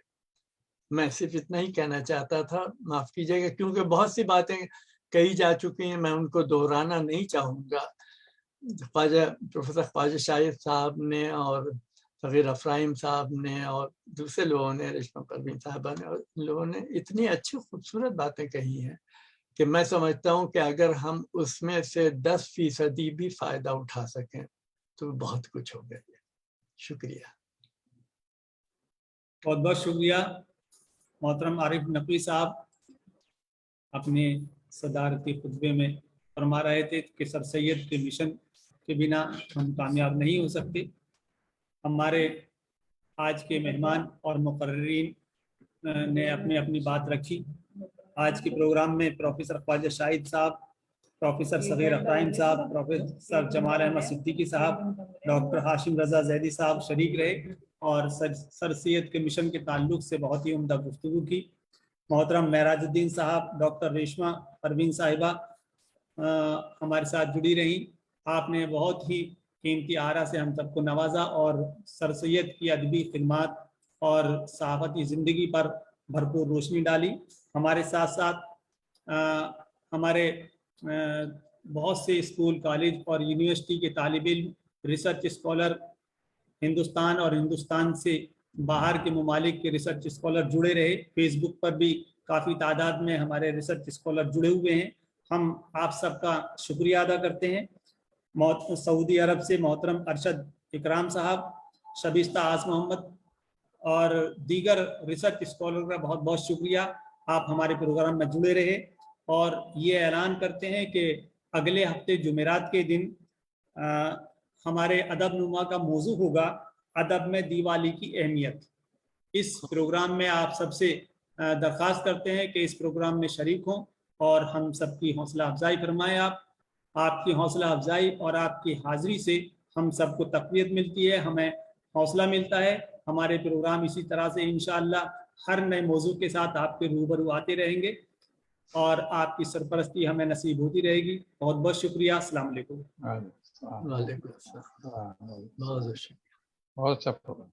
मैं सिर्फ इतना ही कहना चाहता था, माफ़ कीजिएगा, क्योंकि बहुत सी बातें कही जा चुकी हैं, मैं उनको दोहराना नहीं चाहूँगा। प्रोफेसर ख्वाजा शाहिद साहब ने और सगीर अफराइम साहब ने और दूसरे लोगों ने, रेशमा परवीन साहबा ने, और लोगों ने इतनी अच्छी खूबसूरत बातें कही हैं कि मैं समझता हूँ कि अगर हम उसमें से 10% भी फ़ायदा उठा सकें तो बहुत कुछ हो गया। शुक्रिया, बहुत बहुत शुक्रिया। मोहतरम आरिफ नकवी साहब अपने सदारती खुतबे में फरमा रहे थे कि सर सैयद के मिशन के बिना हम कामयाब नहीं हो सकते। हमारे आज के मेहमान और मुकर्रिरीन ने अपनी अपनी बात रखी। आज के प्रोग्राम में प्रोफेसर ख्वाजा शाहिद साहब, प्रोफेसर सगीर अफराइम साहब, प्रोफेसर जमाल अहमद सिद्दीकी साहब, डॉक्टर हाशिम रजा जैदी साहब शरीक रहे और सर सैयद के मिशन के ताल्लुक से बहुत ही उम्दा गुफ्तगू की। मोहतरम महराजुद्दीन साहब, डॉक्टर रेशमा परवीन साहिबा हमारे साथ जुड़ी रही। आपने बहुत ही कीमती आरा से हम सबको नवाजा और सर सैयद की अदबी खिदमात और सहाफ़ती ज़िंदगी पर भरपूर रोशनी डाली। हमारे साथ साथ हमारे बहुत से स्कूल, कॉलेज और यूनिवर्सिटी के तालिब इल्म, रिसर्च स्कॉलर, हिंदुस्तान और हिंदुस्तान से बाहर के ममालिक के रिसर्च स्कॉलर जुड़े रहे। फेसबुक पर भी काफ़ी तादाद में हमारे रिसर्च स्कॉलर जुड़े हुए हैं। हम आप सबका शुक्रिया अदा करते हैं। सऊदी अरब से मोहतरम अरशद इकराम साहब, शबिस्ता आस मोहम्मद और दीगर रिसर्च स्कॉलर का बहुत बहुत शुक्रिया, आप हमारे प्रोग्राम में जुड़े रहे। और ये ऐलान करते हैं कि अगले हफ्ते जुमेरात के दिन हमारे अदब नुमा का मौजू होगा अदब में दीवाली की अहमियत। इस प्रोग्राम में आप सबसे दरख्वास्त करते हैं कि इस प्रोग्राम में शरीक हों और हम सबकी हौसला अफजाई फरमाएं। आपकी हौसला अफजाई और आपकी हाज़िरी से हम सबको तक़वियत मिलती है, हमें हौसला मिलता है। हमारे प्रोग्राम इसी तरह से इंशाअल्लाह हर नए मौजू के साथ आपके रूबरू आते रहेंगे और आपकी सरपरस्ती हमें नसीब होती रहेगी। बहुत बहुत शुक्रिया। अस्सलाम वालेकुम। वालेकुम अस्सलाम। बहुत बहुत अच्छा प्रोग्राम।